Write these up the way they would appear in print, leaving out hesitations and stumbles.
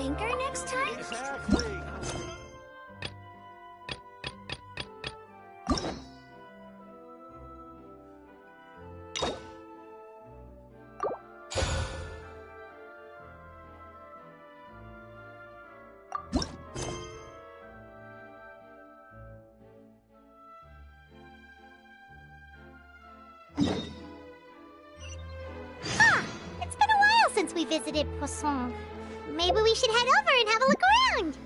anchor next time? Exactly. It's been a while since we visited Poisson. Maybe we should head over and have a look around.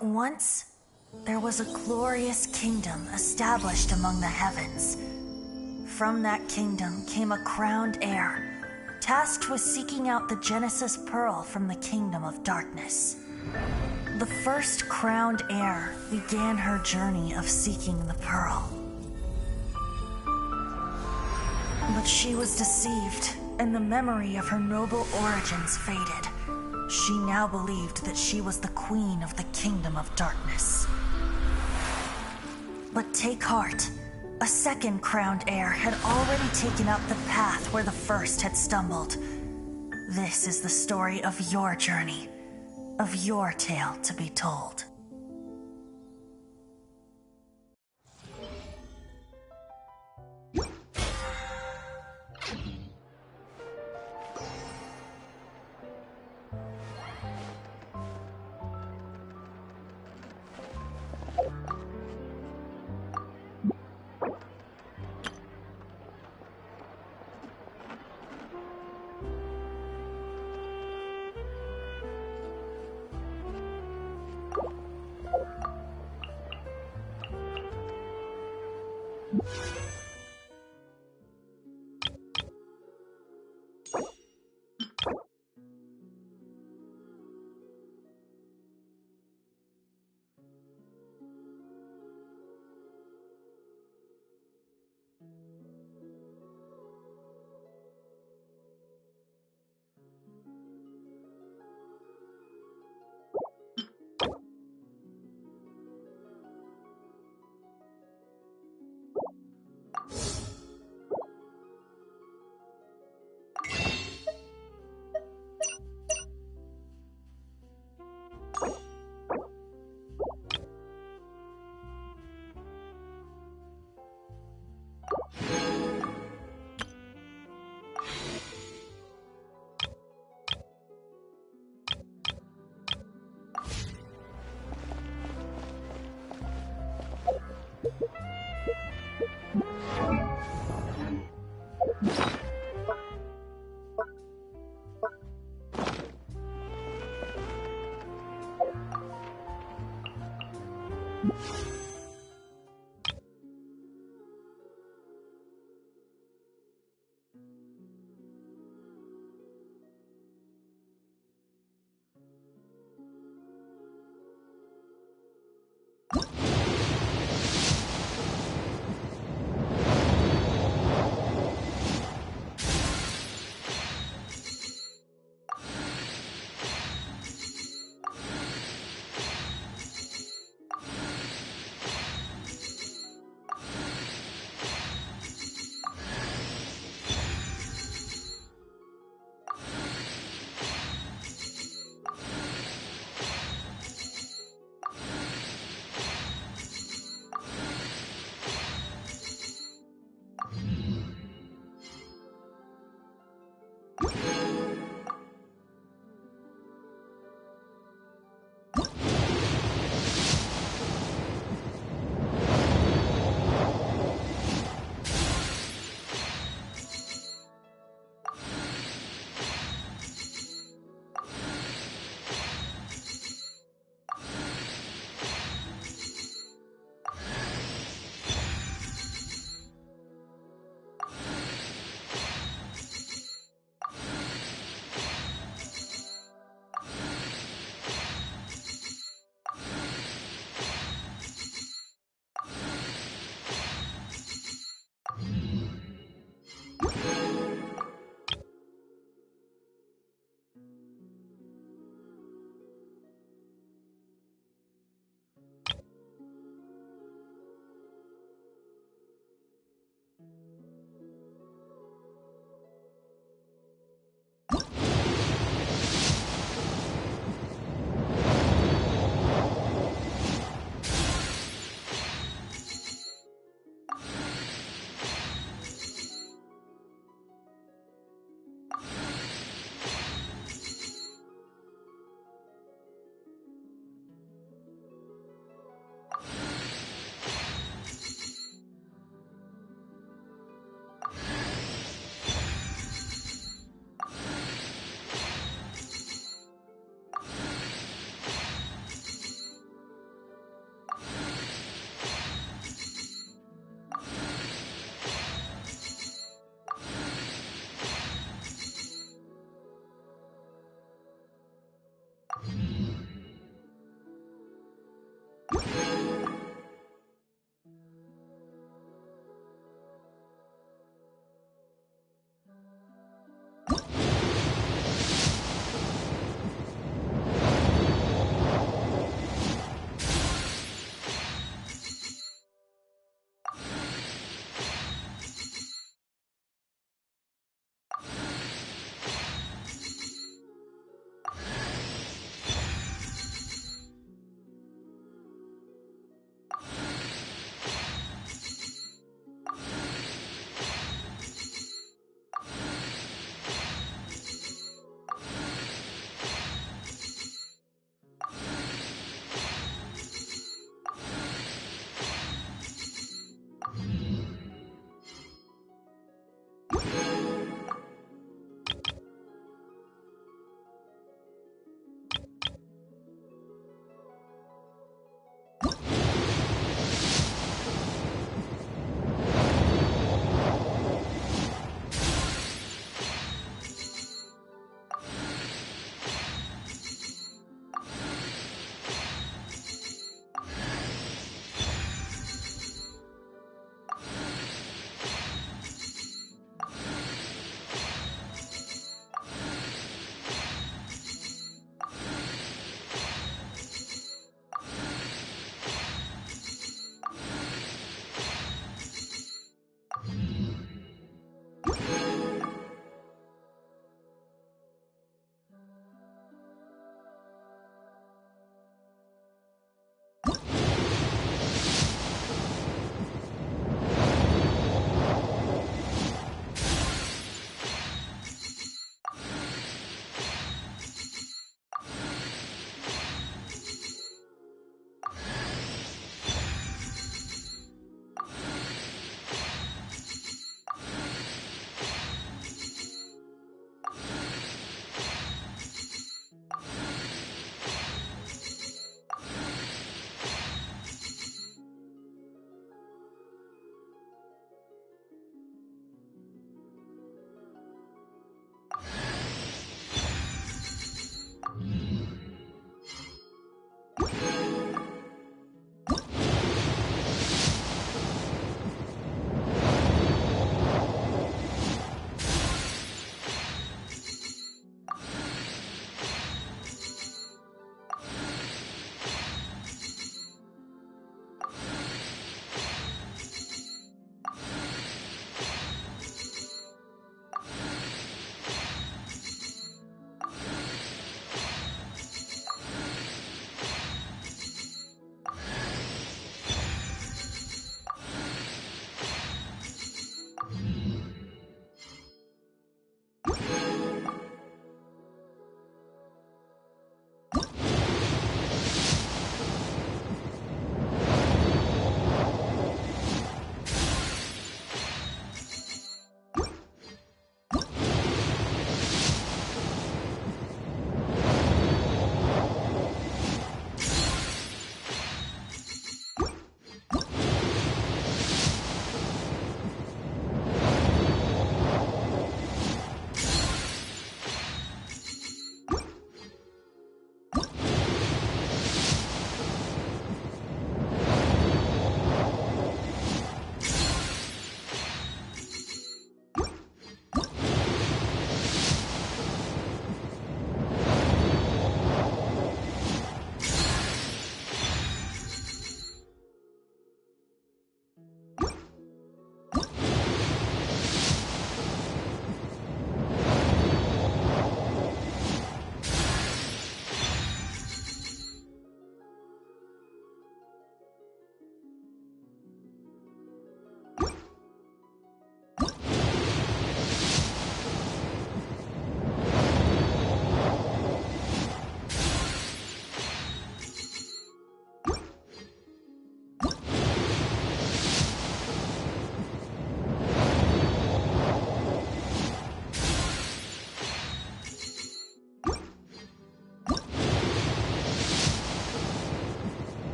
Once, there was a glorious kingdom established among the heavens. From that kingdom came a crowned heir, tasked with seeking out the Genesis Pearl from the kingdom of darkness. The first crowned heir began her journey of seeking the pearl. But she was deceived, and the memory of her noble origins faded. She now believed that she was the queen of the kingdom of darkness. But take heart. A second crowned heir had already taken up the path where the first had stumbled. This is the story of your journey, of your tale to be told.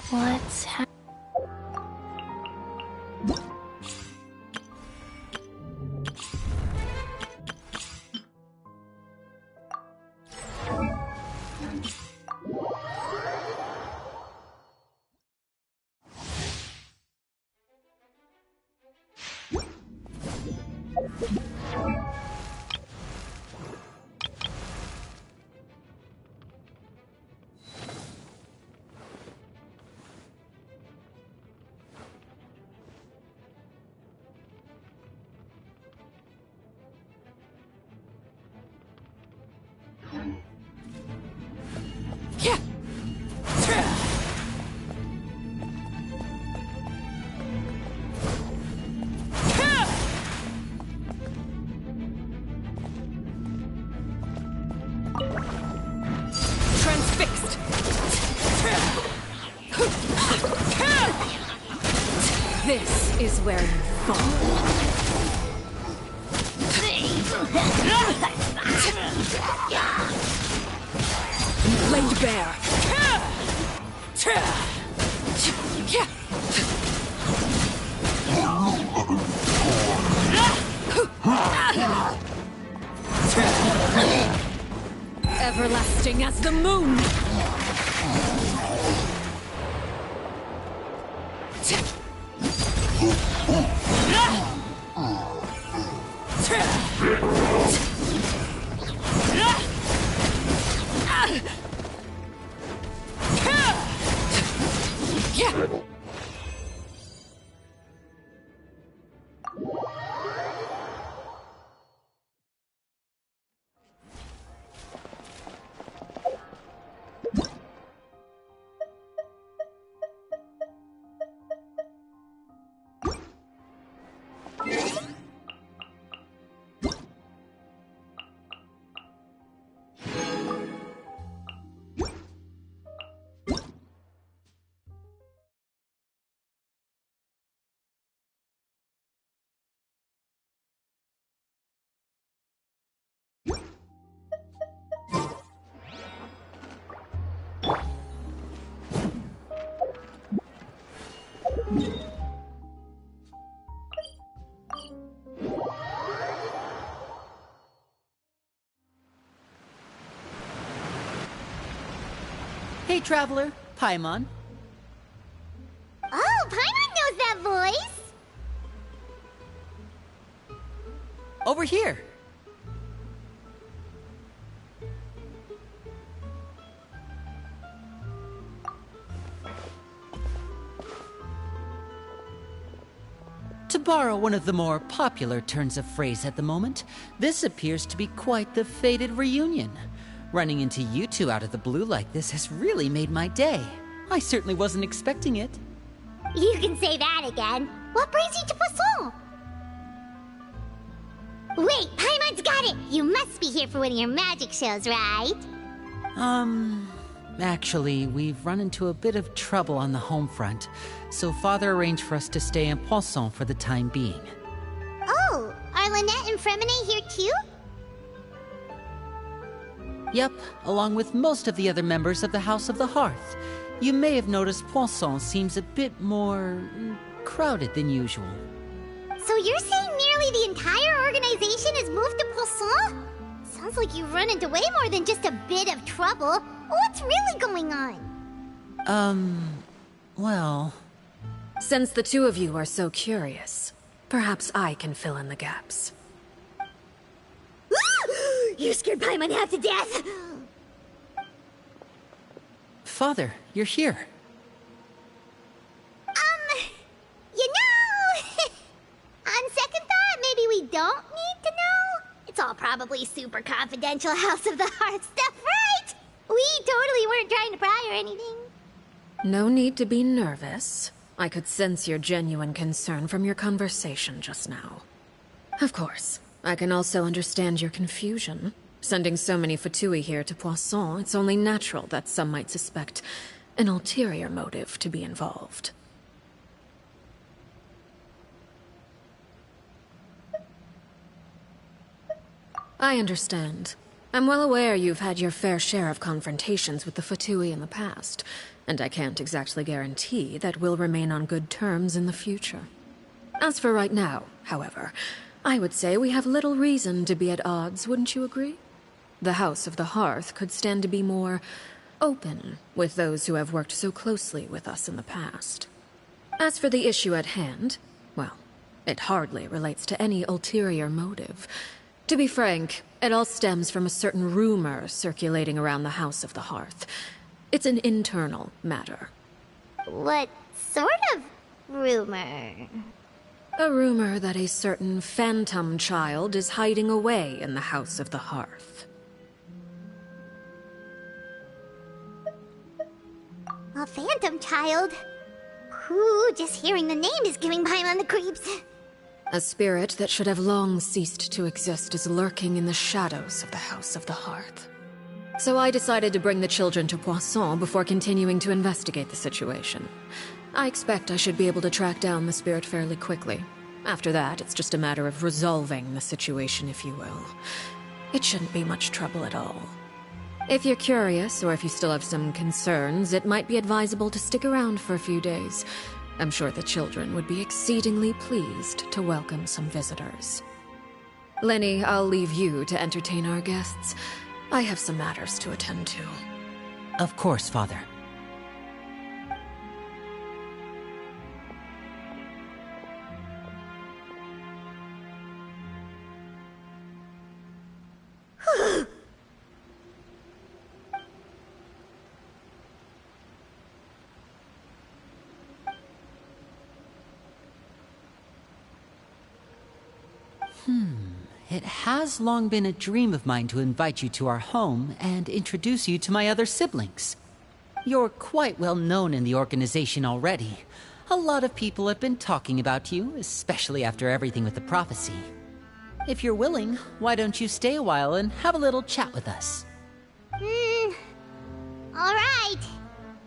What's happening? Transfixed! This is where you fall. Laid bare. Everlasting as the moon. Hey, traveler, Paimon. Oh, Paimon knows that voice! Over here. To borrow one of the more popular turns of phrase at the moment, this appears to be quite the fated reunion. Running into you two out of the blue like this has really made my day. I certainly wasn't expecting it. You can say that again. What brings you to Poisson? Wait, Paimon's got it! You must be here for one of your magic shows, right? Actually, we've run into a bit of trouble on the home front, so Father arranged for us to stay in Poisson for the time being. Oh, are Lynette and Fremine here too? Yep, along with most of the other members of the House of the Hearth. You may have noticed Poisson seems a bit more crowded than usual. So you're saying nearly the entire organization has moved to Poisson? Sounds like you've run into way more than just a bit of trouble. What's really going on? Well... Since the two of you are so curious, perhaps I can fill in the gaps. You scared Paimon half to death! Father, you're here. You know... on second thought, maybe we don't need to know? It's all probably super confidential House of the Hearth stuff, right? We totally weren't trying to pry or anything. No need to be nervous. I could sense your genuine concern from your conversation just now. Of course, I can also understand your confusion. Sending so many Fatui here to Poisson, it's only natural that some might suspect an ulterior motive to be involved. I understand. I'm well aware you've had your fair share of confrontations with the Fatui in the past, and I can't exactly guarantee that we'll remain on good terms in the future. As for right now, however, I would say we have little reason to be at odds, wouldn't you agree? The House of the Hearth could stand to be more open with those who have worked so closely with us in the past. As for the issue at hand, well, it hardly relates to any ulterior motive. To be frank, it all stems from a certain rumor circulating around the House of the Hearth. It's an internal matter. What sort of rumor? A rumor that a certain phantom child is hiding away in the House of the Hearth. A phantom child? Ooh, just hearing the name is giving Paimon the creeps. A spirit that should have long ceased to exist is lurking in the shadows of the House of the Hearth. So I decided to bring the children to Poisson before continuing to investigate the situation. I expect I should be able to track down the spirit fairly quickly. After that, it's just a matter of resolving the situation, if you will. It shouldn't be much trouble at all. If you're curious, or if you still have some concerns, it might be advisable to stick around for a few days. I'm sure the children would be exceedingly pleased to welcome some visitors. Lenny, I'll leave you to entertain our guests. I have some matters to attend to. Of course, Father. It has long been a dream of mine to invite you to our home and introduce you to my other siblings. You're quite well known in the organization already. A lot of people have been talking about you, especially after everything with the prophecy. If you're willing, why don't you stay a while and have a little chat with us? Alright.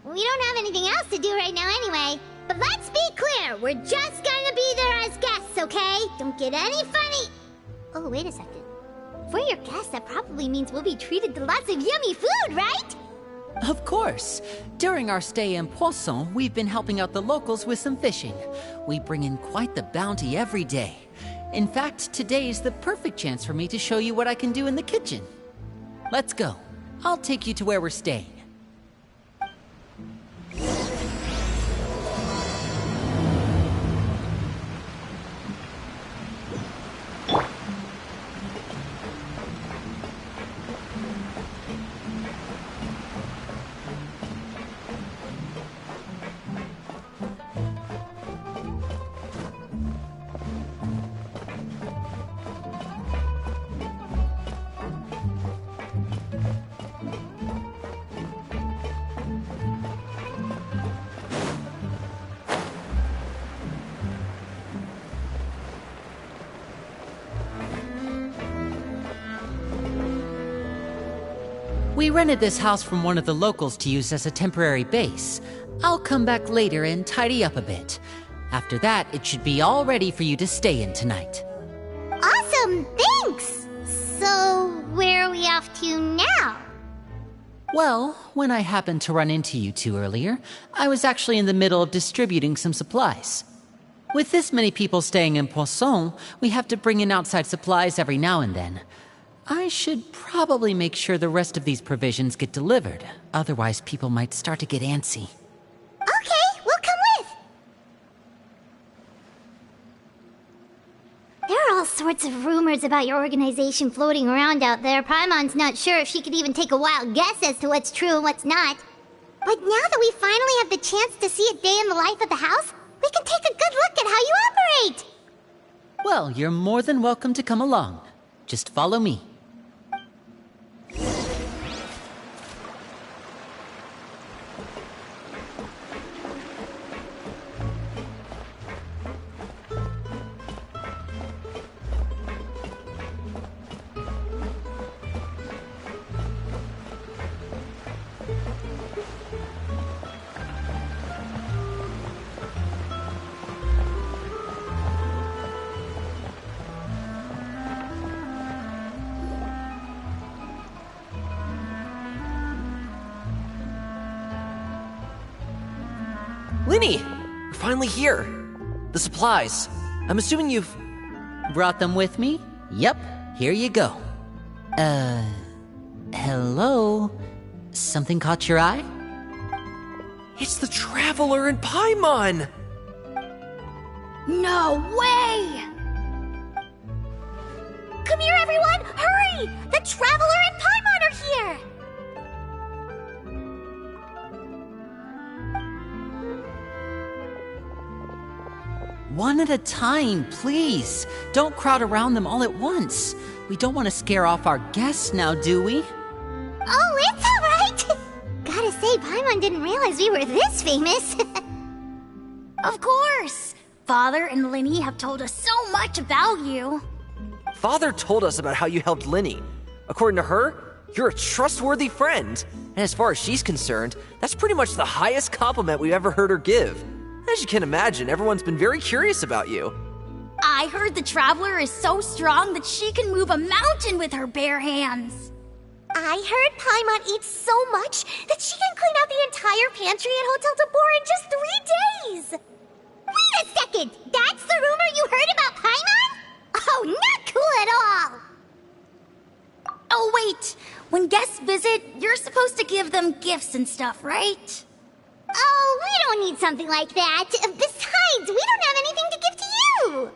We don't have anything else to do right now anyway. But let's be clear, we're just gonna be there as guests, okay? Don't get any funny... Oh, wait a second. For your guests, that probably means we'll be treated to lots of yummy food, right? Of course. During our stay in Poisson, we've been helping out the locals with some fishing. We bring in quite the bounty every day. In fact, today's the perfect chance for me to show you what I can do in the kitchen. Let's go. I'll take you to where we're staying. We rented this house from one of the locals to use as a temporary base. I'll come back later and tidy up a bit. After that, it should be all ready for you to stay in tonight. Awesome, thanks! So, where are we off to now? Well, when I happened to run into you two earlier, I was actually in the middle of distributing some supplies. With this many people staying in Poisson, we have to bring in outside supplies every now and then. I should probably make sure the rest of these provisions get delivered. Otherwise, people might start to get antsy. Okay, we'll come with. There are all sorts of rumors about your organization floating around out there. Paimon's not sure if she could even take a wild guess as to what's true and what's not. But now that we finally have the chance to see a day in the life of the house, we can take a good look at how you operate. Well, you're more than welcome to come along. Just follow me. Linny! We're finally here. The supplies. I'm assuming you've... Brought them with me? Yep, here you go. Hello? Something caught your eye? It's the Traveler in Paimon! No way! Come here, everyone! Hurry! The Traveler and Paimon are here! One at a time, please. Don't crowd around them all at once. We don't want to scare off our guests now, do we? Oh, it's all right! Gotta say, Paimon didn't realize we were this famous. Of course! Father and Linny have told us so much about you. Father told us about how you helped Linny. According to her, you're a trustworthy friend. And as far as she's concerned, that's pretty much the highest compliment we've ever heard her give. As you can imagine, everyone's been very curious about you. I heard the Traveler is so strong that she can move a mountain with her bare hands. I heard Paimon eats so much that she can clean out the entire pantry at Hotel Tabor in just 3 days! Wait a second! That's the rumor you heard about Paimon? Oh, not cool at all! Oh wait, when guests visit, you're supposed to give them gifts and stuff, right? Oh, we don't need something like that. Besides, we don't have anything to give to you!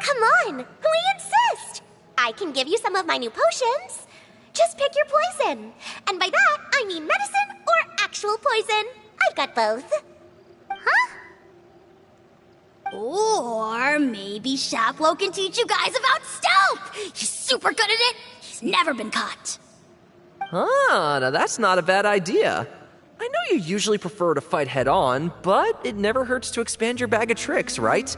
Come on, we insist! I can give you some of my new potions. Just pick your poison. And by that, I mean medicine or actual poison. I've got both. Huh? Or maybe Shaplo can teach you guys about stealth! He's super good at it! He's never been caught. Ah, now that's not a bad idea. I know you usually prefer to fight head-on, but it never hurts to expand your bag of tricks, right?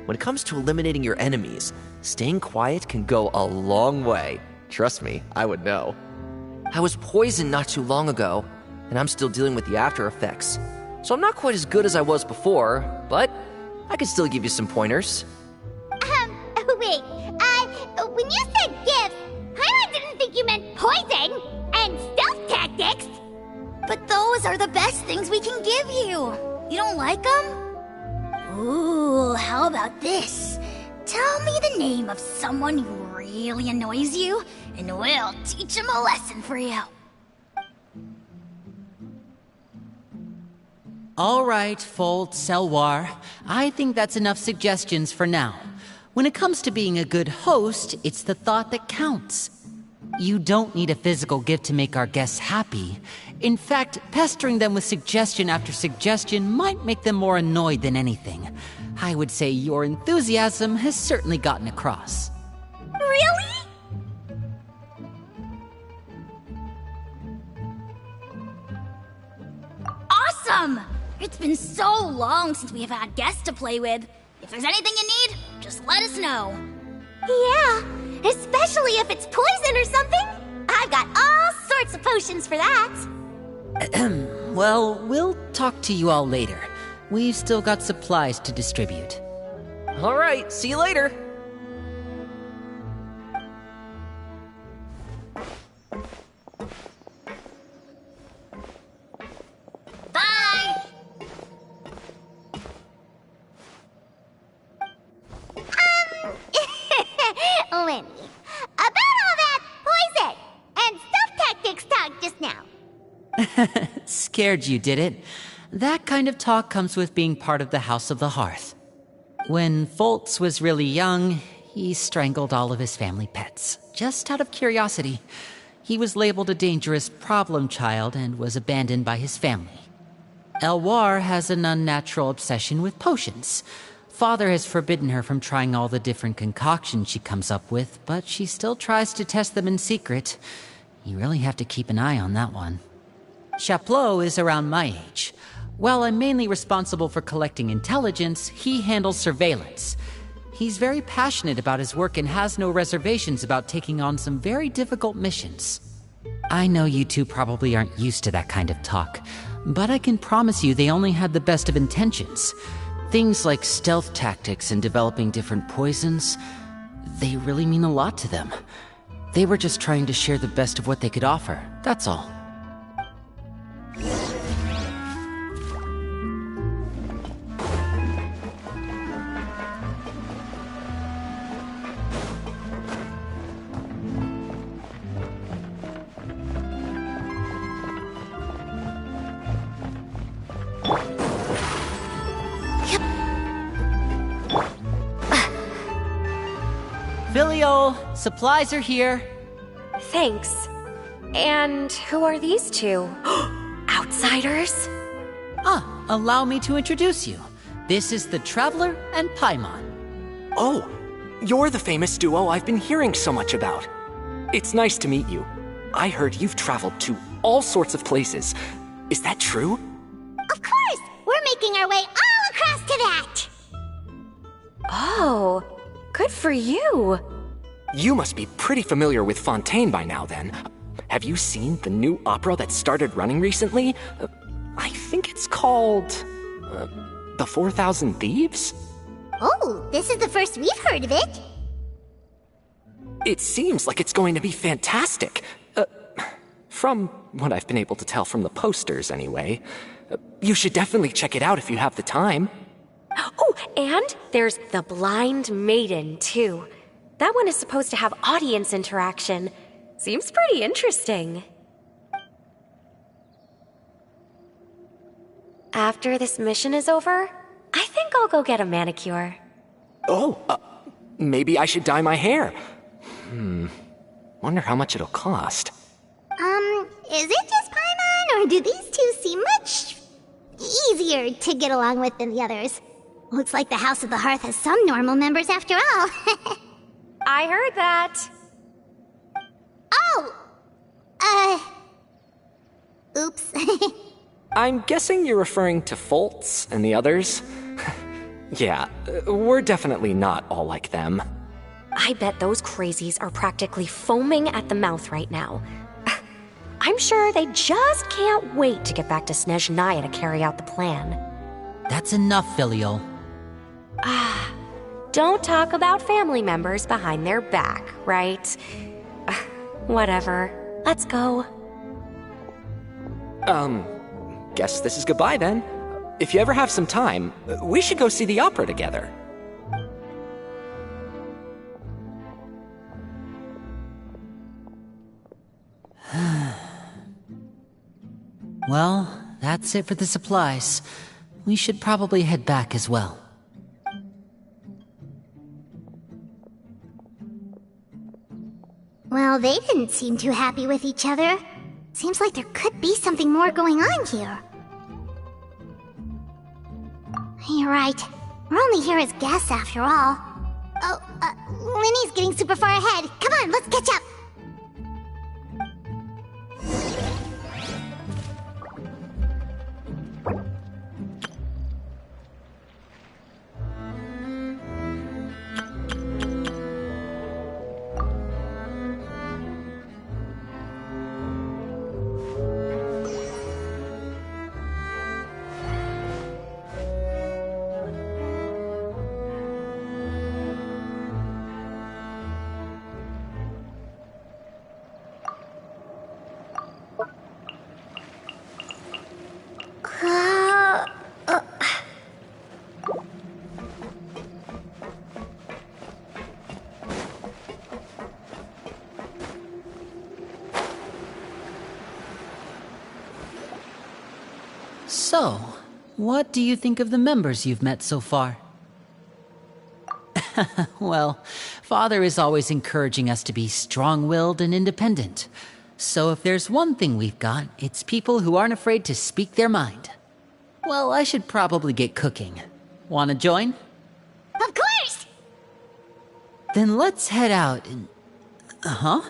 When it comes to eliminating your enemies, staying quiet can go a long way. Trust me, I would know. I was poisoned not too long ago, and I'm still dealing with the after effects. So I'm not quite as good as I was before, but I can still give you some pointers. Wait, when you said gifts, Paimon didn't think you meant poison and stealth tactics. But those are the best things we can give you. You don't like them? Ooh, how about this? Tell me the name of someone who really annoys you, and we'll teach him a lesson for you. All right, Fold, Selwar. I think that's enough suggestions for now. When it comes to being a good host, it's the thought that counts. You don't need a physical gift to make our guests happy. In fact, pestering them with suggestion after suggestion might make them more annoyed than anything. I would say your enthusiasm has certainly gotten across. Really? Awesome! It's been so long since we have had guests to play with. If there's anything you need, just let us know. Yeah, especially if it's poison or something. I've got all sorts of potions for that. Well, we'll talk to you all later. We've still got supplies to distribute. All right, see you later. Bye! Lenny, about Scared you, did it? That kind of talk comes with being part of the House of the Hearth. When Foltz was really young, he strangled all of his family pets, just out of curiosity. He was labeled a dangerous problem child and was abandoned by his family. Elwar has an unnatural obsession with potions. Father has forbidden her from trying all the different concoctions she comes up with, but she still tries to test them in secret. You really have to keep an eye on that one. Chaplot is around my age. While I'm mainly responsible for collecting intelligence, he handles surveillance. He's very passionate about his work and has no reservations about taking on some very difficult missions. I know you two probably aren't used to that kind of talk, but I can promise you they only had the best of intentions. Things like stealth tactics and developing different poisons, they really mean a lot to them. They were just trying to share the best of what they could offer, that's all. Filio, supplies are here. Thanks. And who are these two? Outsiders? Allow me to introduce you. This is the Traveler and Paimon. Oh, you're the famous duo I've been hearing so much about. It's nice to meet you. I heard you've traveled to all sorts of places. Is that true? Of course! We're making our way all across to that! Oh, good for you. You must be pretty familiar with Fontaine by now, then. Have you seen the new opera that started running recently? I think it's called... The 4,000 Thieves? Oh, this is the first we've heard of it. It seems like it's going to be fantastic. From what I've been able to tell from the posters, anyway. You should definitely check it out if you have the time. Oh, and there's The Blind Maiden, too. That one is supposed to have audience interaction. Seems pretty interesting. After this mission is over, I think I'll go get a manicure. Oh, maybe I should dye my hair. Wonder how much it'll cost. Is it just Paimon, or do these two seem much easier to get along with than the others? Looks like the House of the Hearth has some normal members after all. I heard that. Oh! Oops. I'm guessing you're referring to Foltz and the others? Yeah, we're definitely not all like them. I bet those crazies are practically foaming at the mouth right now. I'm sure they just can't wait to get back to Snezhnaya to carry out the plan. That's enough, Filio. Don't talk about family members behind their back, right? Whatever. Let's go. Guess this is goodbye then. If you ever have some time, we should go see the opera together. Well, that's it for the supplies. We should probably head back as well. Well, they didn't seem too happy with each other. Seems like there could be something more going on here. You're right. We're only here as guests after all. Oh, Linny's getting super far ahead. Come on, let's catch up. So, what do you think of the members you've met so far? Well, Father is always encouraging us to be strong-willed and independent. So if there's one thing we've got, it's people who aren't afraid to speak their mind. Well, I should probably get cooking. Wanna join? Of course! Then let's head out and... Huh?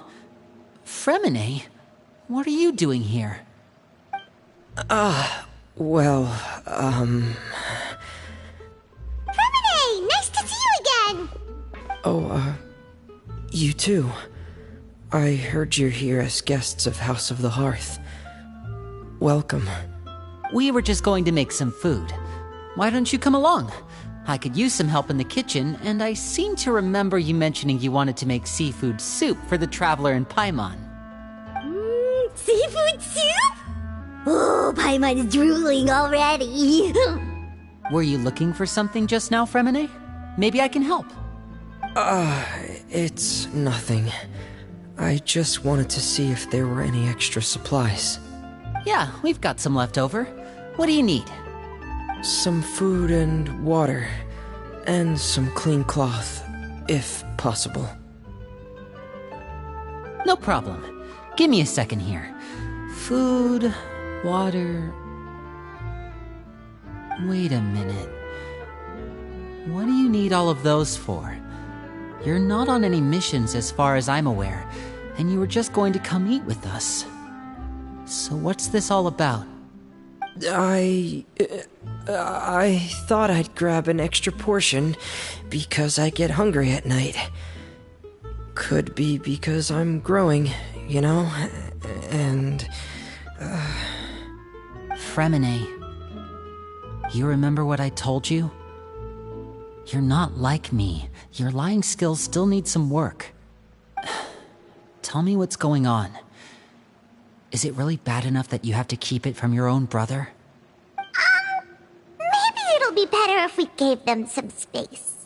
Fremine? What are you doing here? Well, Fremine! Nice to see you again! you too. I heard you're here as guests of House of the Hearth. Welcome. We were just going to make some food. Why don't you come along? I could use some help in the kitchen, and I seem to remember you mentioning you wanted to make seafood soup for the traveler in Paimon. Seafood soup? Oh, Paimon is drooling already. Were you looking for something just now, Fremine? Maybe I can help. It's nothing. I just wanted to see if there were any extra supplies. Yeah, we've got some left over. What do you need? Some food and water. And some clean cloth, if possible. No problem. Give me a second here. Food, water... Wait a minute. What do you need all of those for? You're not on any missions as far as I'm aware, and you were just going to come eat with us. So what's this all about? I thought I'd grab an extra portion because I get hungry at night. Could be because I'm growing, you know? And... Fremine, you remember what I told you? You're not like me. Your lying skills still need some work. Tell me what's going on. Is it really bad enough that you have to keep it from your own brother? Maybe it'll be better if we gave them some space.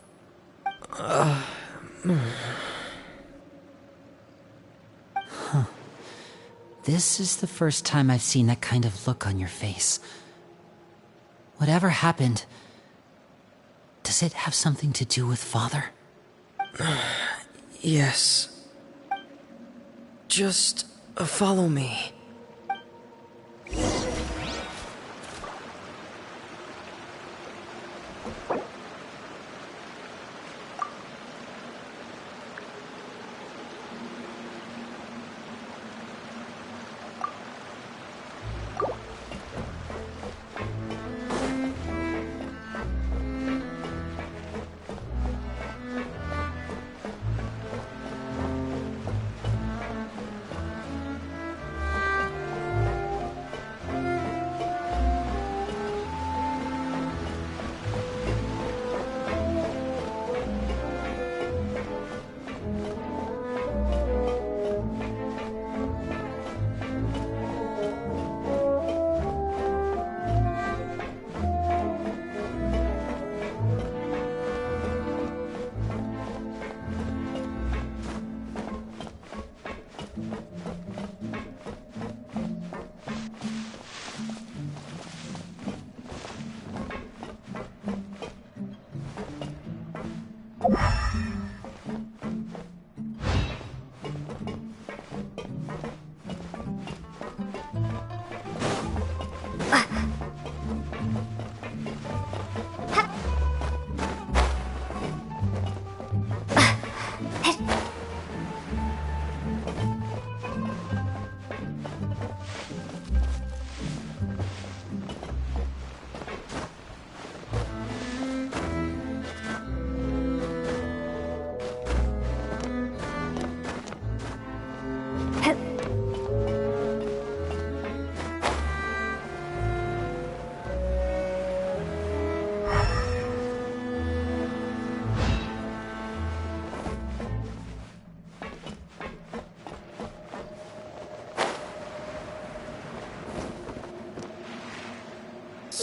This is the first time I've seen that kind of look on your face. Whatever happened, does it have something to do with Father? yes. Just follow me.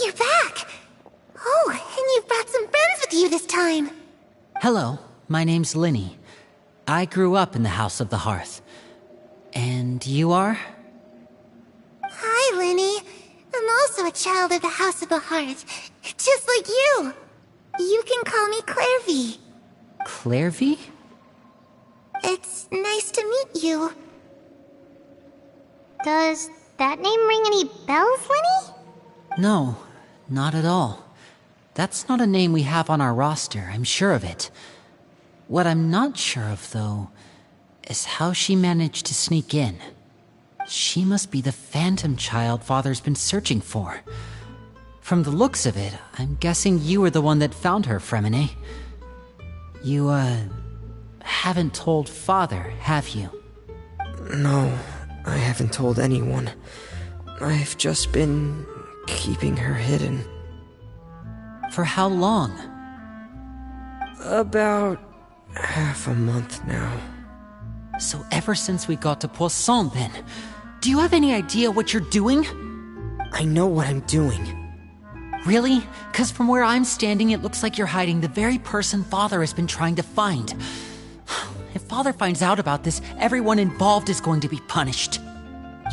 You're back! Oh, and you've brought some friends with you this time! Hello, my name's Linny. I grew up in the House of the Hearth. And you are? Hi, Linny. I'm also a child of the House of the Heart, just like you. You can call me Clairvy. Clairvy? It's nice to meet you. Does that name ring any bells, Lenny? No, not at all. That's not a name we have on our roster, I'm sure of it. What I'm not sure of, though, is how she managed to sneak in. She must be the phantom child Father's been searching for. From the looks of it, I'm guessing you were the one that found her, Fremine. You, haven't told Father, have you? No, I haven't told anyone. I've just been keeping her hidden. For how long? About half a month now. So ever since we got to Poisson, then. Do you have any idea what you're doing? I know what I'm doing. Really? 'Cause from where I'm standing, it looks like you're hiding the very person Father has been trying to find. If Father finds out about this, everyone involved is going to be punished.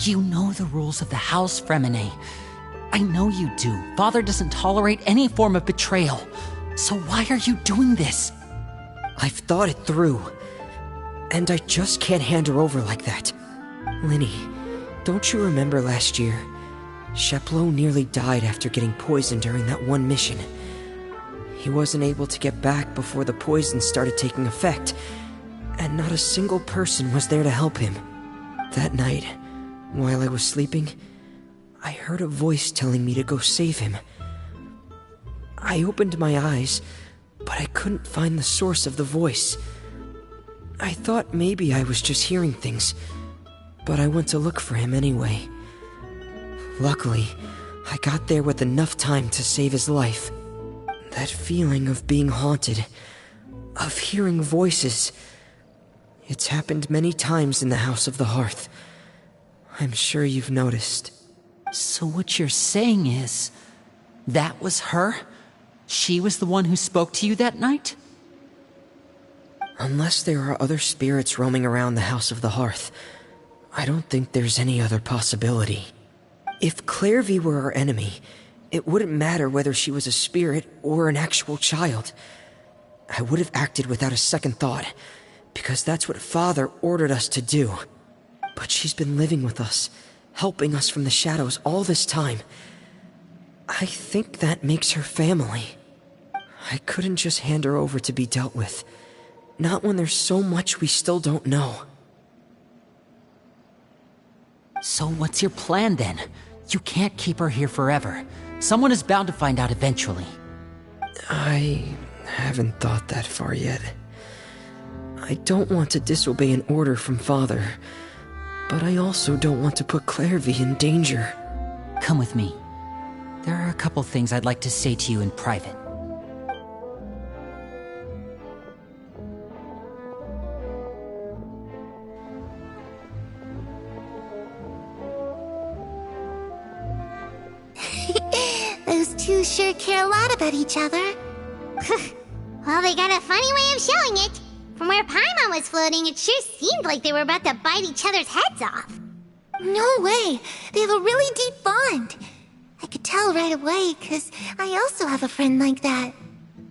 You know the rules of the house, Fremine. I know you do. Father doesn't tolerate any form of betrayal. So why are you doing this? I've thought it through. And I just can't hand her over like that. Linny, don't you remember last year? Sheplo nearly died after getting poisoned during that one mission. He wasn't able to get back before the poison started taking effect, and not a single person was there to help him. That night, while I was sleeping, I heard a voice telling me to go save him. I opened my eyes, but I couldn't find the source of the voice. I thought maybe I was just hearing things, but I went to look for him anyway. Luckily, I got there with enough time to save his life. That feeling of being haunted, of hearing voices, it's happened many times in the House of the Hearth. I'm sure you've noticed. So what you're saying is, that was her? She was the one who spoke to you that night? Unless there are other spirits roaming around the House of the Hearth, I don't think there's any other possibility. If Clairvy were our enemy, it wouldn't matter whether she was a spirit or an actual child. I would have acted without a second thought, because that's what Father ordered us to do. But she's been living with us, helping us from the shadows all this time. I think that makes her family. I couldn't just hand her over to be dealt with. Not when there's so much we still don't know. So what's your plan then? You can't keep her here forever. Someone is bound to find out eventually. I haven't thought that far yet. I don't want to disobey an order from Father, but I also don't want to put Clairvy in danger. Come with me. There are a couple things I'd like to say to you in private. Those two sure care a lot about each other. Well, they got a funny way of showing it. From where Paimon was floating, it sure seemed like they were about to bite each other's heads off. No way! They have a really deep bond. I could tell right away, 'cause I also have a friend like that.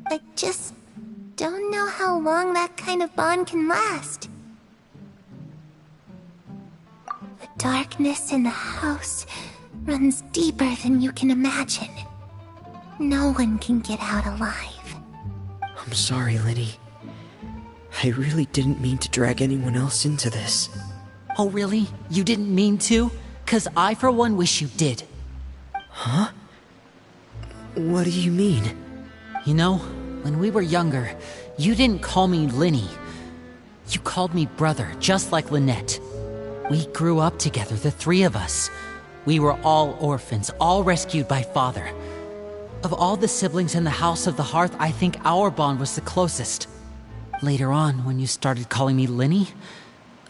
I just don't know how long that kind of bond can last. The darkness in the house runs deeper than you can imagine. No one can get out alive. I'm sorry, Linny. I really didn't mean to drag anyone else into this. Oh really? You didn't mean to? 'Cause I for one wish you did. Huh? What do you mean? You know, when we were younger, you didn't call me Linny. You called me brother, just like Lynette. We grew up together, the three of us. We were all orphans, all rescued by Father. Of all the siblings in the House of the Hearth, I think our bond was the closest. Later on, when you started calling me Linny,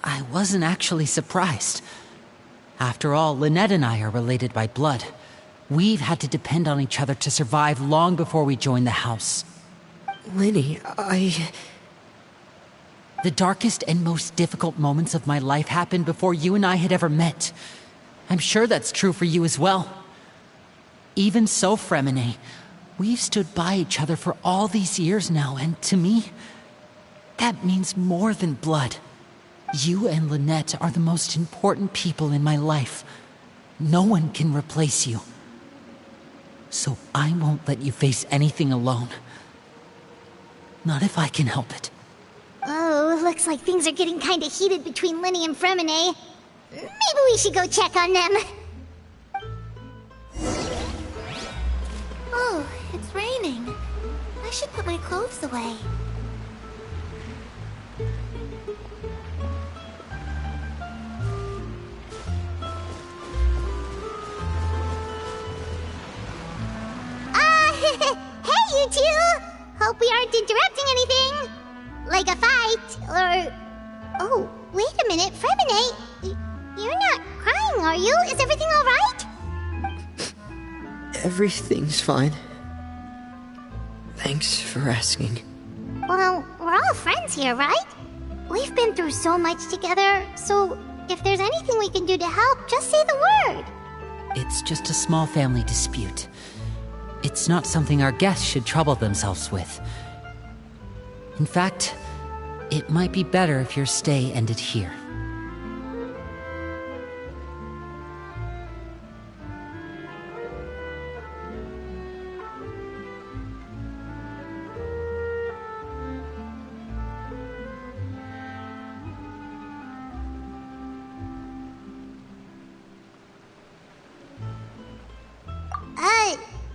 I wasn't actually surprised. After all, Lynette and I are related by blood. We've had to depend on each other to survive long before we joined the house. Linny, The darkest and most difficult moments of my life happened before you and I had ever met. I'm sure that's true for you as well. Even so, Fremine, we've stood by each other for all these years now, and to me, that means more than blood. You and Lynette are the most important people in my life. No one can replace you. So I won't let you face anything alone. Not if I can help it. Oh, looks like things are getting kinda heated between Linny and Fremine. Maybe we should go check on them. Oh, it's raining. I should put my clothes away. Hey, you two! Hope we aren't interrupting anything. Like a fight, or... Oh, wait a minute, Fremine. You're not crying, are you? Is everything alright? Everything's fine. Thanks for asking. Well, we're all friends here, right? We've been through so much together, so if there's anything we can do to help, just say the word. It's just a small family dispute. It's not something our guests should trouble themselves with. In fact, it might be better if your stay ended here.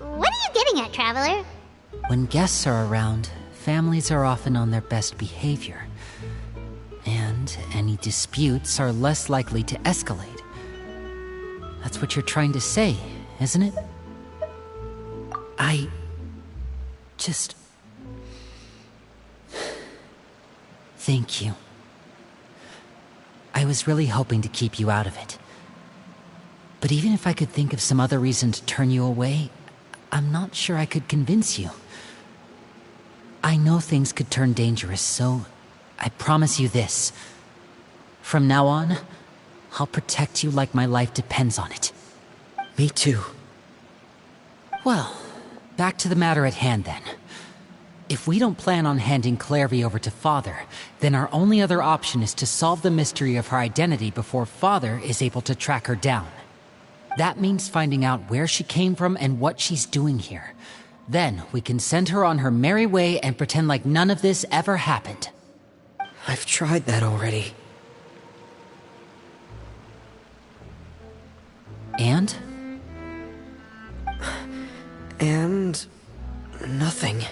What are you getting at, Traveler? When guests are around, families are often on their best behavior. And any disputes are less likely to escalate. That's what you're trying to say, isn't it? I just... Thank you. I was really hoping to keep you out of it. But even if I could think of some other reason to turn you away, I'm not sure I could convince you. I know things could turn dangerous, so I promise you this. From now on, I'll protect you like my life depends on it. Me too. Well, back to the matter at hand then. If we don't plan on handing Clairvy over to Father, then our only other option is to solve the mystery of her identity before Father is able to track her down. That means finding out where she came from and what she's doing here. Then we can send her on her merry way and pretend like none of this ever happened. I've tried that already. And? And... nothing.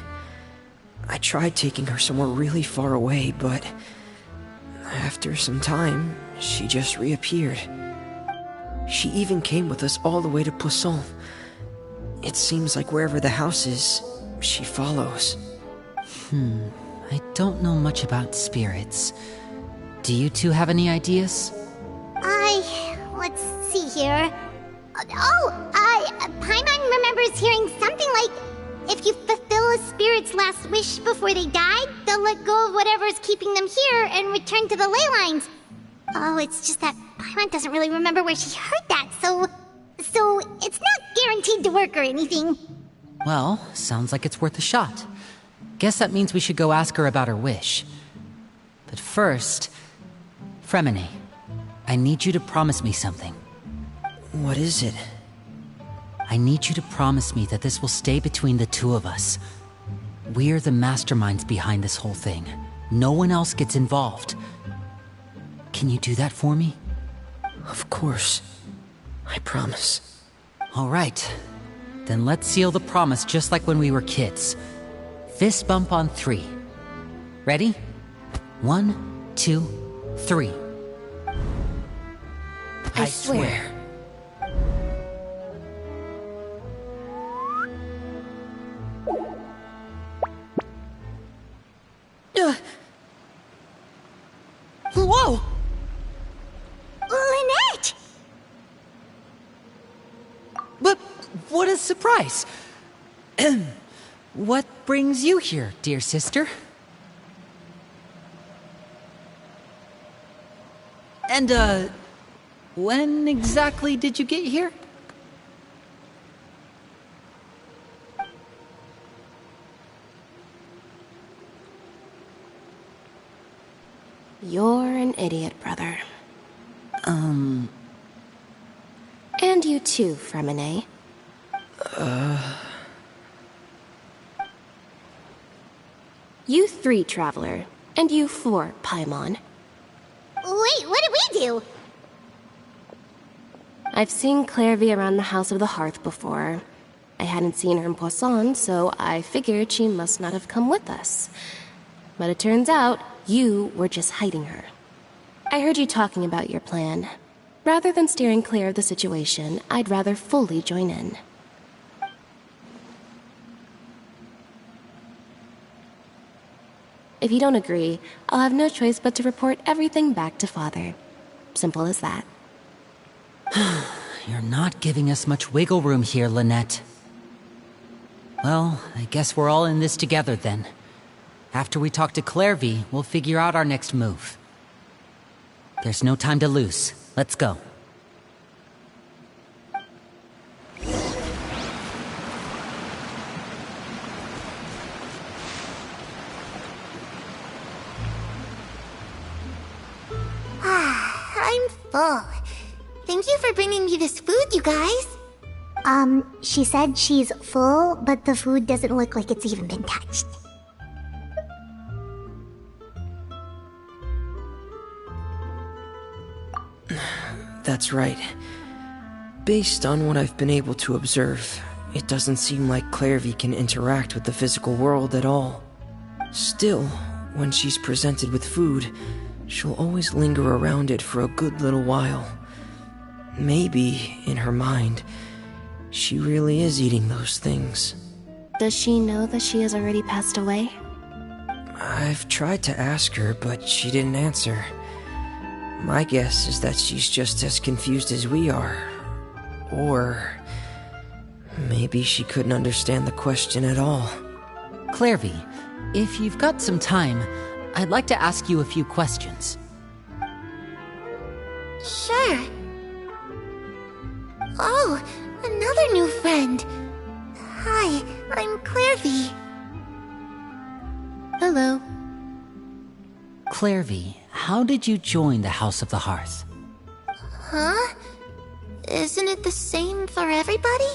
I tried taking her somewhere really far away, but... after some time, she just reappeared. She even came with us all the way to Poisson. It seems like wherever the house is, she follows. I don't know much about spirits. Do you two have any ideas? Let's see here. Paimon remembers hearing something like, if you fulfill a spirit's last wish before they died, they'll let go of whatever's keeping them here and return to the ley lines. Oh, it's just that Paimon doesn't really remember where she heard that, so it's not guaranteed to work or anything. Well, sounds like it's worth a shot. Guess that means we should go ask her about her wish. But first, Fremine, I need you to promise me something. What is it? I need you to promise me that this will stay between the two of us. We're the masterminds behind this whole thing. No one else gets involved. Can you do that for me? Of course. I promise. All right. Then let's seal the promise just like when we were kids. Fist bump on 3. Ready? 1, 2, 3. I swear. Whoa! Lynette! But what a surprise! What brings you here, dear sister? And, when exactly did you get here? You're an idiot, brother. And you too, Fremine. You 3, Traveler. And you 4, Paimon. Wait, what did we do? I've seen Clairvy around the House of the Hearth before. I hadn't seen her in Poisson, so I figured she must not have come with us. But it turns out, you were just hiding her. I heard you talking about your plan. Rather than steering clear of the situation, I'd rather fully join in. If you don't agree, I'll have no choice but to report everything back to Father. Simple as that. You're not giving us much wiggle room here, Lynette. Well, I guess we're all in this together then. After we talk to Clairvy, we'll figure out our next move. There's no time to lose. Let's go. I'm full. Thank you for bringing me this food, you guys. She said she's full, but the food doesn't look like it's even been touched. That's right. Based on what I've been able to observe, it doesn't seem like Clairvy can interact with the physical world at all. Still, when she's presented with food, she'll always linger around it for a good little while. Maybe, in her mind, she really is eating those things. Does she know that she has already passed away? I've tried to ask her, but she didn't answer. My guess is that she's just as confused as we are. Or maybe she couldn't understand the question at all. Clairvy, if you've got some time, I'd like to ask you a few questions. Sure. Oh, another new friend. Hi, I'm Clairvy. Hello. Clairvy, how did you join the House of the Hearth? Huh? Isn't it the same for everybody?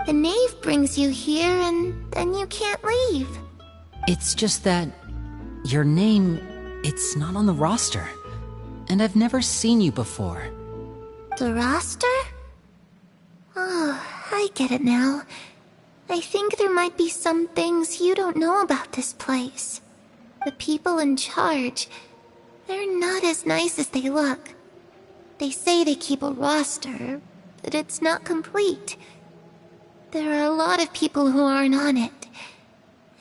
The knave brings you here and then you can't leave. It's just that your name, it's not on the roster. And I've never seen you before. The roster? Oh, I get it now. I think there might be some things you don't know about this place. The people in charge, they're not as nice as they look. They say they keep a roster, but it's not complete. There are a lot of people who aren't on it,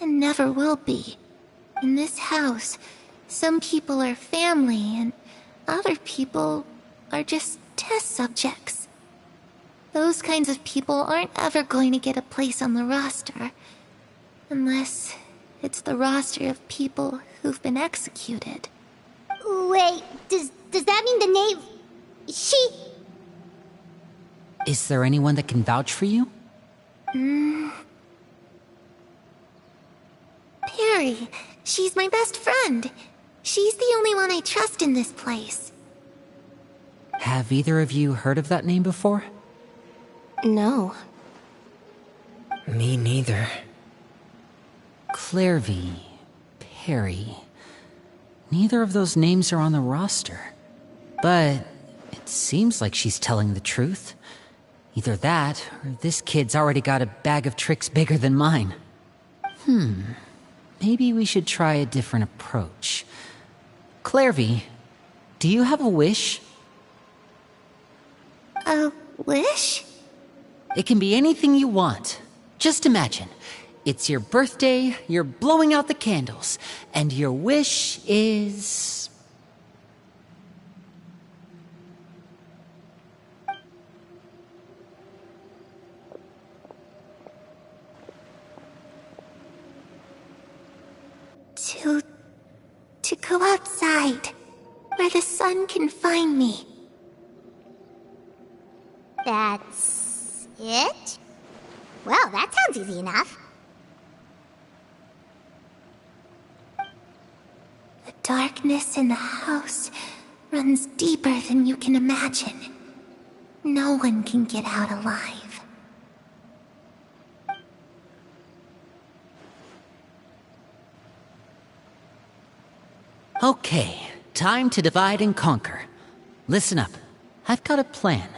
and never will be. In this house, some people are family, and other people are just test subjects. Those kinds of people aren't ever going to get a place on the roster, unless it's the roster of people who've been executed. Wait, does that mean the knave... She... Is there anyone that can vouch for you? Perry. She's my best friend. She's the only one I trust in this place. Have either of you heard of that name before? No. Me neither. Clairvy, Perry. Neither of those names are on the roster. But it seems like she's telling the truth. Either that, or this kid's already got a bag of tricks bigger than mine. Maybe we should try a different approach. Clairvy, do you have a wish? A wish? It can be anything you want. Just imagine. It's your birthday, you're blowing out the candles, and your wish is... To go outside, where the sun can find me. That's... it? Well, that sounds easy enough. darkness in the house runs deeper than you can imagine. No one can get out alive. Okay, time to divide and conquer. Listen up, I've got a plan.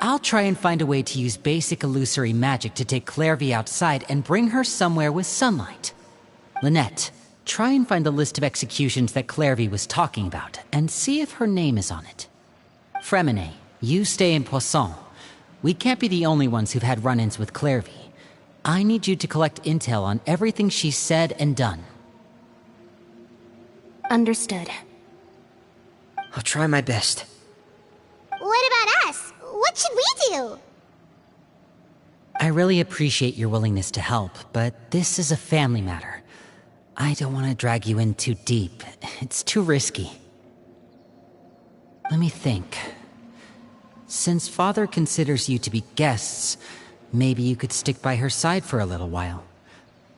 I'll try and find a way to use basic illusory magic to take Clairvy outside and bring her somewhere with sunlight. Lynette, try and find the list of executions that Clairvy was talking about, and see if her name is on it. Fremine, you stay in Poisson. We can't be the only ones who've had run-ins with Clairvy. I need you to collect intel on everything she's said and done. Understood. I'll try my best. What about us? What should we do? I really appreciate your willingness to help, but this is a family matter. I don't want to drag you in too deep. It's too risky. Let me think. Since Father considers you to be guests, maybe you could stick by her side for a little while.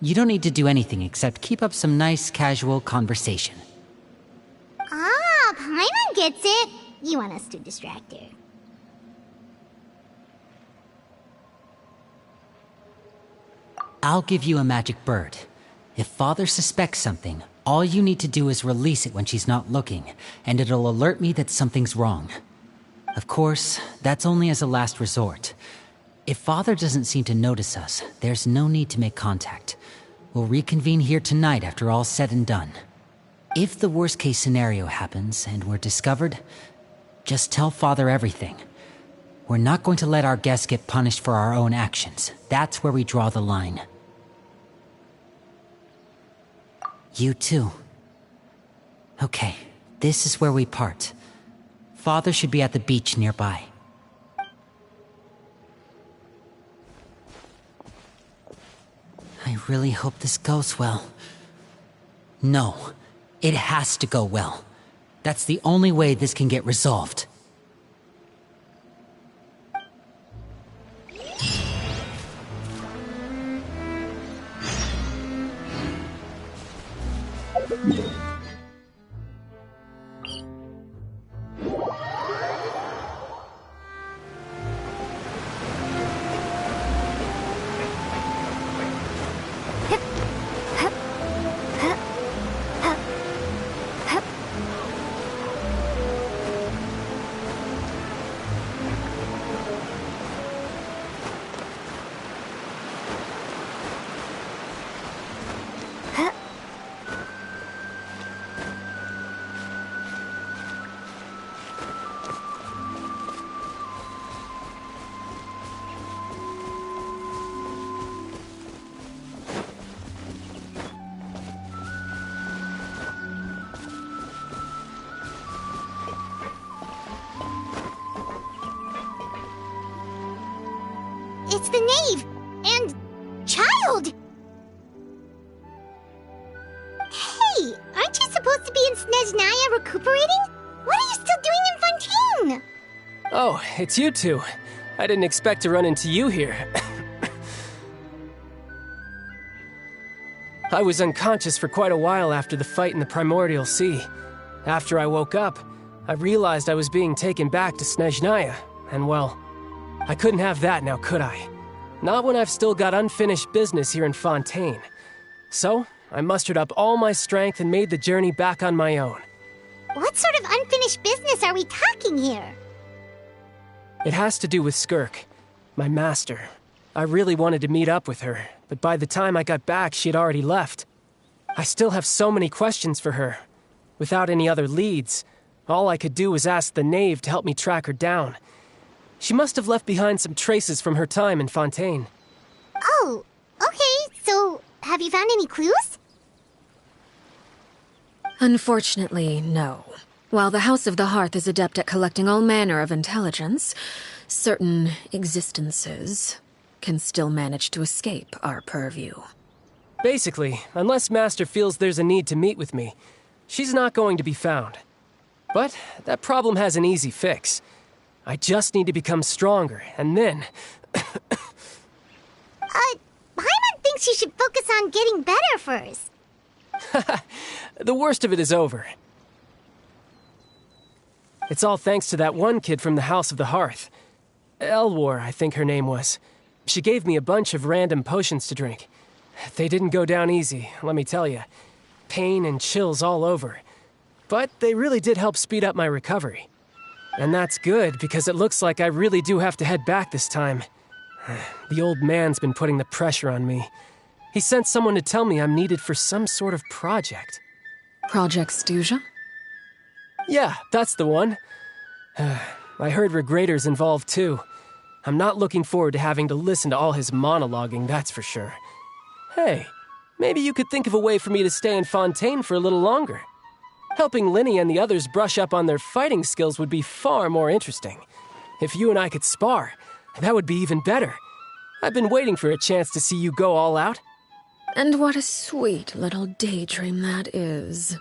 You don't need to do anything except keep up some nice, casual conversation. Ah, Paimon gets it. You want us to distract her. I'll give you a magic bird. If Father suspects something, all you need to do is release it when she's not looking, and it'll alert me that something's wrong. Of course, that's only as a last resort. If Father doesn't seem to notice us, there's no need to make contact. We'll reconvene here tonight after all's said and done. If the worst-case scenario happens and we're discovered, just tell Father everything. We're not going to let our guests get punished for our own actions. That's where we draw the line. You too. Okay, this is where we part. Father should be at the beach nearby. I really hope this goes well. No, it has to go well. That's the only way this can get resolved. It's the knave! And... child! Hey! Aren't you supposed to be in Snezhnaya recuperating? What are you still doing in Fontaine? Oh, it's you two. I didn't expect to run into you here. I was unconscious for quite a while after the fight in the Primordial Sea. After I woke up, I realized I was being taken back to Snezhnaya, and well... I couldn't have that now, could I? Not when I've still got unfinished business here in Fontaine. So, I mustered up all my strength and made the journey back on my own. What sort of unfinished business are we talking here? It has to do with Skirk, my master. I really wanted to meet up with her, but by the time I got back, she had already left. I still have so many questions for her. Without any other leads, all I could do was ask the knave to help me track her down. She must have left behind some traces from her time in Fontaine. Oh, okay, so have you found any clues? Unfortunately, no. While the House of the Hearth is adept at collecting all manner of intelligence, certain existences can still manage to escape our purview. Basically, unless Master feels there's a need to meet with me, she's not going to be found. But that problem has an easy fix. I just need to become stronger, and then... Paimon thinks you should focus on getting better first. The worst of it is over. It's all thanks to that one kid from the House of the Hearth. Elwar, I think her name was. She gave me a bunch of random potions to drink. They didn't go down easy, let me tell you. Pain and chills all over. But they really did help speed up my recovery. And that's good, because it looks like I really do have to head back this time. The old man's been putting the pressure on me. He sent someone to tell me I'm needed for some sort of project. Project Stuja? Yeah, that's the one. I heard Regrader's involved too. I'm not looking forward to having to listen to all his monologuing, that's for sure. Hey, maybe you could think of a way for me to stay in Fontaine for a little longer. Helping Linny and the others brush up on their fighting skills would be far more interesting. If you and I could spar, that would be even better. I've been waiting for a chance to see you go all out. And what a sweet little daydream that is.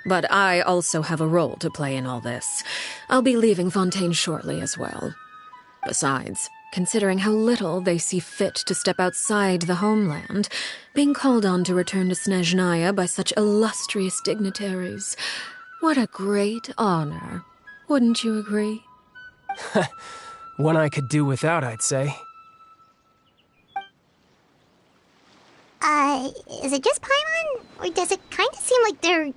But I also have a role to play in all this. I'll be leaving Fontaine shortly as well. Besides, considering how little they see fit to step outside the homeland, being called on to return to Snezhnaya by such illustrious dignitaries, what a great honor. Wouldn't you agree? One I could do without, I'd say. Is it just Paimon? Or does it kind of seem like they're...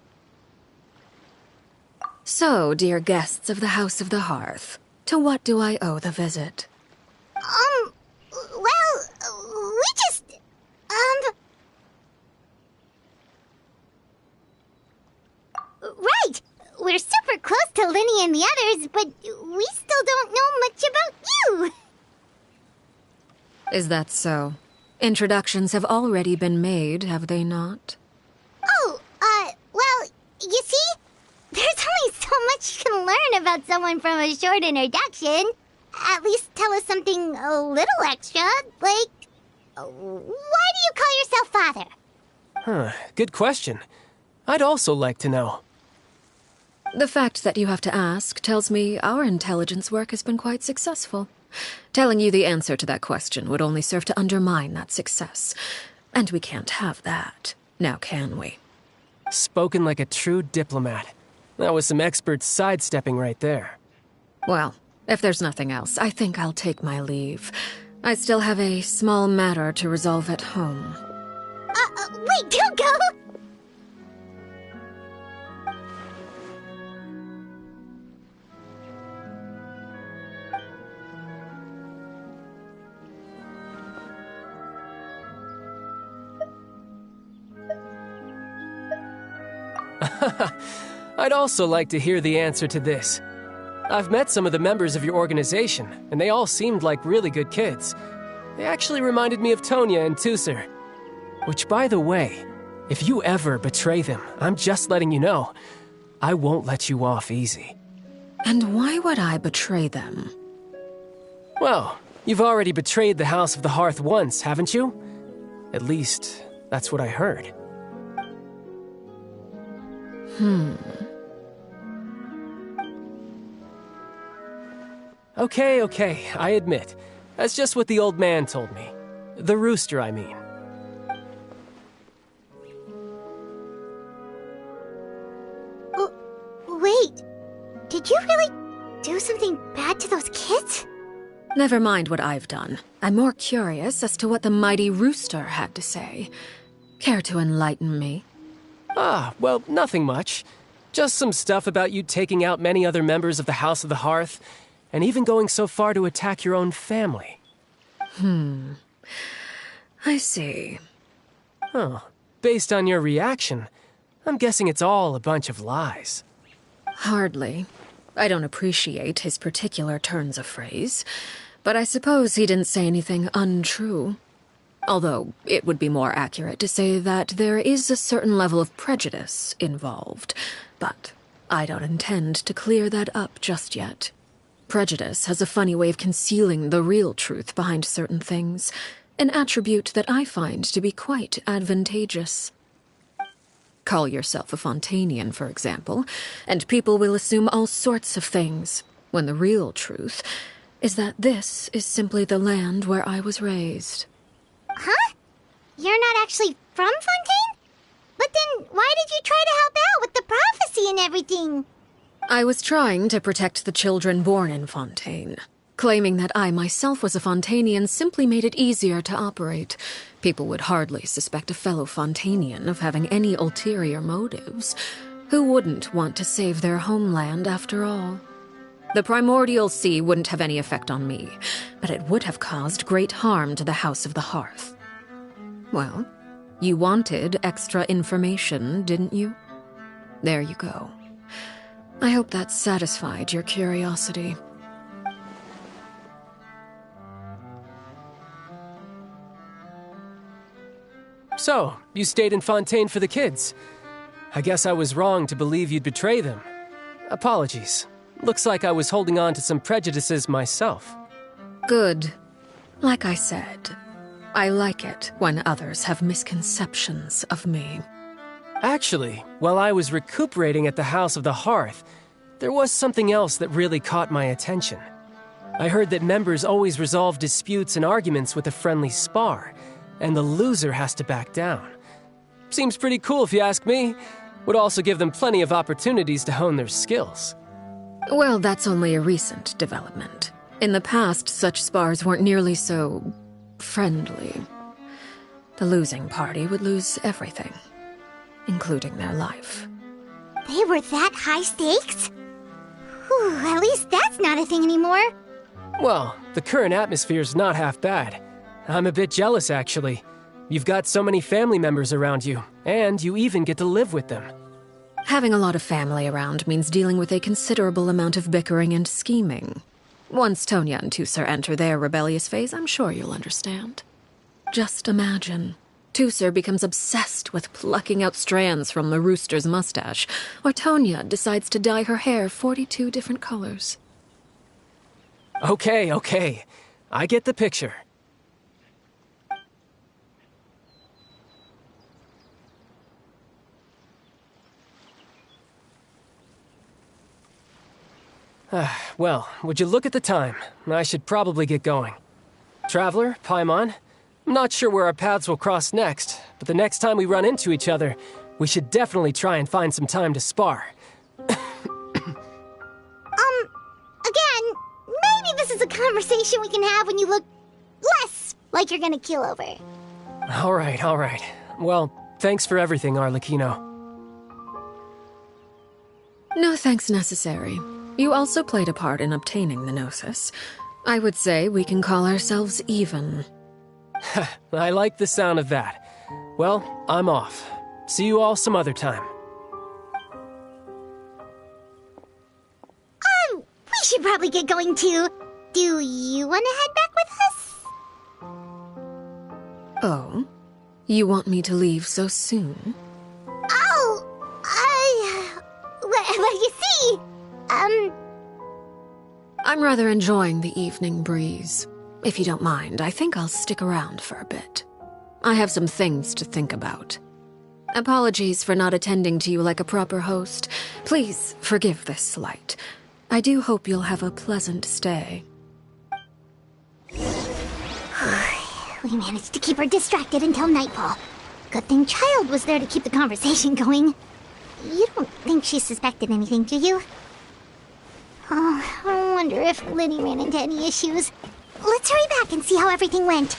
So, dear guests of the House of the Hearth, to what do I owe the visit? we just... Right! We're super close to Linny and the others, but we still don't know much about you! Is that so? Introductions have already been made, have they not? Oh, well, you see? There's only so much you can learn about someone from a short introduction. At least tell us something a little extra, like... Why do you call yourself father? Good question. I'd also like to know. The fact that you have to ask tells me our intelligence work has been quite successful. Telling you the answer to that question would only serve to undermine that success. And we can't have that, now can we? Spoken like a true diplomat. That was some expert sidestepping right there. Well, if there's nothing else, I think I'll take my leave. I still have a small matter to resolve at home. Wait, don't go! I'd also like to hear the answer to this. I've met some of the members of your organization, and they all seemed like really good kids. They actually reminded me of Tonya and Tusser. Which, by the way, if you ever betray them, I'm just letting you know, I won't let you off easy. And why would I betray them? Well, you've already betrayed the House of the Hearth once, haven't you? At least, that's what I heard. Okay, I admit. That's just what the old man told me. The rooster, I mean. Wait, did you really do something bad to those kids? Never mind what I've done. I'm more curious as to what the mighty rooster had to say. Care to enlighten me? Well, nothing much. Just some stuff about you taking out many other members of the House of the Hearth, and even going so far to attack your own family. I see. Oh, based on your reaction, I'm guessing it's all a bunch of lies. Hardly. I don't appreciate his particular turns of phrase, but I suppose he didn't say anything untrue. Although, it would be more accurate to say that there is a certain level of prejudice involved, but I don't intend to clear that up just yet. Prejudice has a funny way of concealing the real truth behind certain things, an attribute that I find to be quite advantageous. Call yourself a Fontainian, for example, and people will assume all sorts of things, when the real truth is that this is simply the land where I was raised. Huh? You're not actually from Fontaine? But then, why did you try to help out with the prophecy and everything? I was trying to protect the children born in Fontaine. Claiming that I myself was a Fontainian simply made it easier to operate. People would hardly suspect a fellow Fontainian of having any ulterior motives. Who wouldn't want to save their homeland after all? The primordial sea wouldn't have any effect on me, but it would have caused great harm to the House of the Hearth. Well, you wanted extra information, didn't you? There you go. I hope that satisfied your curiosity. So, you stayed in Fontaine for the kids. I guess I was wrong to believe you'd betray them. Apologies. Looks like I was holding on to some prejudices myself. Good. Like I said, I like it when others have misconceptions of me. Actually, while I was recuperating at the House of the Hearth, there was something else that really caught my attention. I heard that members always resolve disputes and arguments with a friendly spar, and the loser has to back down. Seems pretty cool if you ask me. Would also give them plenty of opportunities to hone their skills. Well, that's only a recent development. In the past, such spars weren't nearly so friendly. The losing party would lose everything, including their life. They were that high stakes? Whew, at least that's not a thing anymore. Well, the current atmosphere's not half bad. I'm a bit jealous, actually. You've got so many family members around you, and you even get to live with them. Having a lot of family around means dealing with a considerable amount of bickering and scheming. Once Tonya and Tusser enter their rebellious phase, I'm sure you'll understand. Just imagine. Tusser becomes obsessed with plucking out strands from the rooster's mustache, or Tonya decides to dye her hair 42 different colors. Okay. I get the picture. Well, would you look at the time? I should probably get going. Traveler, Paimon, I'm not sure where our paths will cross next, but the next time we run into each other, we should definitely try and find some time to spar. Again, maybe this is a conversation we can have when you look less like you're gonna keel over. All right. Well, thanks for everything, Arlecchino. No thanks necessary. You also played a part in obtaining the Gnosis. I would say we can call ourselves even. I like the sound of that. Well, I'm off. See you all some other time. We should probably get going too. Do you want to head back with us? Oh? You want me to leave so soon? Well, you see, I'm rather enjoying the evening breeze. If you don't mind, I think I'll stick around for a bit. I have some things to think about. Apologies for not attending to you like a proper host. Please forgive this slight. I do hope you'll have a pleasant stay. We managed to keep her distracted until nightfall. Good thing Child was there to keep the conversation going. You don't think she suspected anything, do you? Oh, I wonder if Liddy ran into any issues. Let's hurry back and see how everything went.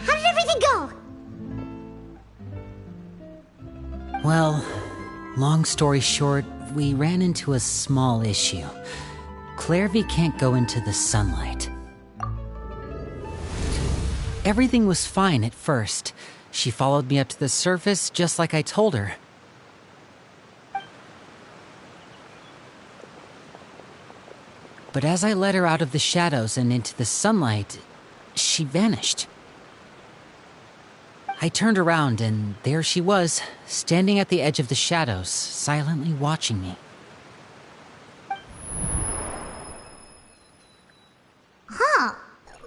How did everything go? Well, Long story short, we ran into a small issue. Clairvy can't go into the sunlight. Everything was fine at first. She followed me up to the surface just like I told her. But as I led her out of the shadows and into the sunlight, she vanished. I turned around and there she was, standing at the edge of the shadows, silently watching me. Huh.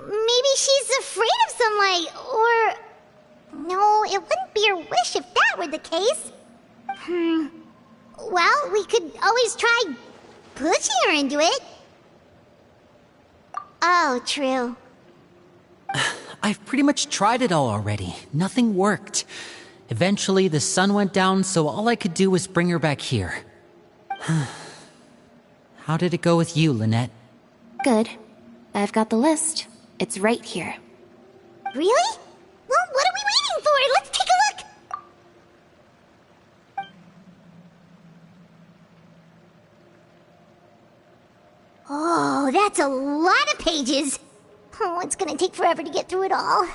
Maybe she's afraid of sunlight, or... No, it wouldn't be her wish if that were the case. Well, we could always try pushing her into it. Oh, true. I've pretty much tried it all already. Nothing worked. Eventually, the sun went down, so all I could do was bring her back here. How did it go with you, Lynette? Good. I've got the list. It's right here. Really? Well, what are we waiting for? Let's take a look! Oh, that's a lot of pages. Oh, it's gonna take forever to get through it all.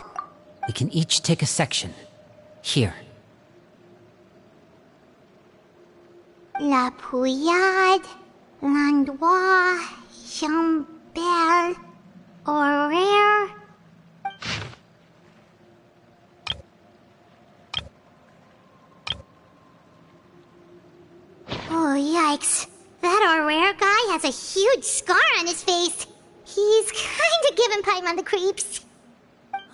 We can each take a section. Here. La Pouillade, L'Endroit, Chambert, Horaire. Oh, yikes. That Horaire guy has a huge scar on his face. He's kinda giving Paimon the creeps.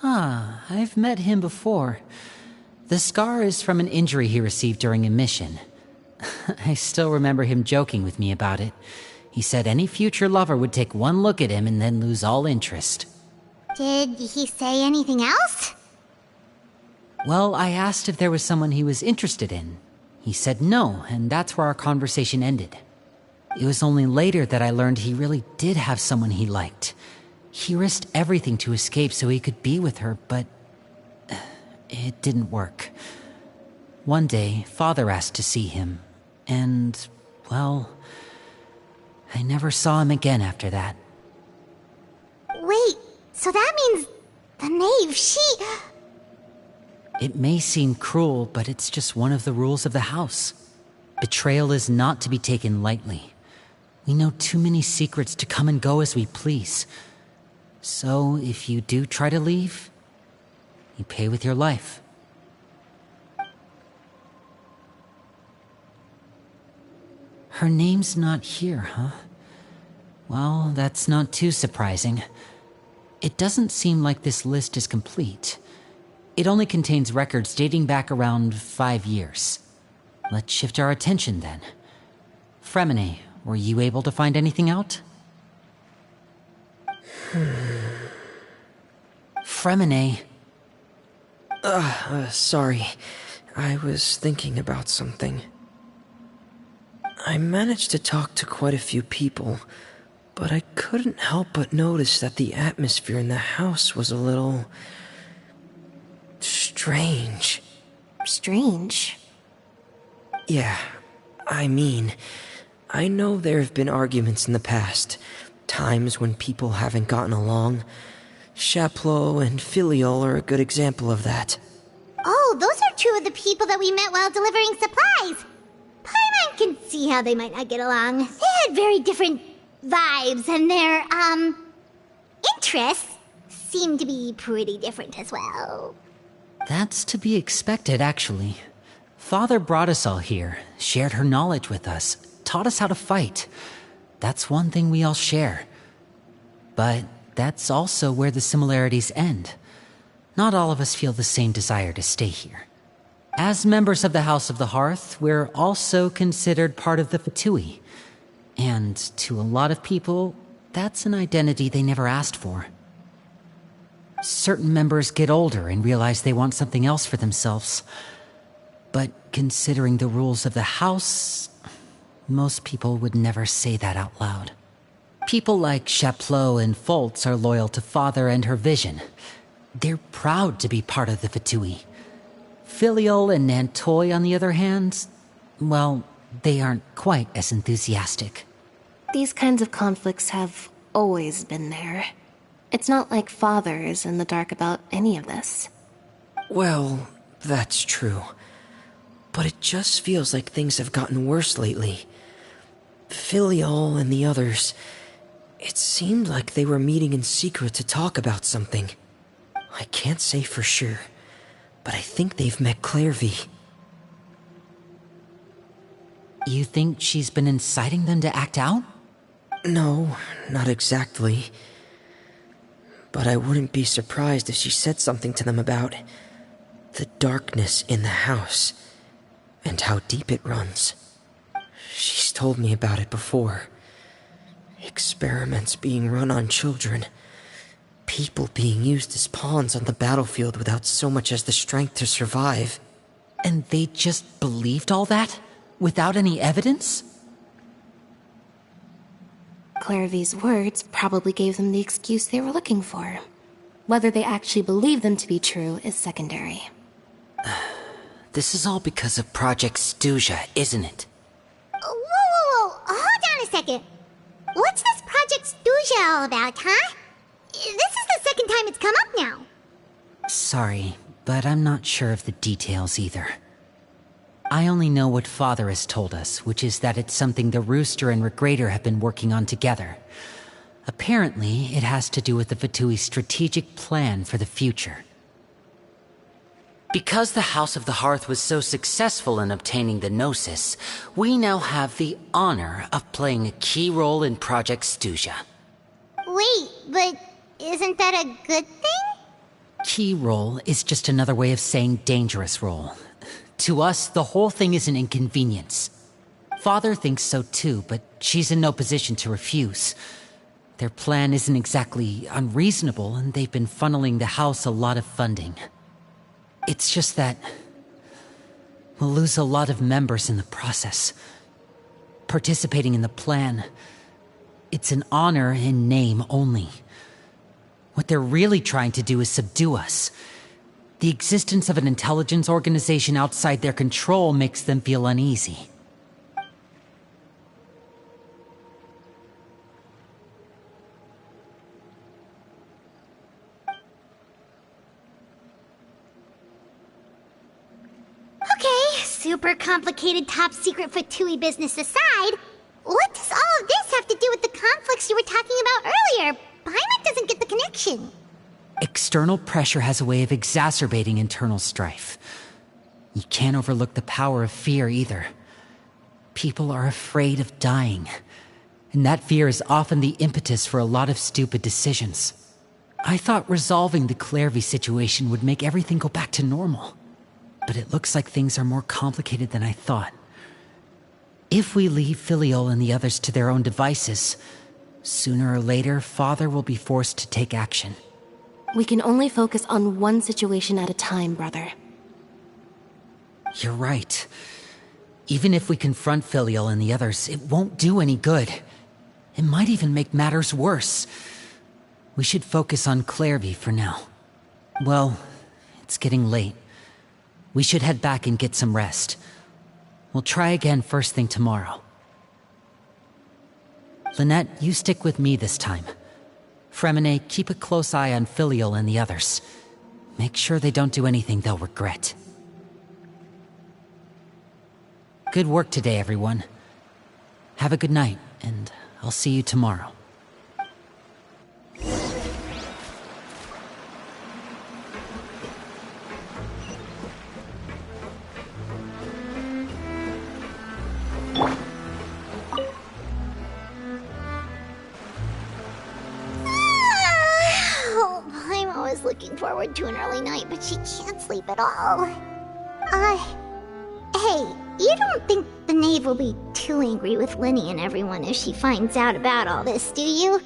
I've met him before. The scar is from an injury he received during a mission. I still remember him joking with me about it. He said any future lover would take one look at him and then lose all interest. Did he say anything else? Well, I asked if there was someone he was interested in. He said no, and that's where our conversation ended. It was only later that I learned he really did have someone he liked. He risked everything to escape so he could be with her, but it didn't work. One day, Father asked to see him, and, well, I never saw him again after that. Wait, so that means the knave, It may seem cruel, but it's just one of the rules of the house. Betrayal is not to be taken lightly. We know too many secrets to come and go as we please. So, if you do try to leave, you pay with your life. Her name's not here, huh? Well, that's not too surprising. It doesn't seem like this list is complete. It only contains records dating back around 5 years. Let's shift our attention then. Fremine, were you able to find anything out? Fremine. Sorry. I was thinking about something. I managed to talk to quite a few people, but I couldn't help but notice that the atmosphere in the house was a little... strange. Strange? Yeah, I mean, I know there have been arguments in the past, times when people haven't gotten along. Chaplot and Filiol are a good example of that. Oh, those are two of the people that we met while delivering supplies. Paimon can see how they might not get along. They had very different vibes, and their, interests seem to be pretty different as well. That's to be expected, actually. Father brought us all here, shared her knowledge with us, taught us how to fight. That's one thing we all share. But that's also where the similarities end. Not all of us feel the same desire to stay here. As members of the House of the Hearth, we're also considered part of the Fatui. And to a lot of people, that's an identity they never asked for. Certain members get older and realize they want something else for themselves. But considering the rules of the house, most people would never say that out loud. People like Chaplot and Foltz are loyal to Father and her vision. They're proud to be part of the Fatui. Filiol and Nantoy, on the other hand, well, they aren't quite as enthusiastic. These kinds of conflicts have always been there. It's not like Father is in the dark about any of this. Well, that's true. But it just feels like things have gotten worse lately. Filial and the others, it seemed like they were meeting in secret to talk about something. I can't say for sure, but I think they've met Clairvy. You think she's been inciting them to act out? No, not exactly. But I wouldn't be surprised if she said something to them about the darkness in the house and how deep it runs. She's told me about it before. Experiments being run on children. People being used as pawns on the battlefield without so much as the strength to survive. And they just believed all that? Without any evidence? Clairvy's words probably gave them the excuse they were looking for. Whether they actually believe them to be true is secondary. This is all because of Project Stuja, isn't it? Whoa. Hold on a second. What's this Project Stuja all about, huh? This is the second time it's come up now. Sorry, but I'm not sure of the details either. I only know what Father has told us, which is that it's something the Rooster and Regrator have been working on together. Apparently, it has to do with the Fatui's strategic plan for the future. Because the House of the Hearth was so successful in obtaining the Gnosis, we now have the honor of playing a key role in Project Stuja. Wait, but isn't that a good thing? Key role is just another way of saying dangerous role. To us, the whole thing is an inconvenience. Father thinks so too, but she's in no position to refuse. Their plan isn't exactly unreasonable, and they've been funneling the house a lot of funding. It's just that we'll lose a lot of members in the process. Participating in the plan, it's an honor in name only. What they're really trying to do is subdue us. The existence of an intelligence organization outside their control makes them feel uneasy. Okay, super complicated top secret Fatui business aside, what does all of this have to do with the conflicts you were talking about earlier? Paimon doesn't get the connection. External pressure has a way of exacerbating internal strife. You can't overlook the power of fear either. People are afraid of dying, and that fear is often the impetus for a lot of stupid decisions. I thought resolving the Clairvy situation would make everything go back to normal, but it looks like things are more complicated than I thought. If we leave Filial and the others to their own devices, sooner or later, Father will be forced to take action. We can only focus on one situation at a time, brother. You're right. Even if we confront Filial and the others, it won't do any good. It might even make matters worse. We should focus on Clairvy for now. Well, it's getting late. We should head back and get some rest. We'll try again first thing tomorrow. Lynette, you stick with me this time. Fremine, keep a close eye on Filial and the others. Make sure they don't do anything they'll regret. Good work today, everyone. Have a good night, and I'll see you tomorrow. I'm always looking forward to an early night, but she can't sleep at all. Hey, you don't think the knave will be too angry with Lenny and everyone if she finds out about all this, do you?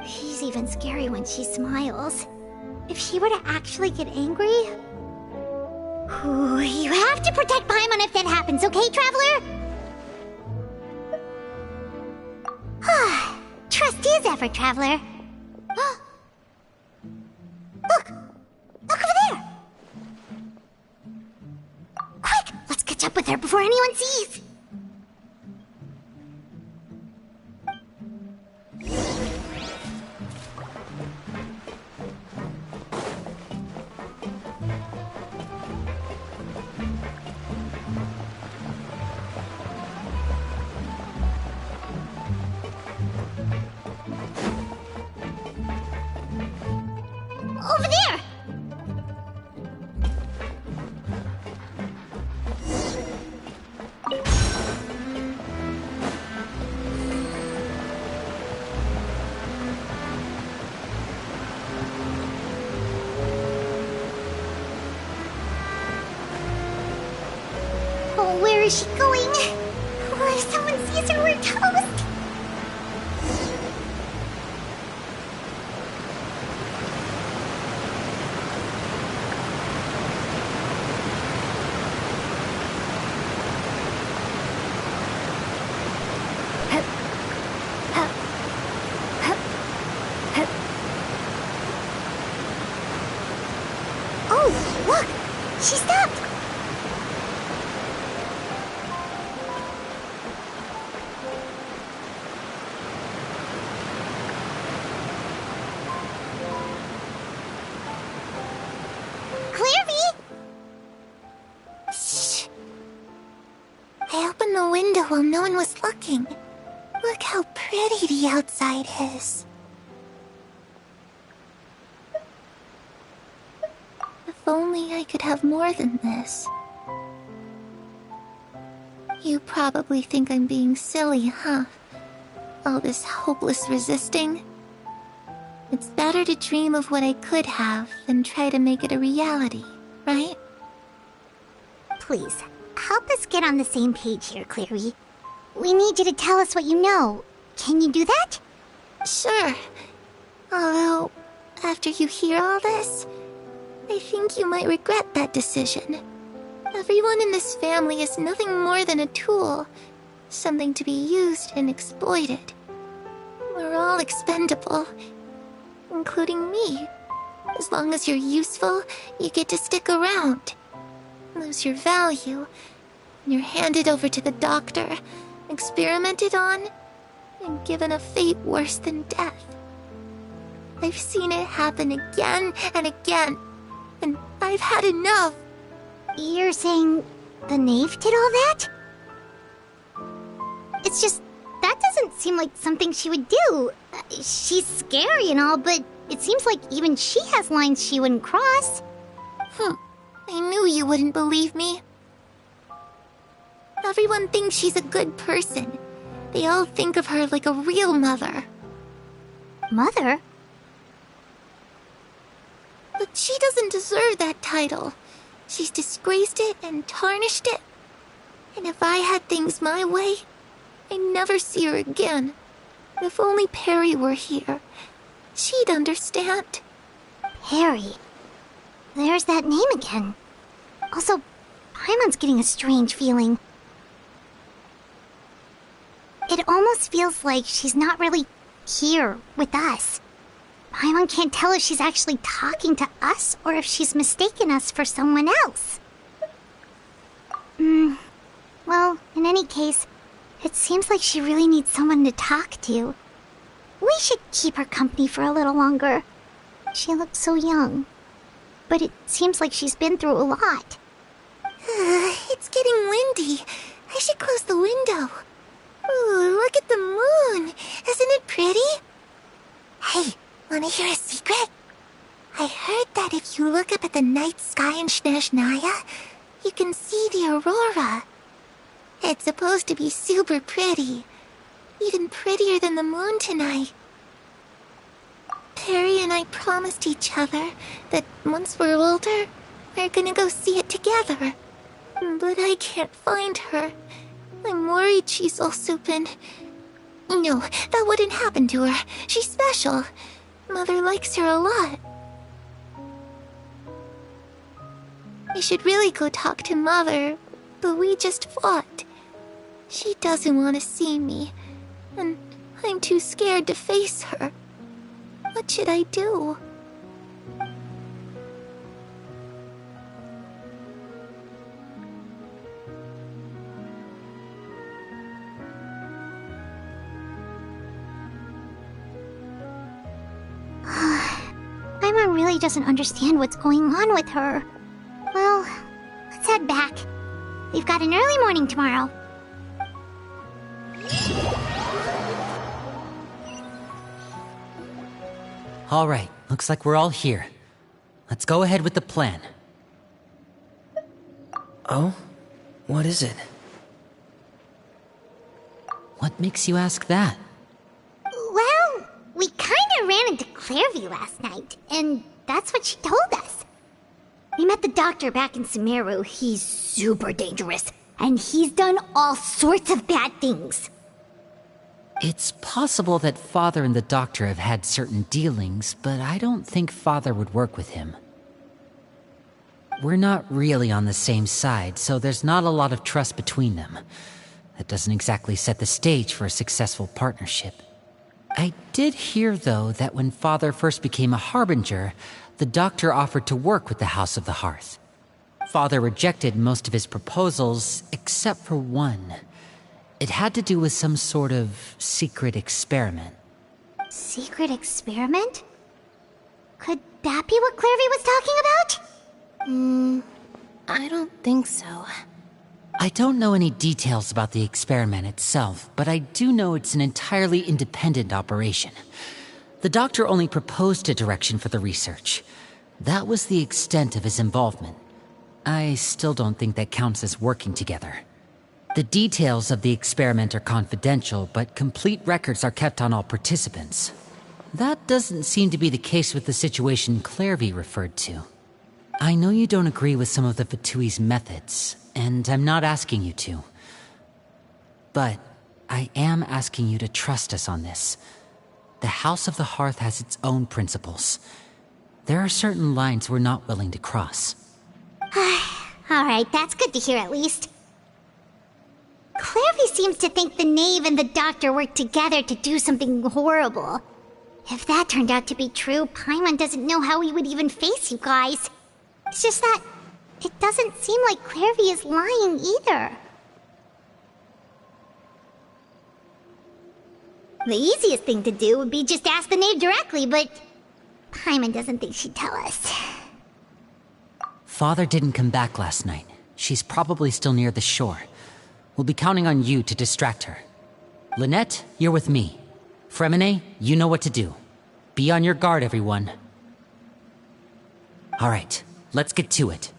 She's even scary when she smiles. If she were to actually get angry... Ooh, you have to protect Paimon if that happens, okay, Traveler? Trust is ever, Traveler. Look! Look over there! Quick! Let's catch up with her before anyone sees! is she going? Oh, if someone sees her, we're toast! Oh, look! She stopped! Shh. I opened the window while no one was looking. Look how pretty the outside is. If only I could have more than this. You probably think I'm being silly, huh? All this hopeless resisting. It's better to dream of what I could have than try to make it a reality, right? Please, help us get on the same page here, Clary. We need you to tell us what you know. Can you do that? Sure. Although, after you hear all this, I think you might regret that decision. Everyone in this family is nothing more than a tool. Something to be used and exploited. We're all expendable. Including me. As long as you're useful, you get to stick around. Lose your value, and you're handed over to the doctor, experimented on, and given a fate worse than death. I've seen it happen again and again, and I've had enough. You're saying the knave did all that? It's just, that doesn't seem like something she would do. She's scary and all, but it seems like even she has lines she wouldn't cross. I knew you wouldn't believe me. Everyone thinks she's a good person. They all think of her like a real mother. Mother? But she doesn't deserve that title. She's disgraced it and tarnished it. And if I had things my way, I'd never see her again. If only Perry were here, she'd understand. Perry. There's that name again. Also, Paimon's getting a strange feeling. It almost feels like she's not really here with us. Paimon can't tell if she's actually talking to us or if she's mistaken us for someone else. Well, in any case, it seems like she really needs someone to talk to. We should keep her company for a little longer. She looks so young. But it seems like she's been through a lot. It's getting windy. I should close the window. Ooh, look at the moon. Isn't it pretty? Hey, wanna hear a secret? I heard that if you look up at the night sky in Snezhnaya, you can see the aurora. It's supposed to be super pretty. Even prettier than the moon tonight. Perry and I promised each other that once we're older, we're gonna go see it together. But I can't find her. I'm worried she's also been... No, that wouldn't happen to her. She's special. Mother likes her a lot. I should really go talk to Mother, but we just fought. She doesn't want to see me, and I'm too scared to face her. What should I do? Paimon really doesn't understand what's going on with her. Well, let's head back. We've got an early morning tomorrow. All right, looks like we're all here. Let's go ahead with the plan. Oh? What is it? What makes you ask that? Well, we kinda ran into Clairview last night, and that's what she told us. We met the doctor back in Sumeru. He's super dangerous. And he's done all sorts of bad things. It's possible that Father and the Doctor have had certain dealings, but I don't think Father would work with him. We're not really on the same side, so there's not a lot of trust between them. That doesn't exactly set the stage for a successful partnership. I did hear, though, that when Father first became a Harbinger, the Doctor offered to work with the House of the Hearth. Father rejected most of his proposals, except for one. It had to do with some sort of secret experiment. Secret experiment? Could that be what Clairvy was talking about? I don't think so. I don't know any details about the experiment itself, but I do know it's an entirely independent operation. The Doctor only proposed a direction for the research. That was the extent of his involvement. I still don't think that counts as working together. The details of the experiment are confidential, but complete records are kept on all participants. That doesn't seem to be the case with the situation Clairvy referred to. I know you don't agree with some of the Fatui's methods, and I'm not asking you to. But I am asking you to trust us on this. The House of the Hearth has its own principles. There are certain lines we're not willing to cross. Alright, that's good to hear at least. Clairvy seems to think the Knave and the Doctor worked together to do something horrible. If that turned out to be true, Paimon doesn't know how he would even face you guys. It's just that it doesn't seem like Clairvy is lying either. The easiest thing to do would be just ask the Knave directly, but Paimon doesn't think she'd tell us. Father didn't come back last night. She's probably still near the shore. We'll be counting on you to distract her. Lynette, you're with me. Fremine, you know what to do. Be on your guard, everyone. All right, let's get to it.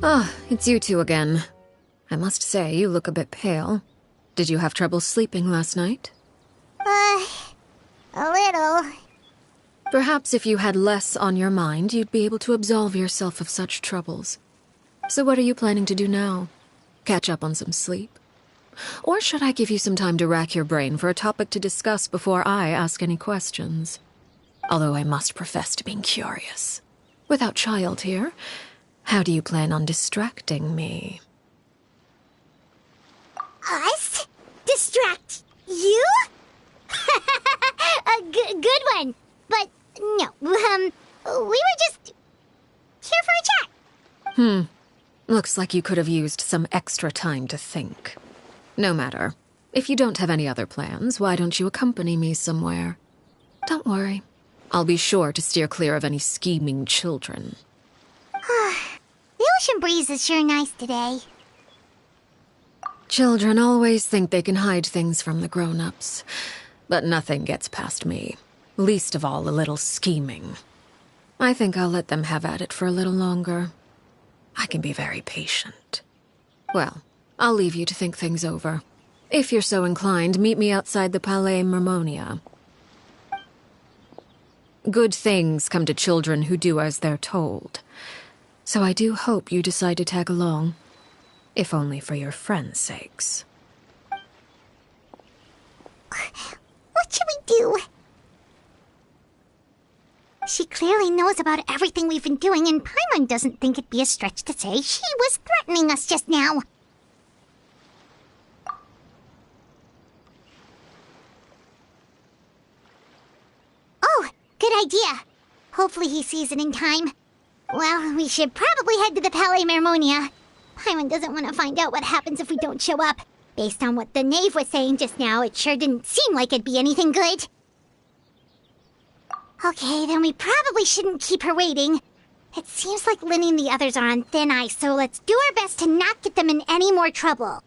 Ah, it's you two again. I must say, you look a bit pale. Did you have trouble sleeping last night? A little. Perhaps if you had less on your mind, you'd be able to absolve yourself of such troubles. So what are you planning to do now? Catch up on some sleep? Or should I give you some time to rack your brain for a topic to discuss before I ask any questions? Although I must profess to being curious. Without Child here, how do you plan on distracting me? Us? Distract you? A good one. But no, we were just here for a chat. Looks like you could have used some extra time to think. No matter. If you don't have any other plans, why don't you accompany me somewhere? Don't worry. I'll be sure to steer clear of any scheming children. The ocean breeze is sure nice today. Children always think they can hide things from the grown-ups. But nothing gets past me. Least of all a little scheming. I think I'll let them have at it for a little longer. I can be very patient. Well, I'll leave you to think things over. If you're so inclined, meet me outside the Palais Mermonia. Good things come to children who do as they're told. So I do hope you decide to tag along. If only for your friends' sakes. What should we do? She clearly knows about everything we've been doing, and Paimon doesn't think it'd be a stretch to say she was threatening us just now. Oh, good idea. Hopefully he sees it in time. Well, we should probably head to the Palais Mermonia. Paimon doesn't want to find out what happens if we don't show up. Based on what the knave was saying just now, it sure didn't seem like it'd be anything good. Okay, then we probably shouldn't keep her waiting. It seems like Lynnie and the others are on thin ice, so let's do our best to not get them in any more trouble.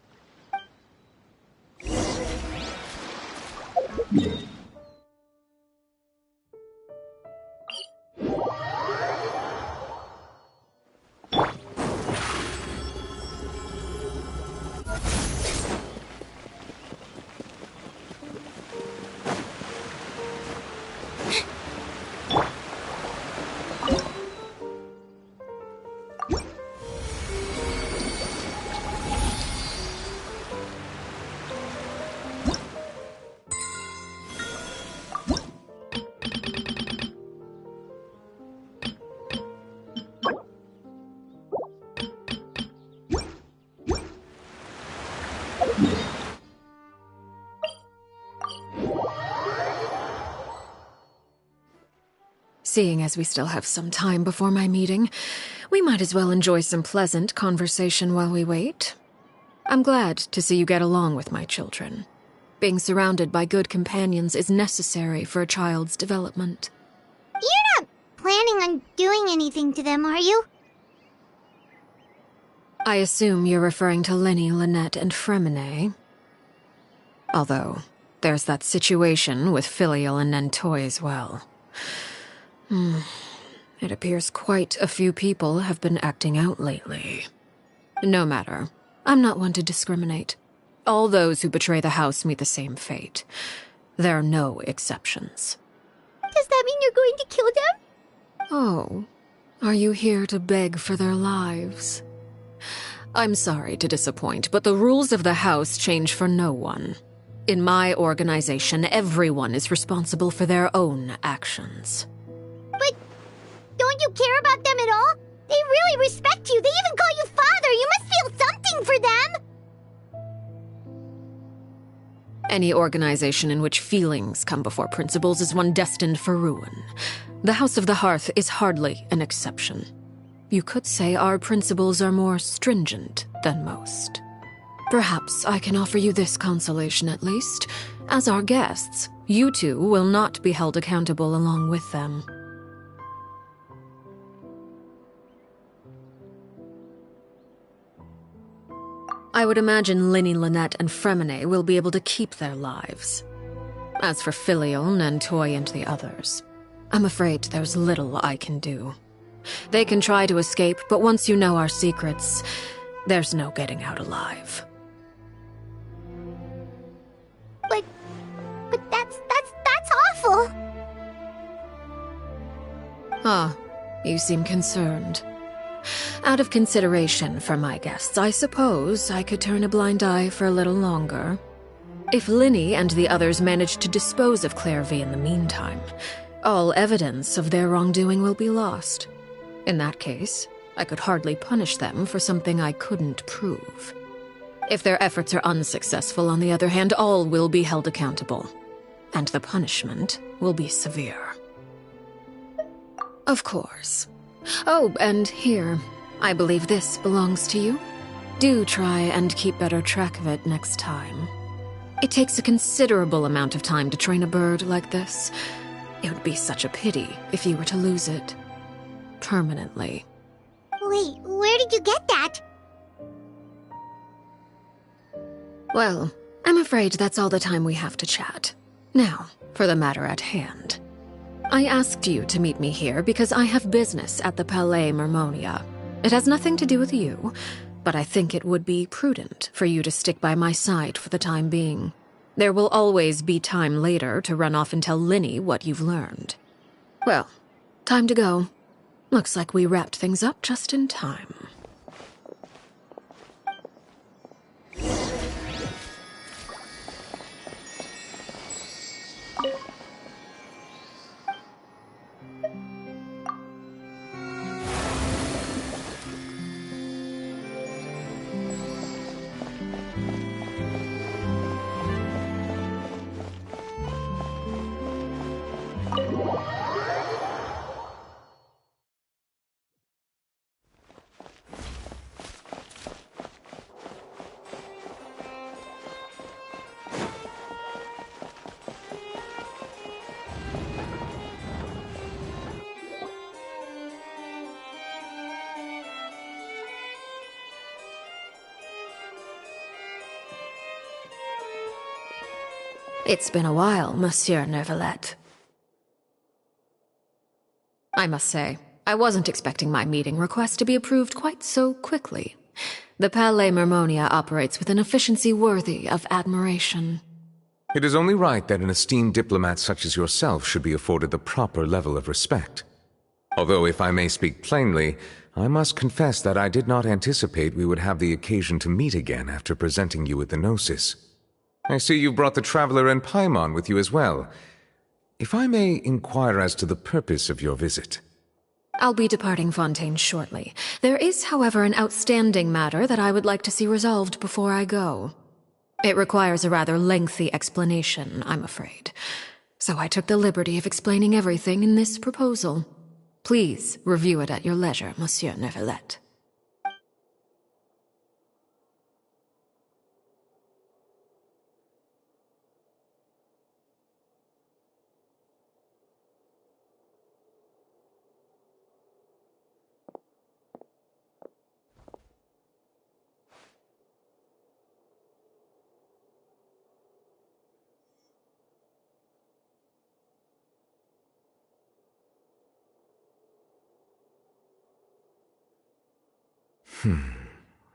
Seeing as we still have some time before my meeting, we might as well enjoy some pleasant conversation while we wait. I'm glad to see you get along with my children. Being surrounded by good companions is necessary for a child's development. You're not planning on doing anything to them, are you? I assume you're referring to Lynnie, Lynette, and Fremine. Although, there's that situation with Filial and Nentoy as well. It appears quite a few people have been acting out lately. No matter. I'm not one to discriminate. All those who betray the house meet the same fate. There are no exceptions. Does that mean you're going to kill them? Oh, are you here to beg for their lives? I'm sorry to disappoint, but the rules of the house change for no one. In my organization, everyone is responsible for their own actions. But don't you care about them at all? They really respect you. They even call you father. You must feel something for them. Any organization in which feelings come before principles is one destined for ruin. The House of the Hearth is hardly an exception. You could say our principles are more stringent than most. Perhaps I can offer you this consolation at least. As our guests, you two will not be held accountable along with them. I would imagine Lynnie, Lynette, and Fremine will be able to keep their lives. As for Filial, Nentoy, and the others, I'm afraid there's little I can do. They can try to escape, but once you know our secrets, there's no getting out alive. But that's awful. Ah, you seem concerned. Out of consideration for my guests, I suppose I could turn a blind eye for a little longer. If Lynnie and the others manage to dispose of Clairvy in the meantime, all evidence of their wrongdoing will be lost. In that case, I could hardly punish them for something I couldn't prove. If their efforts are unsuccessful, on the other hand, all will be held accountable, and the punishment will be severe. Of course. Oh, and here, I believe this belongs to you. Do try and keep better track of it next time. It takes a considerable amount of time to train a bird like this. It would be such a pity if you were to lose it. Permanently. Wait, where did you get that? Well, I'm afraid that's all the time we have to chat. Now, for the matter at hand. I asked you to meet me here because I have business at the Palais Mermonia. It has nothing to do with you, but I think it would be prudent for you to stick by my side for the time being. There will always be time later to run off and tell Lynnie what you've learned. Well, time to go. Looks like we wrapped things up just in time. It's been a while, Monsieur Neuvillette. I must say, I wasn't expecting my meeting request to be approved quite so quickly. The Palais Mermonia operates with an efficiency worthy of admiration. It is only right that an esteemed diplomat such as yourself should be afforded the proper level of respect. Although, if I may speak plainly, I must confess that I did not anticipate we would have the occasion to meet again after presenting you with the Gnosis. I see you brought the Traveler and Paimon with you as well. If I may inquire as to the purpose of your visit. I'll be departing Fontaine shortly. There is, however, an outstanding matter that I would like to see resolved before I go. It requires a rather lengthy explanation, I'm afraid. So I took the liberty of explaining everything in this proposal. Please review it at your leisure, Monsieur Neuvillette.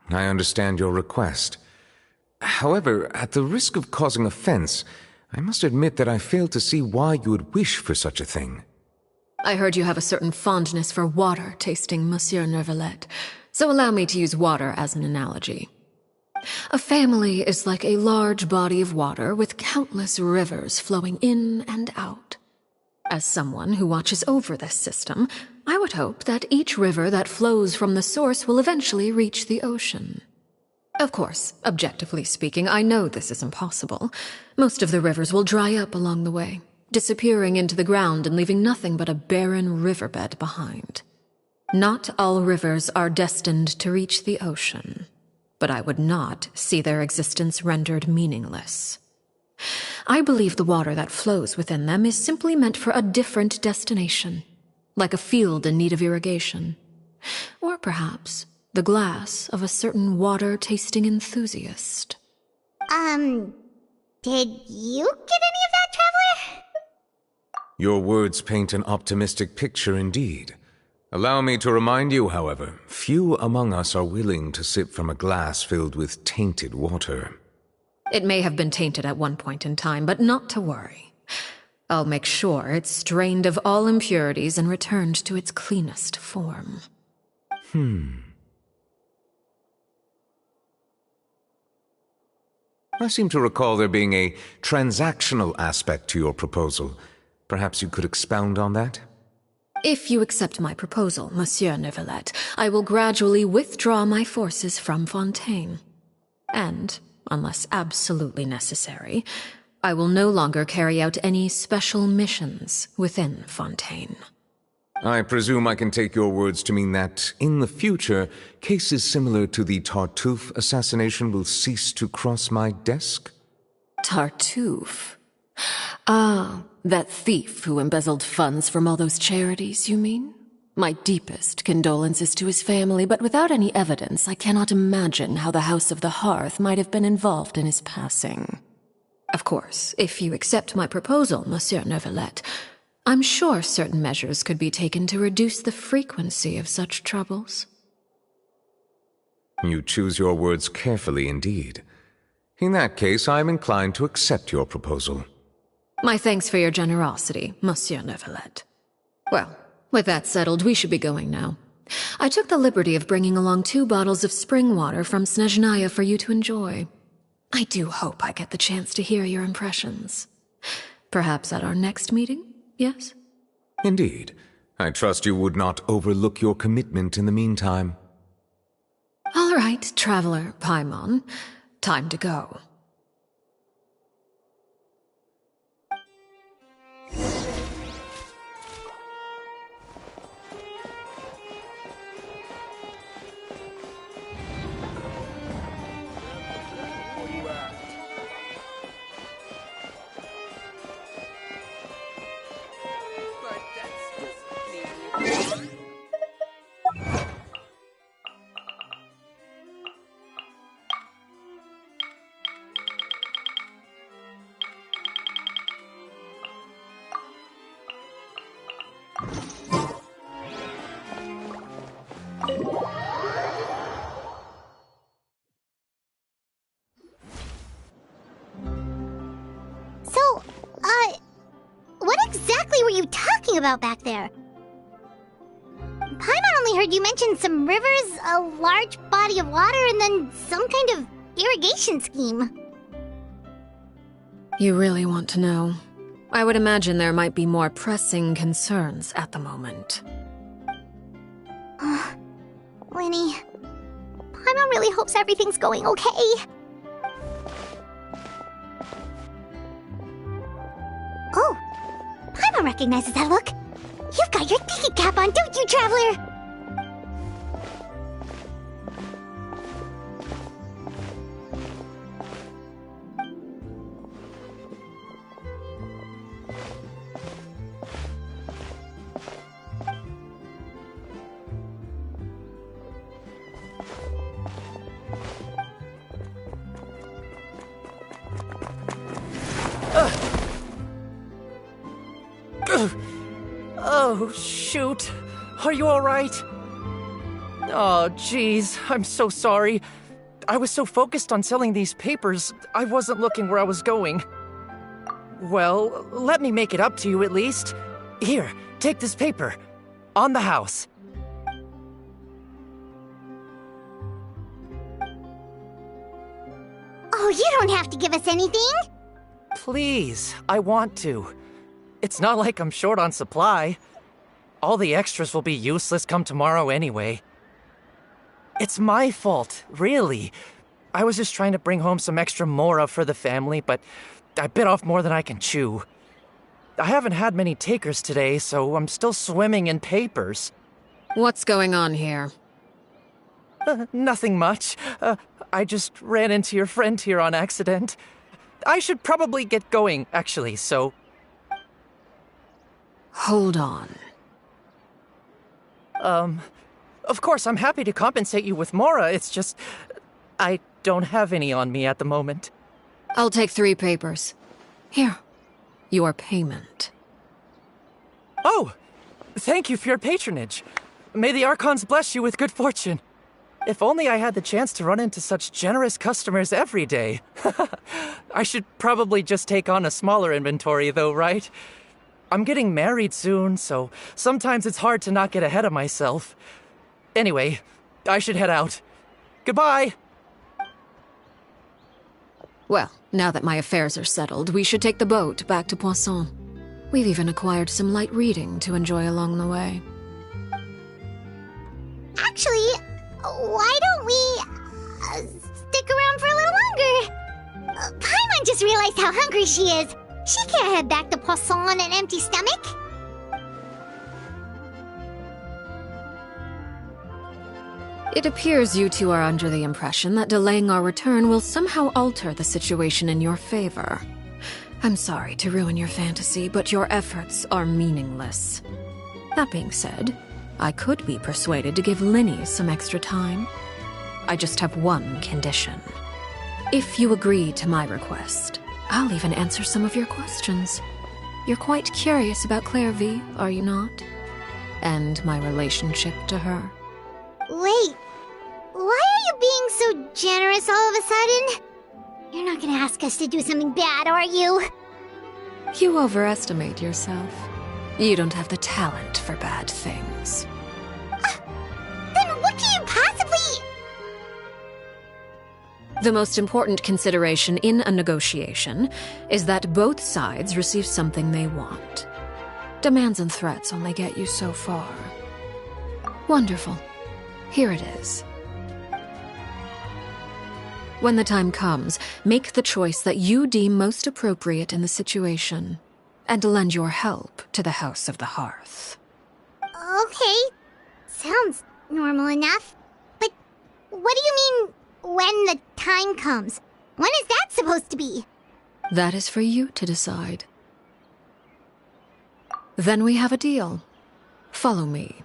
I understand your request. However, at the risk of causing offense, I must admit that I fail to see why you would wish for such a thing. I heard you have a certain fondness for water tasting, Monsieur Neuvillette, so allow me to use water as an analogy. A family is like a large body of water with countless rivers flowing in and out. As someone who watches over this system, I would hope that each river that flows from the source will eventually reach the ocean. Of course, objectively speaking, I know this is impossible. Most of the rivers will dry up along the way, disappearing into the ground and leaving nothing but a barren riverbed behind. Not all rivers are destined to reach the ocean, but I would not see their existence rendered meaningless. I believe the water that flows within them is simply meant for a different destination, like a field in need of irrigation. Or perhaps the glass of a certain water-tasting enthusiast. Did you get any of that, Traveler? Your words paint an optimistic picture indeed. Allow me to remind you, however, few among us are willing to sip from a glass filled with tainted water. It may have been tainted at one point in time, but not to worry. I'll make sure it's strained of all impurities and returned to its cleanest form. I seem to recall there being a transactional aspect to your proposal. Perhaps you could expound on that? If you accept my proposal, Monsieur Neuvillette, I will gradually withdraw my forces from Fontaine. And, unless absolutely necessary, I will no longer carry out any special missions within Fontaine. I presume I can take your words to mean that, in the future, cases similar to the Tartuffe assassination will cease to cross my desk? Tartuffe? Ah, that thief who embezzled funds from all those charities, you mean? My deepest condolences to his family, but without any evidence, I cannot imagine how the House of the Hearth might have been involved in his passing. Of course, if you accept my proposal, Monsieur Neuvillette, I'm sure certain measures could be taken to reduce the frequency of such troubles. You choose your words carefully indeed. In that case, I am inclined to accept your proposal. My thanks for your generosity, Monsieur Neuvillette. Well, with that settled, we should be going now. I took the liberty of bringing along 2 bottles of spring water from Snezhnaya for you to enjoy. I do hope I get the chance to hear your impressions. Perhaps at our next meeting, yes? Indeed. I trust you would not overlook your commitment in the meantime. All right, Traveler Paimon. Time to go. you talking about back there? Paimon only heard you mention some rivers, a large body of water, and then some kind of irrigation scheme. You really want to know? I would imagine there might be more pressing concerns at the moment. Lenny, Paimon really hopes everything's going okay. Oh, Paimon recognizes that look. You've got your thinking cap on, don't you, Traveler? Oh, shoot. Are you alright? Oh, jeez. I'm so sorry. I was so focused on selling these papers, I wasn't looking where I was going. Well, let me make it up to you at least. Here, take this paper. On the house. Oh, you don't have to give us anything. Please, I want to. It's not like I'm short on supply. All the extras will be useless come tomorrow anyway. It's my fault, really. I was just trying to bring home some extra mora for the family, but I bit off more than I can chew. I haven't had many takers today, so I'm still swimming in papers. What's going on here? Nothing much. I just ran into your friend here on accident. I should probably get going, actually, so... Hold on. Of course, I'm happy to compensate you with mora, it's just... I don't have any on me at the moment. I'll take 3 papers. Here. Your payment. Oh! Thank you for your patronage. May the Archons bless you with good fortune. If only I had the chance to run into such generous customers every day. I should probably just take on a smaller inventory though, right? I'm getting married soon, so sometimes it's hard to not get ahead of myself. Anyway, I should head out. Goodbye! Well, now that my affairs are settled, we should take the boat back to Poisson. We've even acquired some light reading to enjoy along the way. Actually, why don't we stick around for a little longer? Paimon just realized how hungry she is. She can't head back to Poisson on an empty stomach. It appears you two are under the impression that delaying our return will somehow alter the situation in your favor. I'm sorry to ruin your fantasy, but your efforts are meaningless. That being said, I could be persuaded to give Linny some extra time. I just have one condition. If you agree to my request, I'll even answer some of your questions. You're quite curious about Claire V, are you not? And my relationship to her. Wait, why are you being so generous all of a sudden? You're not gonna ask us to do something bad, are you? You overestimate yourself. You don't have the talent for bad things. Then what can you possibly... The most important consideration in a negotiation is that both sides receive something they want. Demands and threats only get you so far. Wonderful. Here it is. When the time comes, make the choice that you deem most appropriate in the situation, and lend your help to the House of the Hearth. Okay, sounds normal enough. But what do you mean, when the time comes? When is that supposed to be? That is for you to decide. Then we have a deal. Follow me.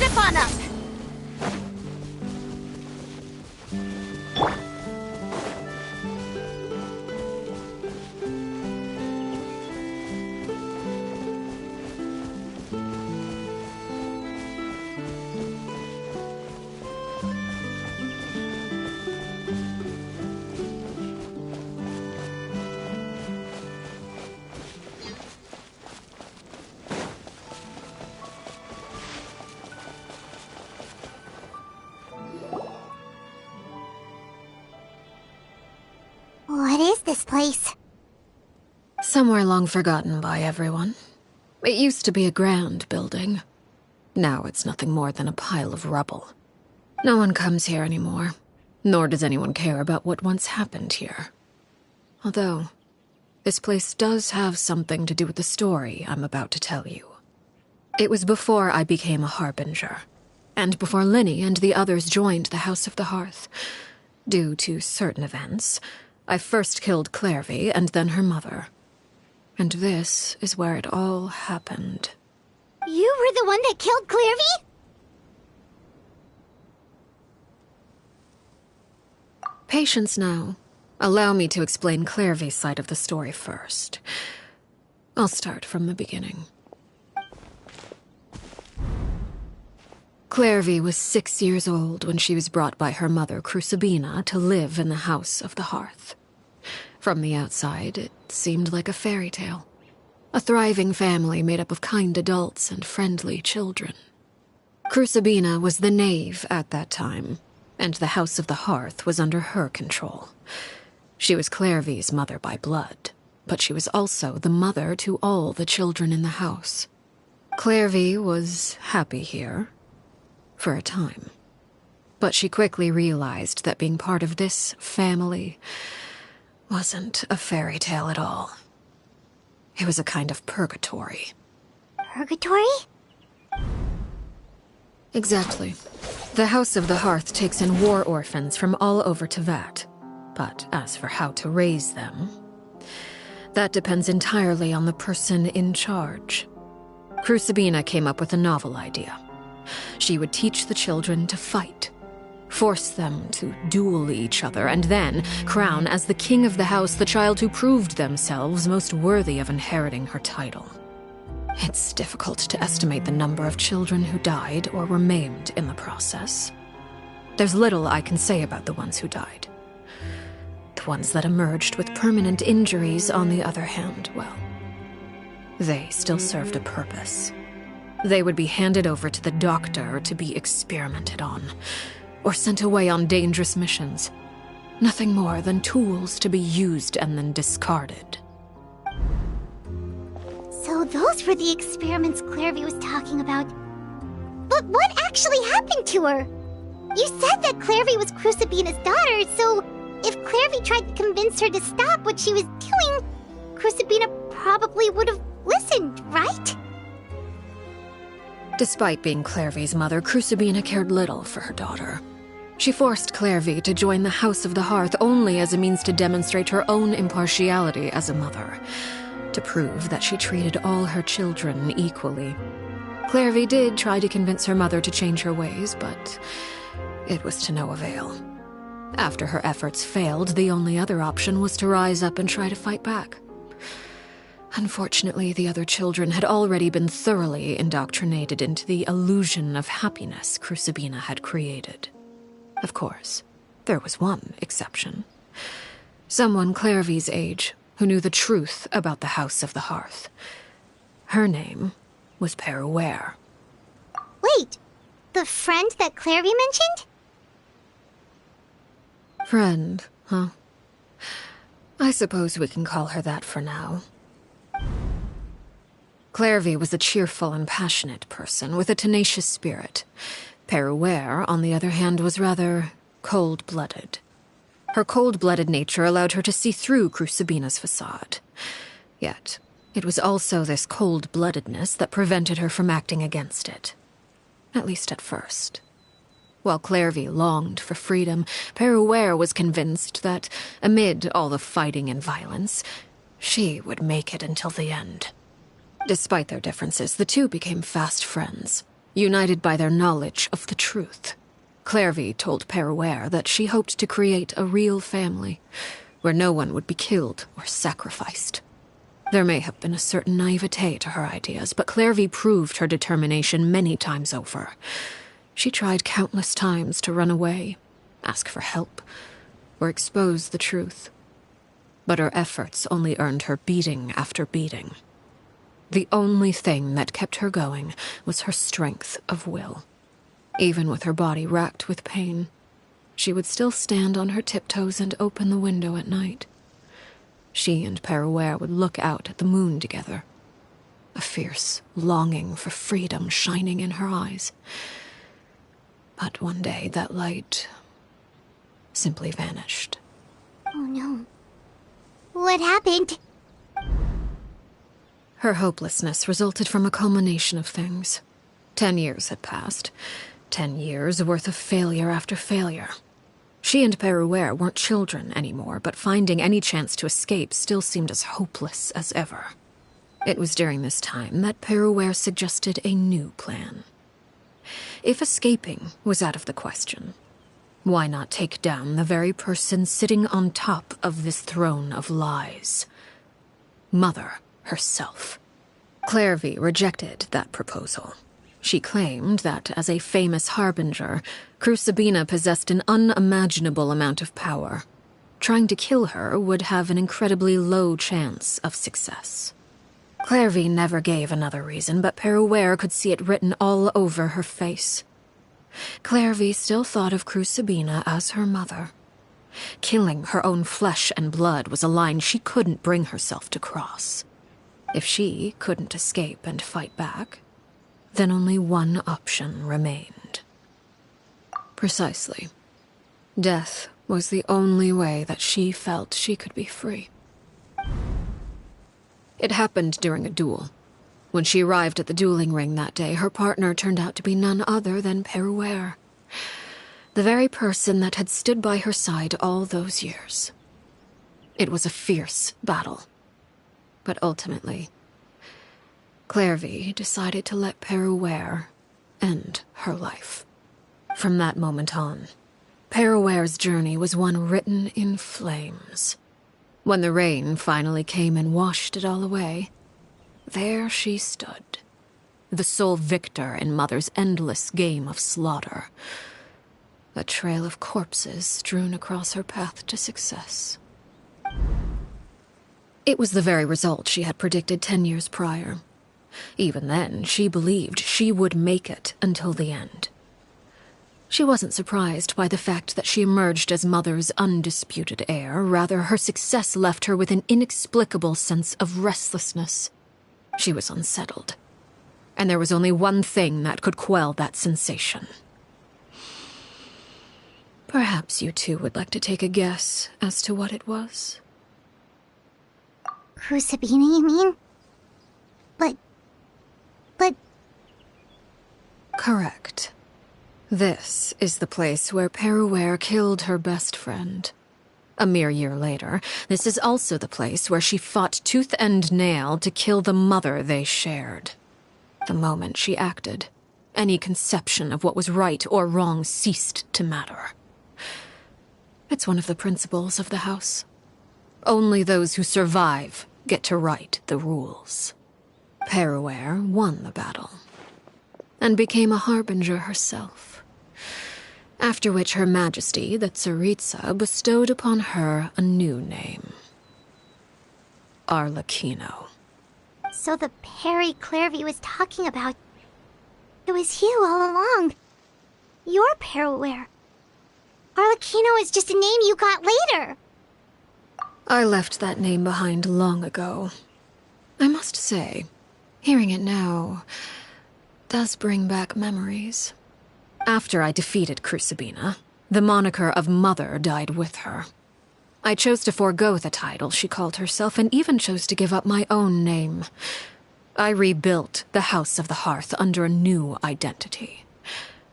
Step on up! What is this place? Somewhere long forgotten by everyone. It used to be a grand building. Now it's nothing more than a pile of rubble. No one comes here anymore, nor does anyone care about what once happened here. Although, this place does have something to do with the story I'm about to tell you. It was before I became a Harbinger, and before Linny and the others joined the House of the Hearth. Due to certain events, I first killed Clairvy and then her mother. And this is where it all happened. You were the one that killed Clairvy? Patience now. Allow me to explain Clairvy's side of the story first. I'll start from the beginning. Clairvy was 6 years old when she was brought by her mother, Crucibina, to live in the House of the Hearth. From the outside, it seemed like a fairy tale. A thriving family made up of kind adults and friendly children. Crucibina was the knave at that time, and the House of the Hearth was under her control. She was Clairvy's mother by blood, but she was also the mother to all the children in the house. Clairvy was happy here, for a time. But she quickly realized that being part of this family wasn't a fairy tale at all. It was a kind of purgatory. Purgatory? Exactly. The House of the Hearth takes in war orphans from all over Tevat. But as for how to raise them, that depends entirely on the person in charge. Crucibina came up with a novel idea. She would teach the children to fight, force them to duel each other, and then crown as the king of the house the child who proved themselves most worthy of inheriting her title. It's difficult to estimate the number of children who died or were maimed in the process. There's little I can say about the ones who died. The ones that emerged with permanent injuries, on the other hand, well, they still served a purpose. They would be handed over to the doctor to be experimented on, or sent away on dangerous missions. Nothing more than tools to be used and then discarded. So those were the experiments Clairvy was talking about. But what actually happened to her? You said that Clairvy was Crucibina's daughter, so if Clairvy tried to convince her to stop what she was doing, Crucibina probably would have listened, right? Despite being Clairvy's mother, Crucibina cared little for her daughter. She forced Clairvy to join the House of the Hearth only as a means to demonstrate her own impartiality as a mother, to prove that she treated all her children equally. Clairvy did try to convince her mother to change her ways, but it was to no avail. After her efforts failed, the only other option was to rise up and try to fight back. Unfortunately, the other children had already been thoroughly indoctrinated into the illusion of happiness Crucibina had created. Of course, there was one exception. Someone Clairvy's age who knew the truth about the House of the Hearth. Her name was Peruere. Wait, the friend that Clairvy mentioned? Friend, huh? I suppose we can call her that for now. Clairvy was a cheerful and passionate person with a tenacious spirit. Peruere, on the other hand, was rather cold-blooded. Her cold-blooded nature allowed her to see through Crucibina's facade. Yet, it was also this cold-bloodedness that prevented her from acting against it. At least at first. While Clairvy longed for freedom, Peruere was convinced that, amid all the fighting and violence, she would make it until the end. Despite their differences, the two became fast friends, United by their knowledge of the truth, Clairvy told Peruere that she hoped to create a real family, where no one would be killed or sacrificed. There may have been a certain naivete to her ideas, but Clairvy proved her determination many times over. She tried countless times to run away, ask for help, or expose the truth. But her efforts only earned her beating after beating. The only thing that kept her going was her strength of will. Even with her body racked with pain, she would still stand on her tiptoes and open the window at night. She and Peruere would look out at the moon together, a fierce longing for freedom shining in her eyes. But one day that light simply vanished. Oh no. What happened? Her hopelessness resulted from a culmination of things. 10 years had passed. 10 years worth of failure after failure. She and Peruere weren't children anymore, but finding any chance to escape still seemed as hopeless as ever. It was during this time that Peruere suggested a new plan. If escaping was out of the question, why not take down the very person sitting on top of this throne of lies? Mother herself. Clairvy rejected that proposal. She claimed that, as a famous harbinger, Crucibina possessed an unimaginable amount of power. Trying to kill her would have an incredibly low chance of success. Clairvy never gave another reason, but Peruere could see it written all over her face. Clairvy still thought of Crucibina as her mother. Killing her own flesh and blood was a line she couldn't bring herself to cross. If she couldn't escape and fight back, then only one option remained. Precisely. Death was the only way that she felt she could be free. It happened during a duel. When she arrived at the dueling ring that day, her partner turned out to be none other than Peruere, the very person that had stood by her side all those years. It was a fierce battle. But ultimately, Clairvy decided to let Peruere end her life. From that moment on, Peruere's journey was one written in flames. When the rain finally came and washed it all away, there she stood, the sole victor in Mother's endless game of slaughter. A trail of corpses strewn across her path to success. It was the very result she had predicted 10 years prior. Even then, she believed she would make it until the end. She wasn't surprised by the fact that she emerged as Mother's undisputed heir. Rather, her success left her with an inexplicable sense of restlessness. She was unsettled, and there was only one thing that could quell that sensation. Perhaps you two would like to take a guess as to what it was? Crucibina, you mean? But... Correct. This is the place where Peruere killed her best friend. A mere year later, this is also the place where she fought tooth and nail to kill the mother they shared. The moment she acted, any conception of what was right or wrong ceased to matter. It's one of the principles of the house. Only those who survive get to write the rules. Peruere won the battle, and became a harbinger herself. After which Her Majesty, the Tsaritsa, bestowed upon her a new name. Arlecchino. So the Perry Clairvy was talking about... It was you all along. You're Peruere. Arlecchino is just a name you got later. I left that name behind long ago. I must say, hearing it now does bring back memories. After I defeated Crucibina, the moniker of Mother died with her. I chose to forego the title she called herself, and even chose to give up my own name. I rebuilt the House of the Hearth under a new identity.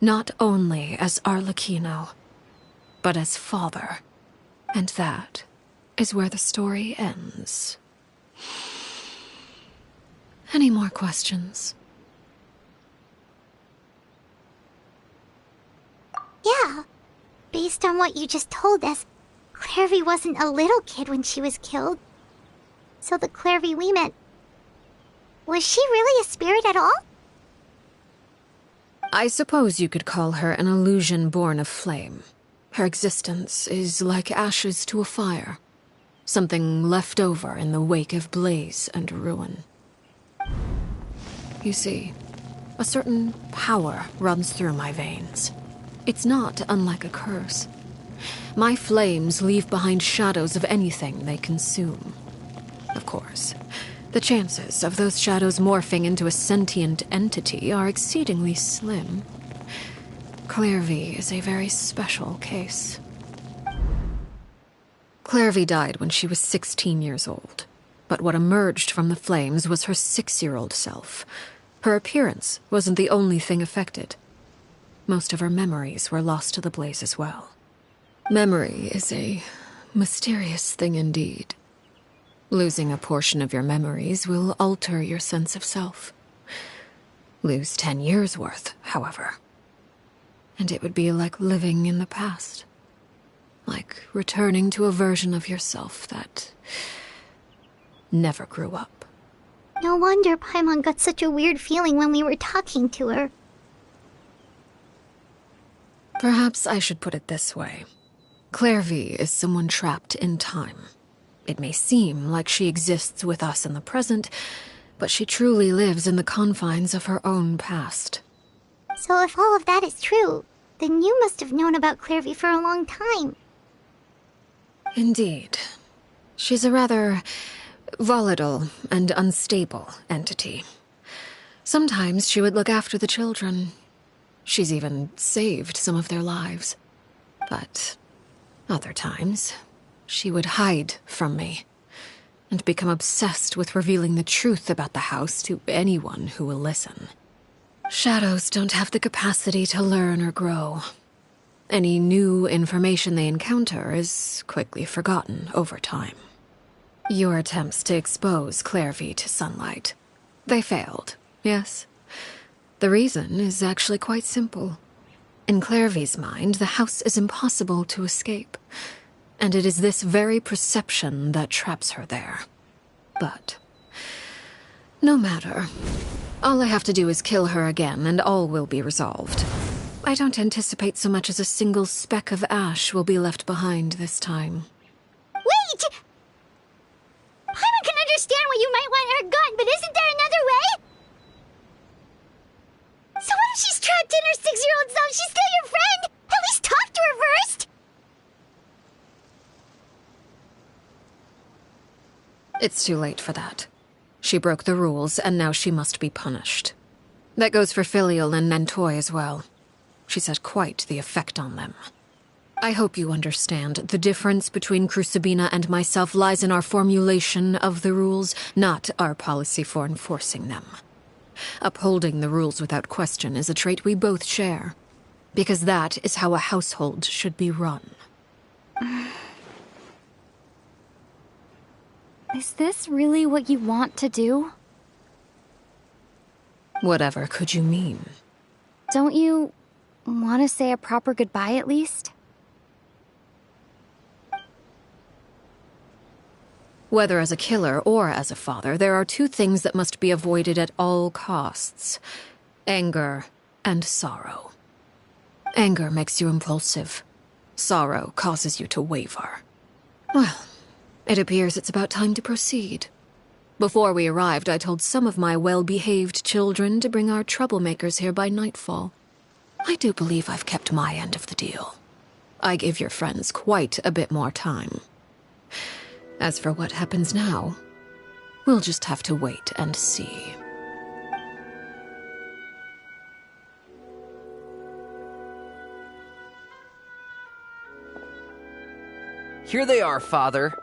Not only as Arlecchino, but as father. And that is where the story ends. Any more questions? Based on what you just told us, Clairvy wasn't a little kid when she was killed. So the Clairvy we met... Was she really a spirit at all? I suppose you could call her an illusion born of flame. Her existence is like ashes to a fire. Something left over in the wake of blaze and ruin. You see, a certain power runs through my veins. It's not unlike a curse. My flames leave behind shadows of anything they consume. Of course, the chances of those shadows morphing into a sentient entity are exceedingly slim. Clairvy is a very special case. Clairvy died when she was 16 years old, but what emerged from the flames was her 6-year-old self. Her appearance wasn't the only thing affected. Most of her memories were lost to the blaze as well. Memory is a mysterious thing indeed. Losing a portion of your memories will alter your sense of self. Lose 10 years' worth, however, and it would be like living in the past. Like returning to a version of yourself that never grew up. No wonder Paimon got such a weird feeling when we were talking to her. Perhaps I should put it this way. Clairvy is someone trapped in time. It may seem like she exists with us in the present, but she truly lives in the confines of her own past. So if all of that is true, then you must have known about Clairvy for a long time. Indeed. She's a rather volatile and unstable entity. Sometimes she would look after the children. She's even saved some of their lives. But other times, she would hide from me and become obsessed with revealing the truth about the house to anyone who will listen. Shadows don't have the capacity to learn or grow. Any new information they encounter is quickly forgotten over time. Your attempts to expose Clairvy to sunlight. They failed, yes? The reason is actually quite simple. In Clairvy's mind, the house is impossible to escape, and it is this very perception that traps her there. But no matter. All I have to do is kill her again, and all will be resolved. I don't anticipate so much as a single speck of ash will be left behind this time. Wait! Paimon can understand why you might want her gone, but isn't there another way? So what if she's trapped in her 6-year-old self? She's still your friend! At least talk to her first! It's too late for that. She broke the rules, and now she must be punished. That goes for Filial and Nantoy as well. She's had quite the effect on them. I hope you understand. The difference between Crucibina and myself lies in our formulation of the rules, not our policy for enforcing them. Upholding the rules without question is a trait we both share, because that is how a household should be run. Is this really what you want to do? Whatever could you mean? Don't you want to say a proper goodbye at least? Whether as a killer or as a father, there are two things that must be avoided at all costs: anger and sorrow. Anger makes you impulsive. Sorrow causes you to waver. Well, it appears it's about time to proceed. Before we arrived, I told some of my well-behaved children to bring our troublemakers here by nightfall. I do believe I've kept my end of the deal. I give your friends quite a bit more time. As for what happens now, we'll just have to wait and see. Here they are, Father.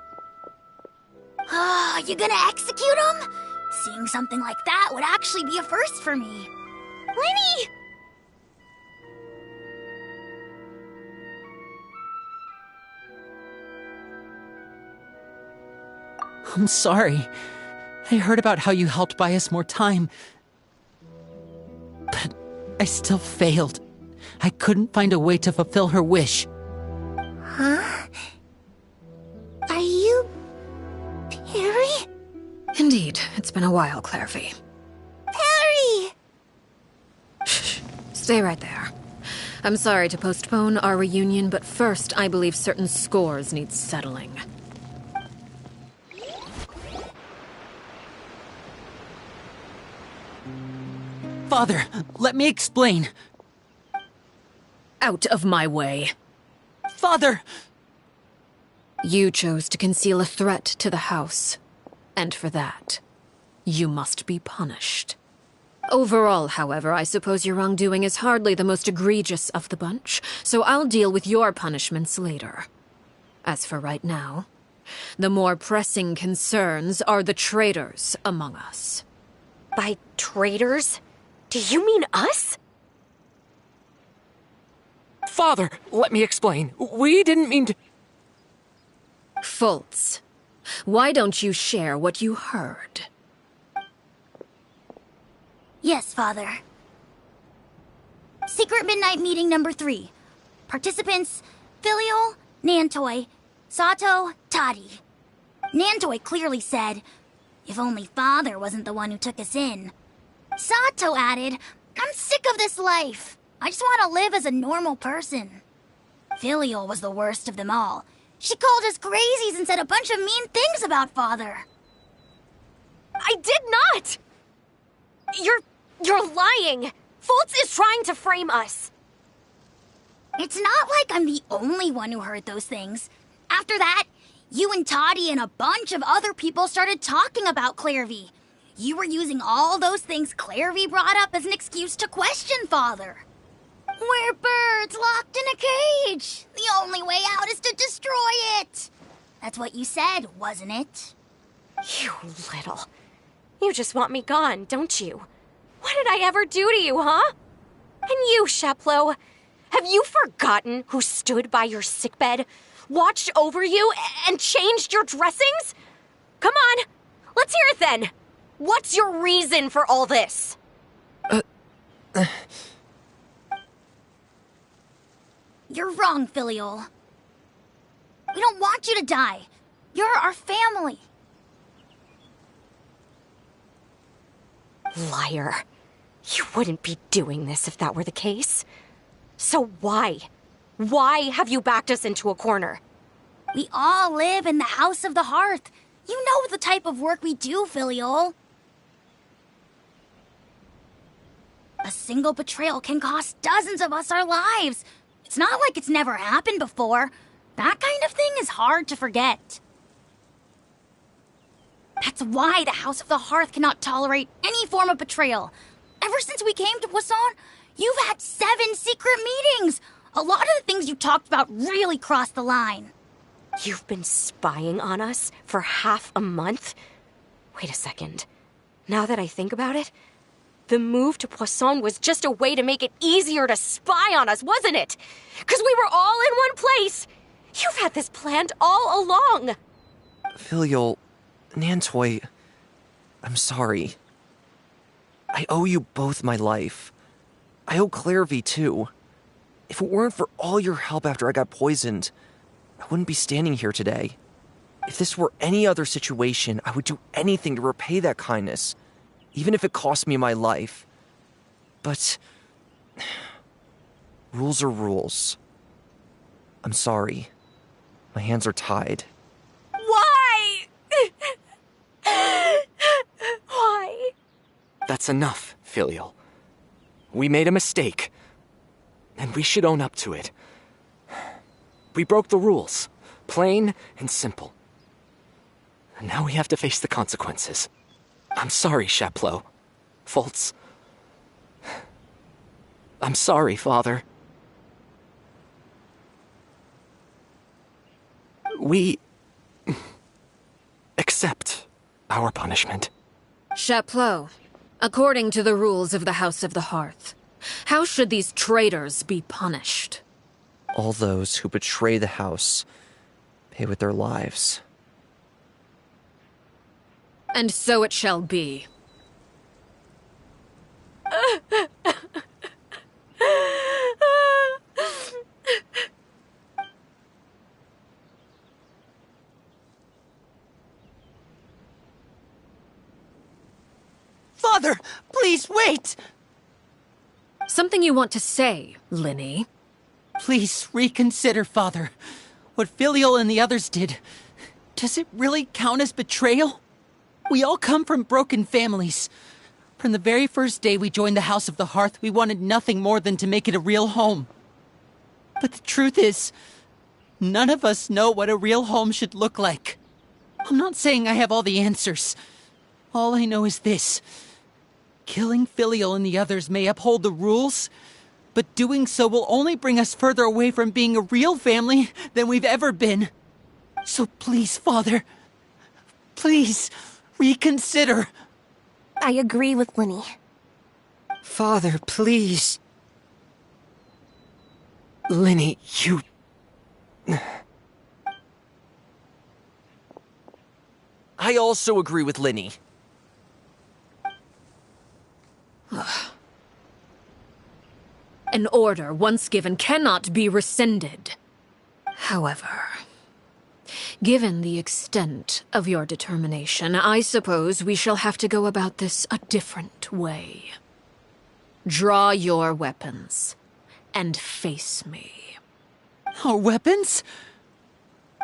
You gonna execute him? Seeing something like that would actually be a first for me. Lenny! I'm sorry. I heard about how you helped buy us more time. But I still failed. I couldn't find a way to fulfill her wish. Huh? Are you... Perry? Indeed, it's been a while, Clairvy. Perry! Shh, stay right there. I'm sorry to postpone our reunion, but first I believe certain scores need settling. Father, let me explain. Out of my way. Father! You chose to conceal a threat to the house, and for that, you must be punished. Overall, however, I suppose your wrongdoing is hardly the most egregious of the bunch, so I'll deal with your punishments later. As for right now, the more pressing concerns are the traitors among us. By traitors? Do you mean us? Father, let me explain. We didn't mean to... Fultz, why don't you share what you heard? Yes, Father. Secret Midnight Meeting number 3. Participants, Filial, Nantoi, Sato, Toddy. Nantoi clearly said, if only Father wasn't the one who took us in. Sato added, I'm sick of this life. I just want to live as a normal person. Filial was the worst of them all. She called us crazies and said a bunch of mean things about Father. I did not! You're lying! Fultz is trying to frame us! It's not like I'm the only one who heard those things. After that, you and Toddy and a bunch of other people started talking about Clairvy. You were using all those things Clairvy brought up as an excuse to question Father. We're birds locked in a cage. The only way out is to destroy it. That's what you said, wasn't it? You little... You just want me gone, don't you? What did I ever do to you, huh? And you, Sheplo, have you forgotten who stood by your sickbed, watched over you, and changed your dressings? Come on, let's hear it then. What's your reason for all this? You're wrong, Filial. We don't want you to die. You're our family. Liar. You wouldn't be doing this if that were the case. So why? Why have you backed us into a corner? We all live in the House of the Hearth. You know the type of work we do, Filial. A single betrayal can cost dozens of us our lives. It's not like it's never happened before. That kind of thing is hard to forget. That's why the House of the Hearth cannot tolerate any form of betrayal. Ever since we came to Poisson, you've had 7 secret meetings. A lot of the things you talked about really crossed the line. You've been spying on us for half a month? Wait a second. Now that I think about it, the move to Poisson was just a way to make it easier to spy on us, wasn't it? Because we were all in one place. You've had this planned all along. Filial, Nantoi, I'm sorry. I owe you both my life. I owe Clairvy too. If it weren't for all your help after I got poisoned, I wouldn't be standing here today. If this were any other situation, I would do anything to repay that kindness, even if it cost me my life. But rules are rules. I'm sorry. My hands are tied. Why? Why? That's enough, Filial. We made a mistake, and we should own up to it. We broke the rules, plain and simple. And now we have to face the consequences. I'm sorry, Sheplo. Fultz. I'm sorry, Father. We accept our punishment. Chapleau, according to the rules of the House of the Hearth, how should these traitors be punished? All those who betray the house pay with their lives. And so it shall be. Wait! Something you want to say, Linny? Please reconsider, Father. What Filial and the others did, does it really count as betrayal? We all come from broken families. From the very first day we joined the House of the Hearth, we wanted nothing more than to make it a real home. But the truth is, none of us know what a real home should look like. I'm not saying I have all the answers. All I know is this. Killing Filial and the others may uphold the rules, but doing so will only bring us further away from being a real family than we've ever been. So please, Father, please reconsider. I agree with Linny. Father, please. Linny, you... I also agree with Linny. An order once given cannot be rescinded. However, given the extent of your determination, I suppose we shall have to go about this a different way. Draw your weapons and face me. Our weapons?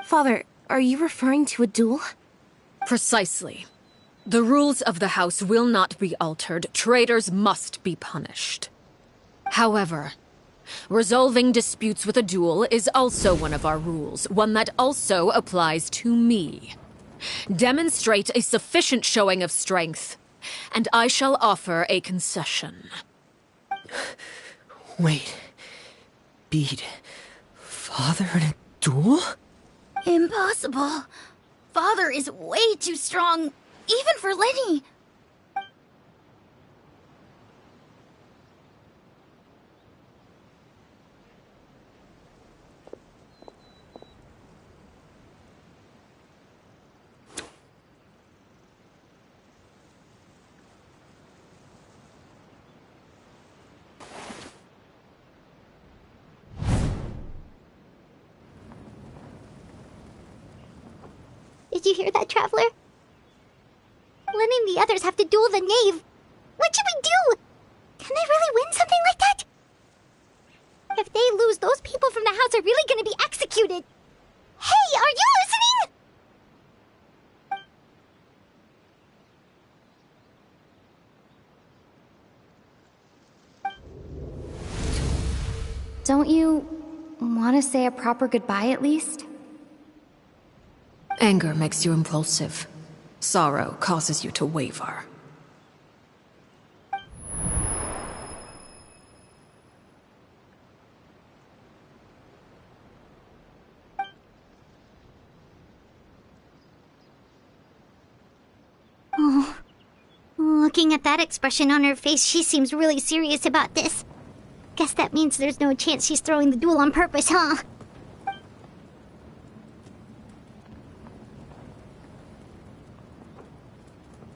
Father, are you referring to a duel? Precisely. The rules of the house will not be altered. Traitors must be punished. However, resolving disputes with a duel is also one of our rules, one that also applies to me. Demonstrate a sufficient showing of strength, and I shall offer a concession. Wait. Beat Father in a duel? Impossible. Father is way too strong, even for Linny. Did you hear that, Traveler? Lenny and the others have to duel the knave. What should we do? Can they really win something like that? If they lose, those people from the house are really gonna be executed. Hey, are you listening? Don't you want to say a proper goodbye at least? Anger makes you impulsive. Sorrow causes you to waver. Oh, looking at that expression on her face, she seems really serious about this. Guess that means there's no chance she's throwing the duel on purpose, huh?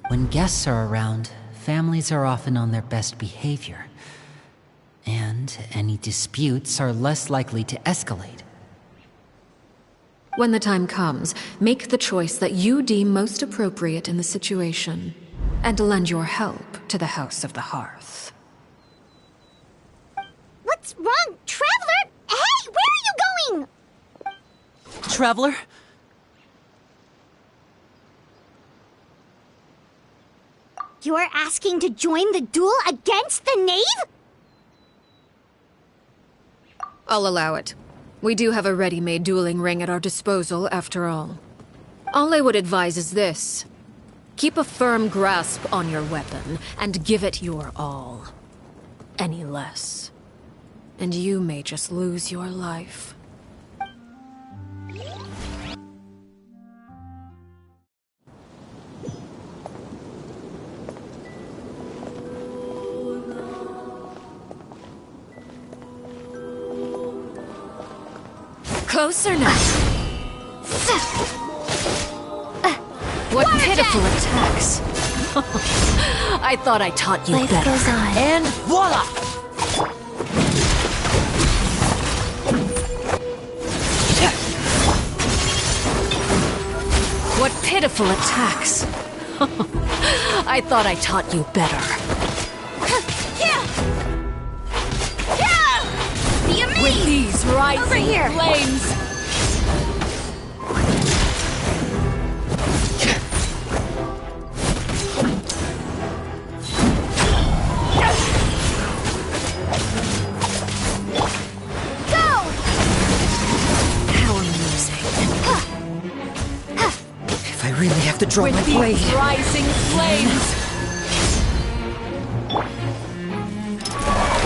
When guests are around, families are often on their best behavior. And any disputes are less likely to escalate. When the time comes, make the choice that you deem most appropriate in the situation, and lend your help to the House of the Hearth. What's wrong, Traveler? Hey, where are you going? Traveler? You're asking to join the duel against the knave? I'll allow it. We do have a ready-made dueling ring at our disposal, after all. All I would advise is this. Keep a firm grasp on your weapon, and give it your all. Any less, and you may just lose your life. Closer now. What pitiful attacks. I thought I taught you Life better. goes on. And voila! What pitiful attacks. I thought I taught you better. rising flames! I really have to draw my blade. With these rising flames!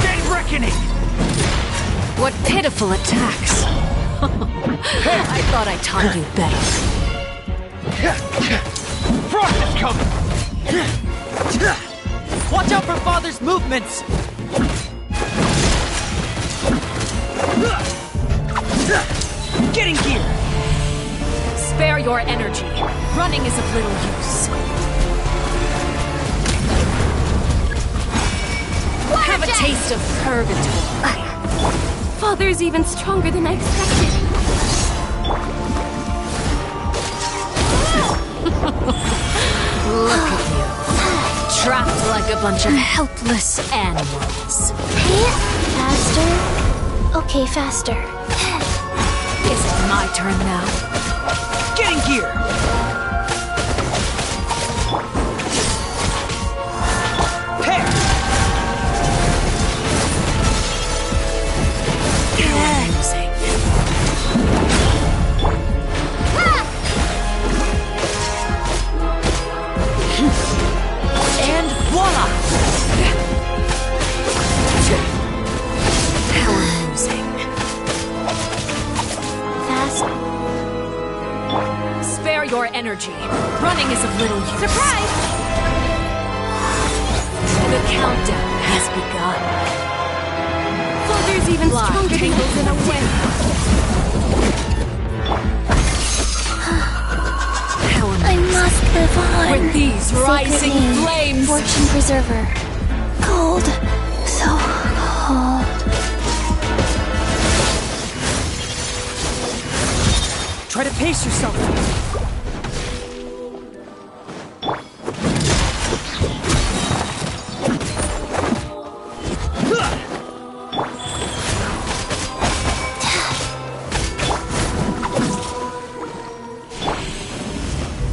Day reckoning! What pitiful attacks! I thought I taught you better. Frost is coming! Watch out for Father's movements! Getting gear! Spare your energy. Running is of little use. Have a taste of purgatory. Father's even stronger than I expected. Look at you. Trapped like a bunch of helpless animals. Faster? Okay, faster. Is it my turn now? Getting gear! Pair! Amusing. And voila! How amusing. Fast. Spare your energy. Running is of little use. Surprise! The countdown has begun. Father's even Fly stronger than tangles in a web. How I amusing. must live on. With these Sacred rising name, flames. Fortune preserver. Cold. So cold. Try to pace yourself.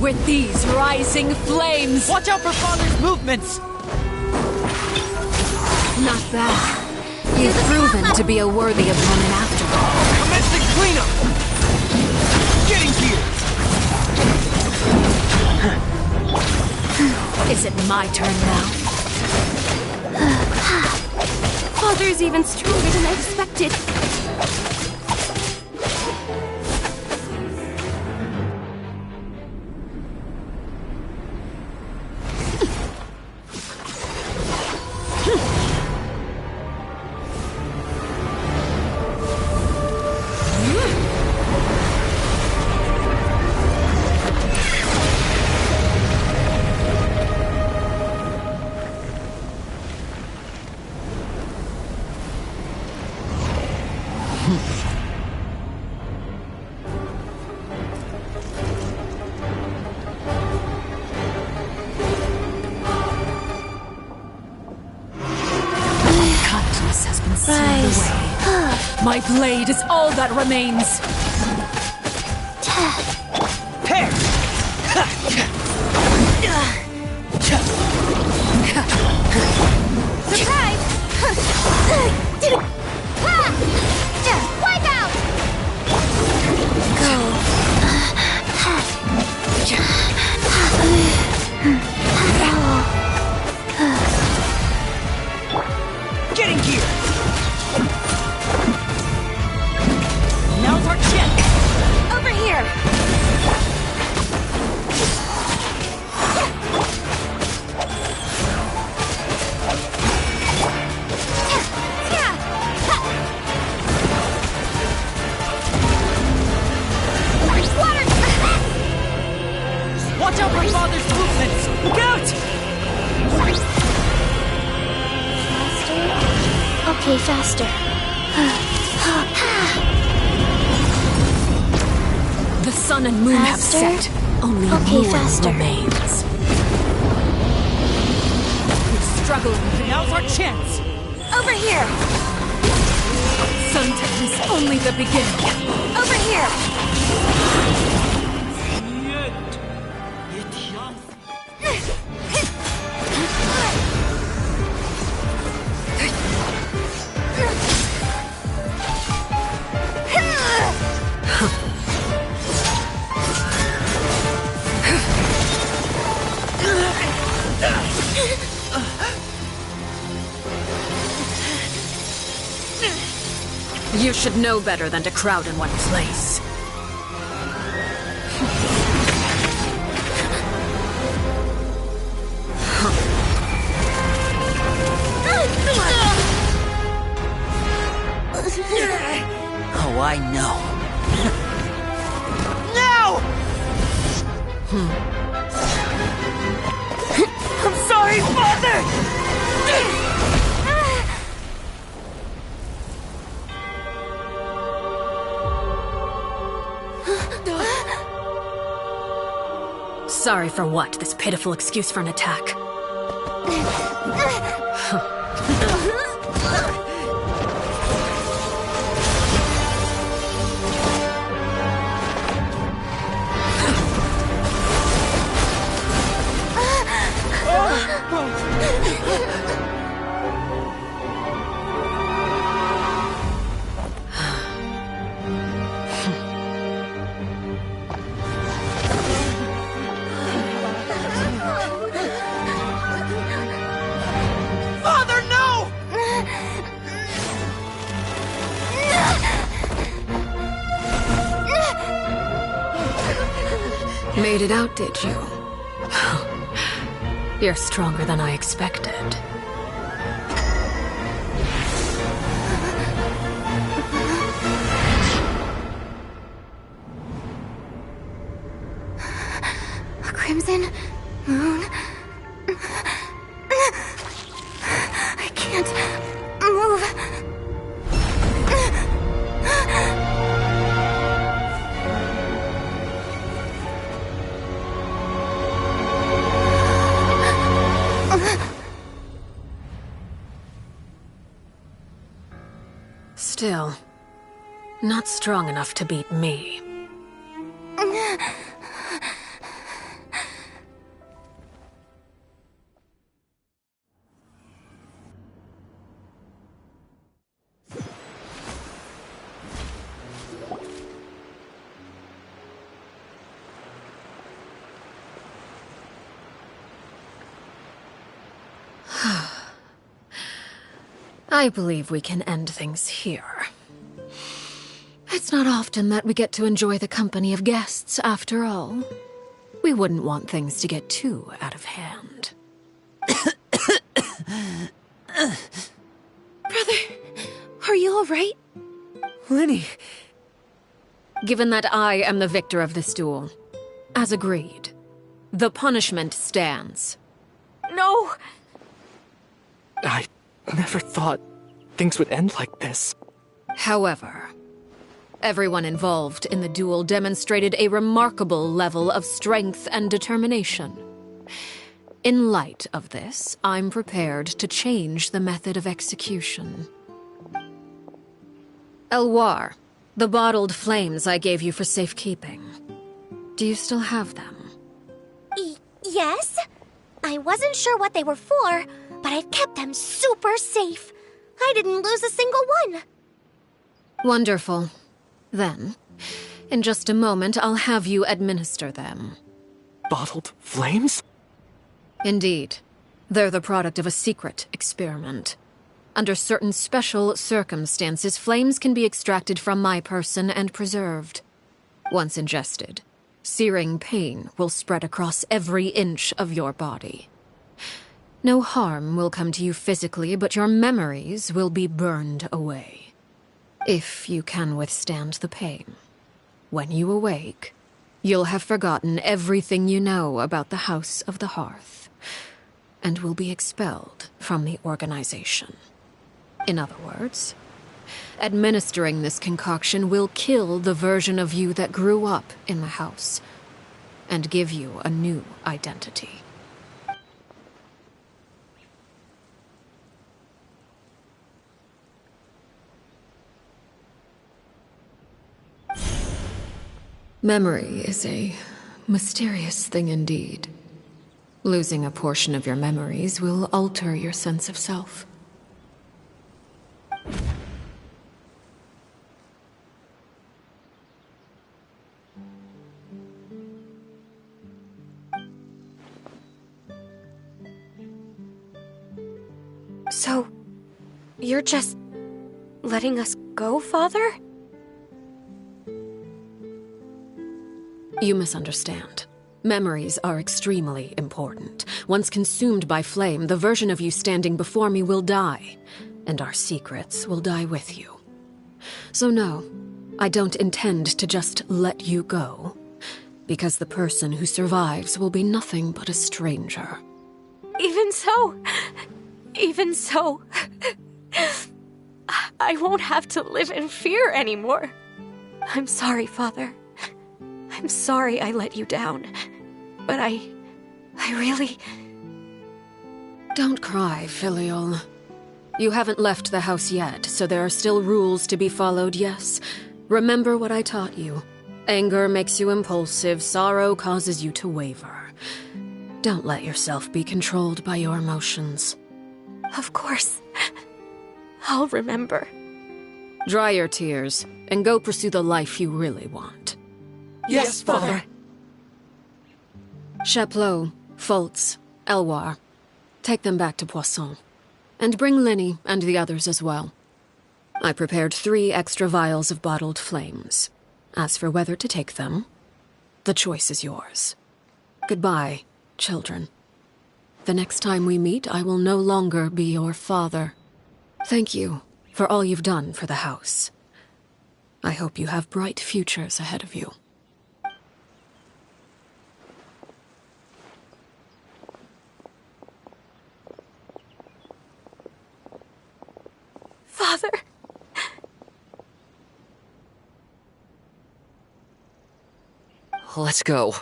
With these rising flames. Watch out for Father's movements! Not bad. You've proven to be a worthy opponent after all. Commencing cleanup! Getting gear! Is it my turn now? Father's even stronger than I expected. Kindness has been sealed away. My blade is all that remains. Pair! Surprise! Wipe out! Getting gear! Now's our chance! Over here! Watch out for Father's movements! Look out! Okay, faster. The sun and moon have Faster? set. Only Okay, ruin faster. remains. We're struggling. Now's our chance! Over here! Suntech is only the beginning. Over here! You should know better than to crowd in one place. Oh, I know. No! I'm sorry, Father! Sorry for what? This pitiful excuse for an attack? Father, no! Made it out, did you? You're stronger than I expected. A crimson moon. I can't move. Still, not strong enough to beat me. I believe we can end things here. It's not often that we get to enjoy the company of guests, after all. We wouldn't want things to get too out of hand. Brother, are you alright? Lenny. Given that I am the victor of this duel, as agreed, the punishment stands. No! I never thought things would end like this. However, everyone involved in the duel demonstrated a remarkable level of strength and determination. In light of this, I'm prepared to change the method of execution. Elwar, the bottled flames I gave you for safekeeping. Do you still have them? Yes? I wasn't sure what they were for, but I've kept them super safe. I didn't lose a single one. Wonderful. Then, in just a moment, I'll have you administer them. Bottled flames? Indeed. They're the product of a secret experiment. Under certain special circumstances, flames can be extracted from my person and preserved. Once ingested, searing pain will spread across every inch of your body. No harm will come to you physically, but your memories will be burned away. If you can withstand the pain. When you awake, you'll have forgotten everything you know about the House of the Hearth, and will be expelled from the organization. In other words, administering this concoction will kill the version of you that grew up in the house, and give you a new identity. Memory is a mysterious thing indeed. Losing a portion of your memories will alter your sense of self. So, you're just letting us go, Father? You misunderstand. Memories are extremely important. Once consumed by flame, the version of you standing before me will die, and our secrets will die with you. So no, I don't intend to just let you go, because the person who survives will be nothing but a stranger. Even so, I won't have to live in fear anymore. I'm sorry, Father. I'm sorry I let you down. But I really... Don't cry, Filial. You haven't left the house yet, so there are still rules to be followed, yes? Remember what I taught you. Anger makes you impulsive, sorrow causes you to waver. Don't let yourself be controlled by your emotions. Of course. I'll remember. Dry your tears, and go pursue the life you really want. Yes, Father. Chaplot, Fultz, Elwar. Take them back to Poisson. And bring Lenny and the others as well. I prepared 3 extra vials of bottled flames. As for whether to take them, the choice is yours. Goodbye, children. The next time we meet, I will no longer be your father. Thank you for all you've done for the house. I hope you have bright futures ahead of you. Father! Let's go.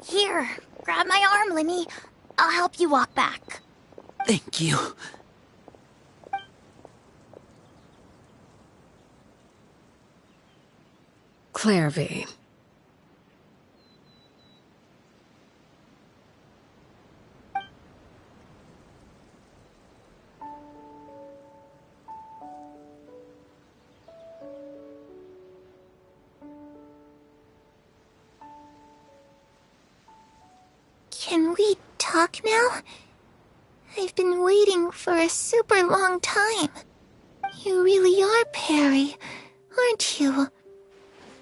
Here, grab my arm, Lenny. I'll help you walk back. Thank you. Clairvy. Can we talk now? I've been waiting for a super long time. You really are Perry, aren't you?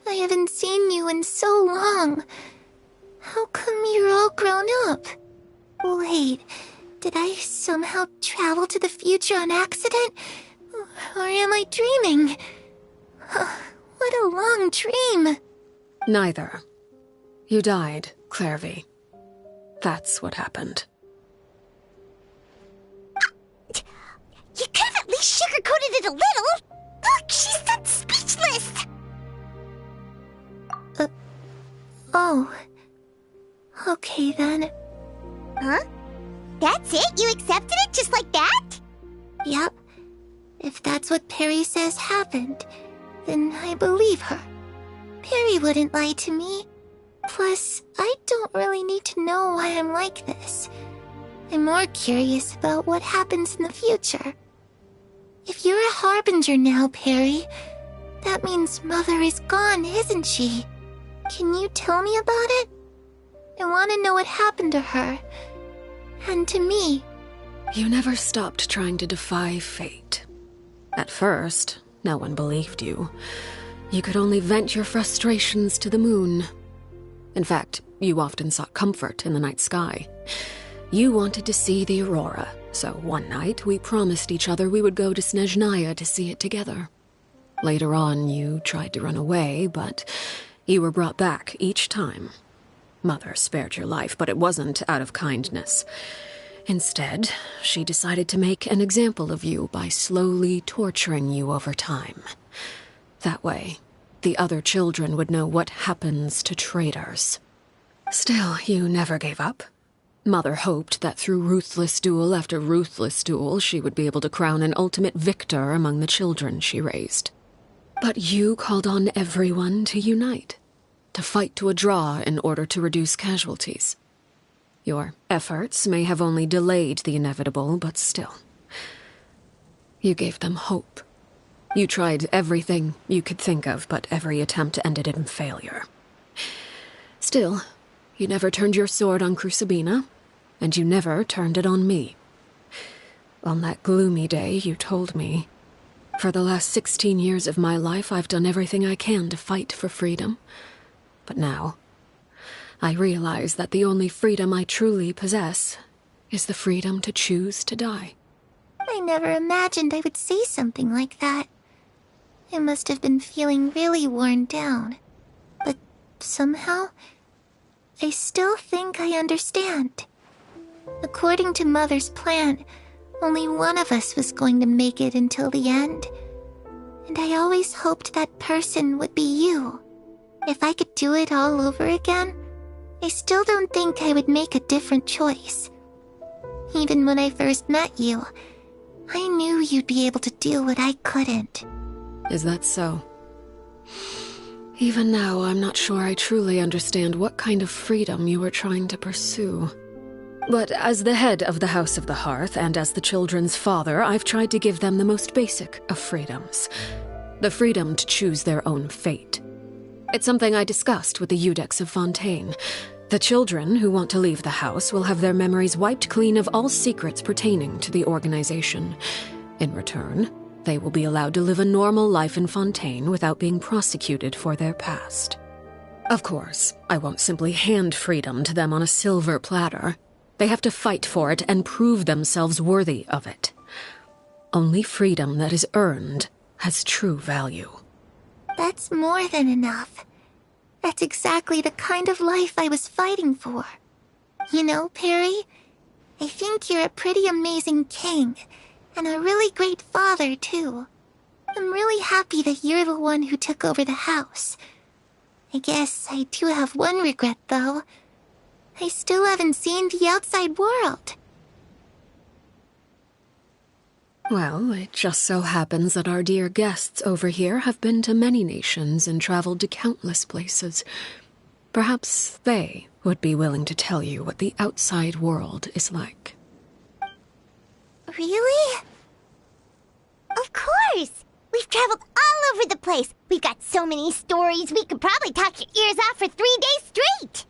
I haven't seen you in so long. How come you're all grown up? Wait, did I somehow travel to the future on accident? Or am I dreaming? What a long dream. Neither. You died, Clairvy. That's what happened. You could have at least sugarcoated it a little. Look, she's that speechless. Oh. Okay then. Huh? That's it? You accepted it just like that? Yep. If that's what Perry says happened, then I believe her. Perry wouldn't lie to me. Plus, I don't really need to know why I'm like this. I'm more curious about what happens in the future. If you're a harbinger now, Perry, that means Mother is gone, isn't she? Can you tell me about it? I want to know what happened to her. And to me. You never stopped trying to defy fate. At first, no one believed you. You could only vent your frustrations to the moon. In fact, you often sought comfort in the night sky. You wanted to see the aurora, so one night we promised each other we would go to Snezhnaya to see it together. Later on, you tried to run away, but you were brought back each time. Mother spared your life, but it wasn't out of kindness. Instead, she decided to make an example of you by slowly torturing you over time. That way, the other children would know what happens to traitors. Still, you never gave up. Mother hoped that through ruthless duel after ruthless duel, she would be able to crown an ultimate victor among the children she raised. But you called on everyone to unite, to fight to a draw in order to reduce casualties. Your efforts may have only delayed the inevitable, but still. You gave them hope. You tried everything you could think of, but every attempt ended in failure. Still, you never turned your sword on Crucibina, and you never turned it on me. On that gloomy day, you told me, "For the last 16 years of my life, I've done everything I can to fight for freedom. But now, I realize that the only freedom I truly possess is the freedom to choose to die." I never imagined I would say something like that. I must have been feeling really worn down. But somehow, I still think I understand. According to Mother's plan, only one of us was going to make it until the end. And I always hoped that person would be you. If I could do it all over again, I still don't think I would make a different choice. Even when I first met you, I knew you'd be able to do what I couldn't. Is that so? Even now, I'm not sure I truly understand what kind of freedom you were trying to pursue. But as the head of the House of the Hearth, and as the children's father, I've tried to give them the most basic of freedoms. The freedom to choose their own fate. It's something I discussed with the Iudex of Fontaine. The children who want to leave the house will have their memories wiped clean of all secrets pertaining to the organization. In return, they will be allowed to live a normal life in Fontaine without being prosecuted for their past. Of course, I won't simply hand freedom to them on a silver platter. They have to fight for it and prove themselves worthy of it. Only freedom that is earned has true value. That's more than enough. That's exactly the kind of life I was fighting for. You know, Perry, I think you're a pretty amazing king, and a really great father, too. I'm really happy that you're the one who took over the house. I guess I do have one regret, though. I still haven't seen the outside world. Well, it just so happens that our dear guests over here have been to many nations and traveled to countless places. Perhaps they would be willing to tell you what the outside world is like. Really? Of course! We've traveled all over the place. We've got so many stories, we could probably talk your ears off for 3 days straight!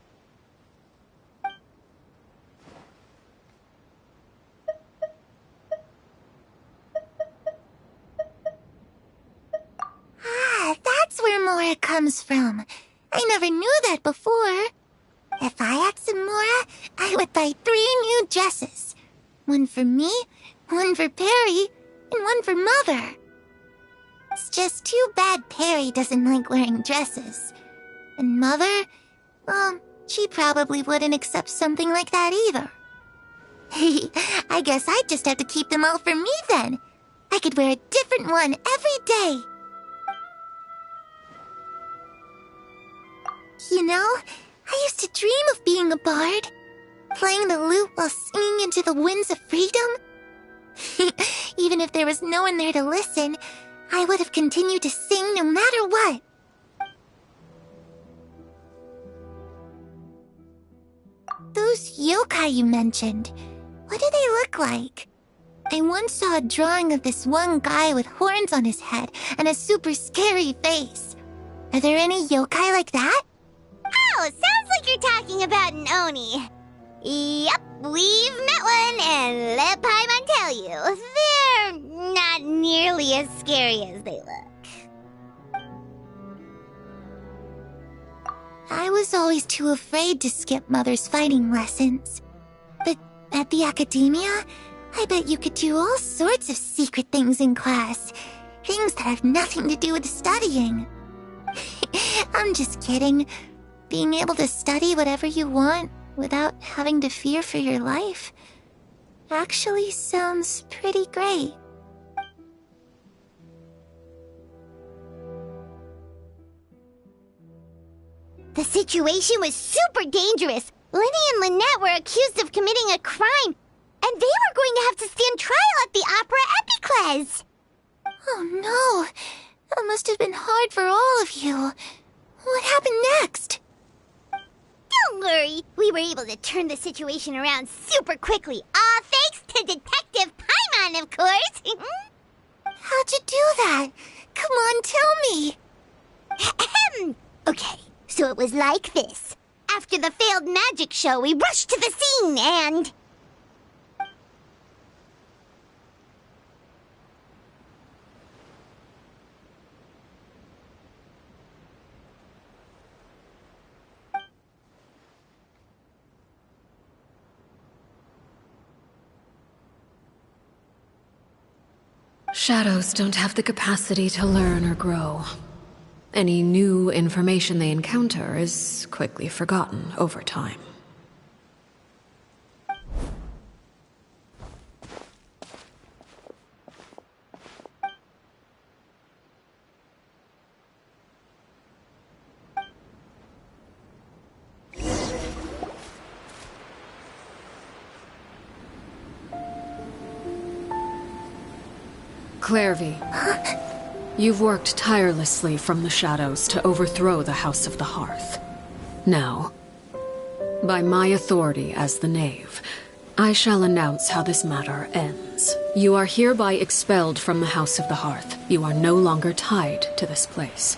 Ah, that's where Mora comes from. I never knew that before. If I had some Mora, I would buy 3 new dresses. One for me, one for Perry, and one for Mother. It's just too bad Perry doesn't like wearing dresses. And Mother, well, she probably wouldn't accept something like that either. I guess I'd just have to keep them all for me then. I could wear a different one every day. You know, I used to dream of being a bard. Playing the lute while singing into the winds of freedom. Even if there was no one there to listen, I would have continued to sing no matter what. Those yokai you mentioned, what do they look like? I once saw a drawing of this one guy with horns on his head and a super scary face. Are there any yokai like that? Oh, sounds like you're talking about an Oni. Yep, we've met one, and let Paimon tell you, they're not nearly as scary as they look. I was always too afraid to skip Mother's fighting lessons. But at the academia, I bet you could do all sorts of secret things in class. Things that have nothing to do with studying. I'm just kidding. Being able to study whatever you want without having to fear for your life actually sounds pretty great. The situation was super dangerous. Lenny and Lynette were accused of committing a crime, and they were going to have to stand trial at the Opera Epicles. Oh no, that must have been hard for all of you. What happened next? Don't worry, we were able to turn the situation around super quickly, all thanks to Detective Paimon, of course. How'd you do that? Come on, tell me. Okay, so it was like this. After the failed magic show, we rushed to the scene and... Shadows don't have the capacity to learn or grow. Any new information they encounter is quickly forgotten over time. Clairvy, you've worked tirelessly from the shadows to overthrow the House of the Hearth. Now, by my authority as the Knave, I shall announce how this matter ends. You are hereby expelled from the House of the Hearth. You are no longer tied to this place,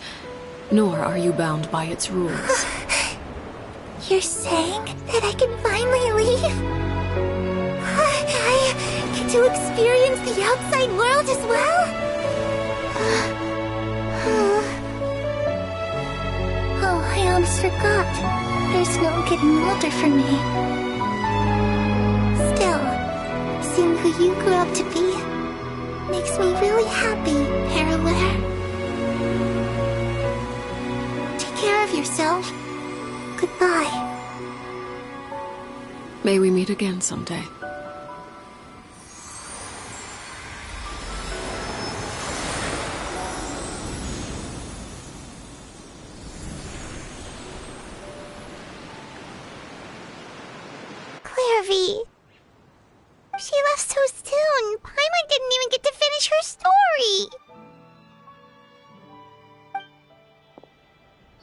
nor are you bound by its rules. You're saying that I can finally leave? I get to experience the outside world as well? Oh, I almost forgot. There's no getting older for me. Still, seeing who you grew up to be makes me really happy, Parallel. Take care of yourself. Goodbye. May we meet again someday. She left so soon. Paimon didn't even get to finish her story.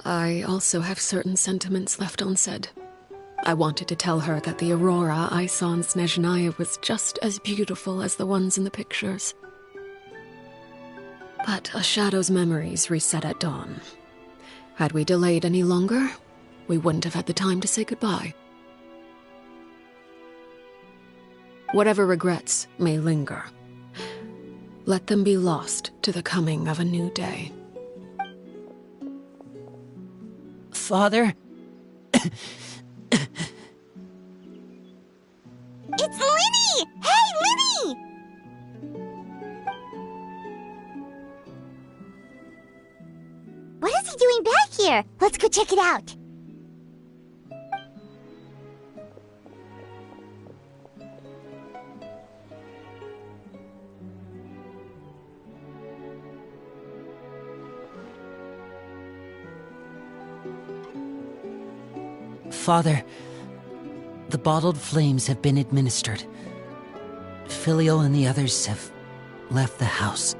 I also have certain sentiments left unsaid. I wanted to tell her that the aurora I saw in Snezhnaya was just as beautiful as the ones in the pictures. But a shadow's memories reset at dawn. Had we delayed any longer, we wouldn't have had the time to say goodbye. Whatever regrets may linger, let them be lost to the coming of a new day. Father? It's Linny! Hey, Linny! What is he doing back here? Let's go check it out. Father, the bottled flames have been administered. Filial and the others have left the house.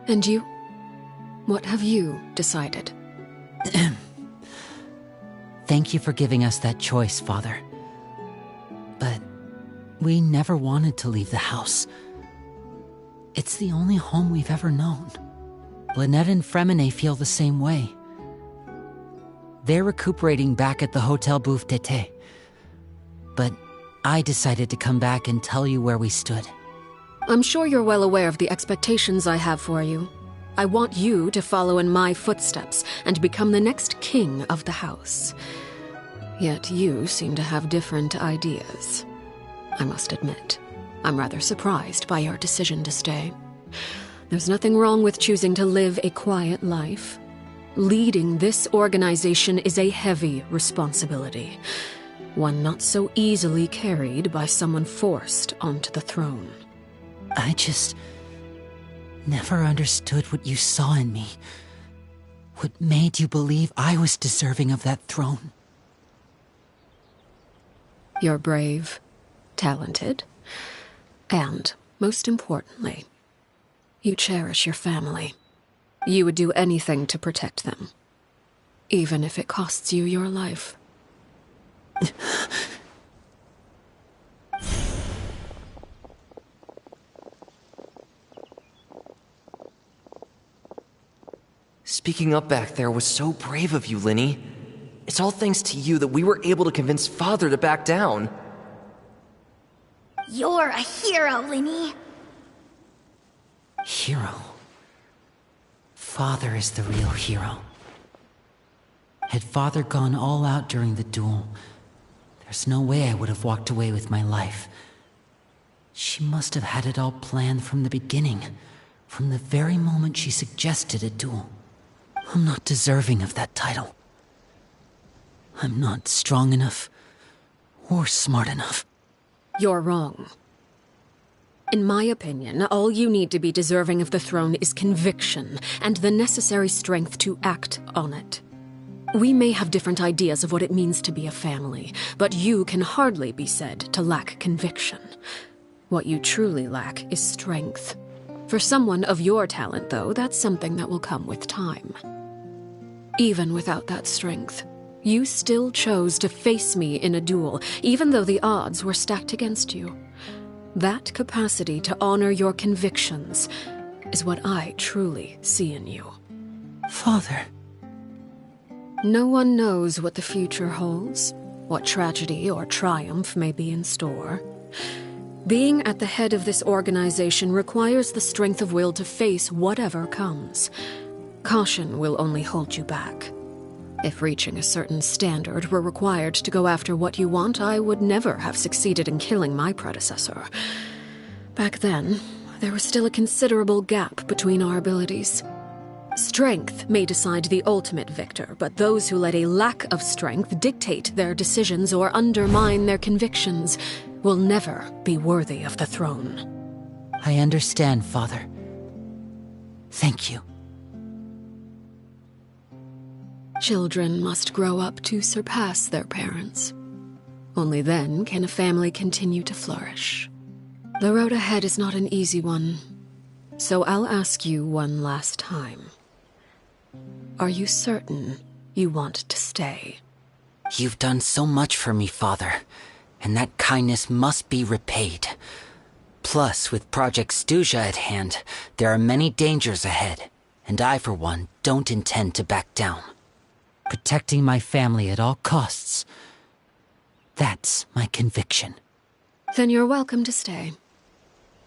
And you? What have you decided? Thank you for giving us that choice, Father. But we never wanted to leave the house. It's the only home we've ever known. Lynette and Fremine feel the same way. They're recuperating back at the Hotel Bouffe d'été. But I decided to come back and tell you where we stood. I'm sure you're well aware of the expectations I have for you. I want you to follow in my footsteps and become the next king of the house. Yet you seem to have different ideas. I must admit, I'm rather surprised by your decision to stay. There's nothing wrong with choosing to live a quiet life. Leading this organization is a heavy responsibility, one not so easily carried by someone forced onto the throne. I just never understood what you saw in me. What made you believe I was deserving of that throne? You're brave, talented, and, most importantly, you cherish your family. You would do anything to protect them, even if it costs you your life. Speaking up back there was so brave of you, Linny. It's all thanks to you that we were able to convince Father to back down. You're a hero, Linny. Hero? Father is the real hero. Had Father gone all out during the duel, there's no way I would have walked away with my life. She must have had it all planned from the beginning, from the very moment she suggested a duel. I'm not deserving of that title. I'm not strong enough or smart enough. You're wrong. In my opinion, all you need to be deserving of the throne is conviction and the necessary strength to act on it. We may have different ideas of what it means to be a family, but you can hardly be said to lack conviction. What you truly lack is strength. For someone of your talent, though, that's something that will come with time. Even without that strength, you still chose to face me in a duel, even though the odds were stacked against you. That capacity to honor your convictions is what I truly see in you. Father. No one knows what the future holds, what tragedy or triumph may be in store. Being at the head of this organization requires the strength of will to face whatever comes. Caution will only hold you back. If reaching a certain standard were required to go after what you want, I would never have succeeded in killing my predecessor. Back then, there was still a considerable gap between our abilities. Strength may decide the ultimate victor, but those who let a lack of strength dictate their decisions or undermine their convictions will never be worthy of the throne. I understand, Father. Thank you. Children must grow up to surpass their parents. Only then can a family continue to flourish. The road ahead is not an easy one, so I'll ask you one last time. Are you certain you want to stay? You've done so much for me, Father, and that kindness must be repaid. Plus, with Project Stuja at hand, there are many dangers ahead, and I, for one, don't intend to back down. Protecting my family at all costs. That's my conviction. Then you're welcome to stay.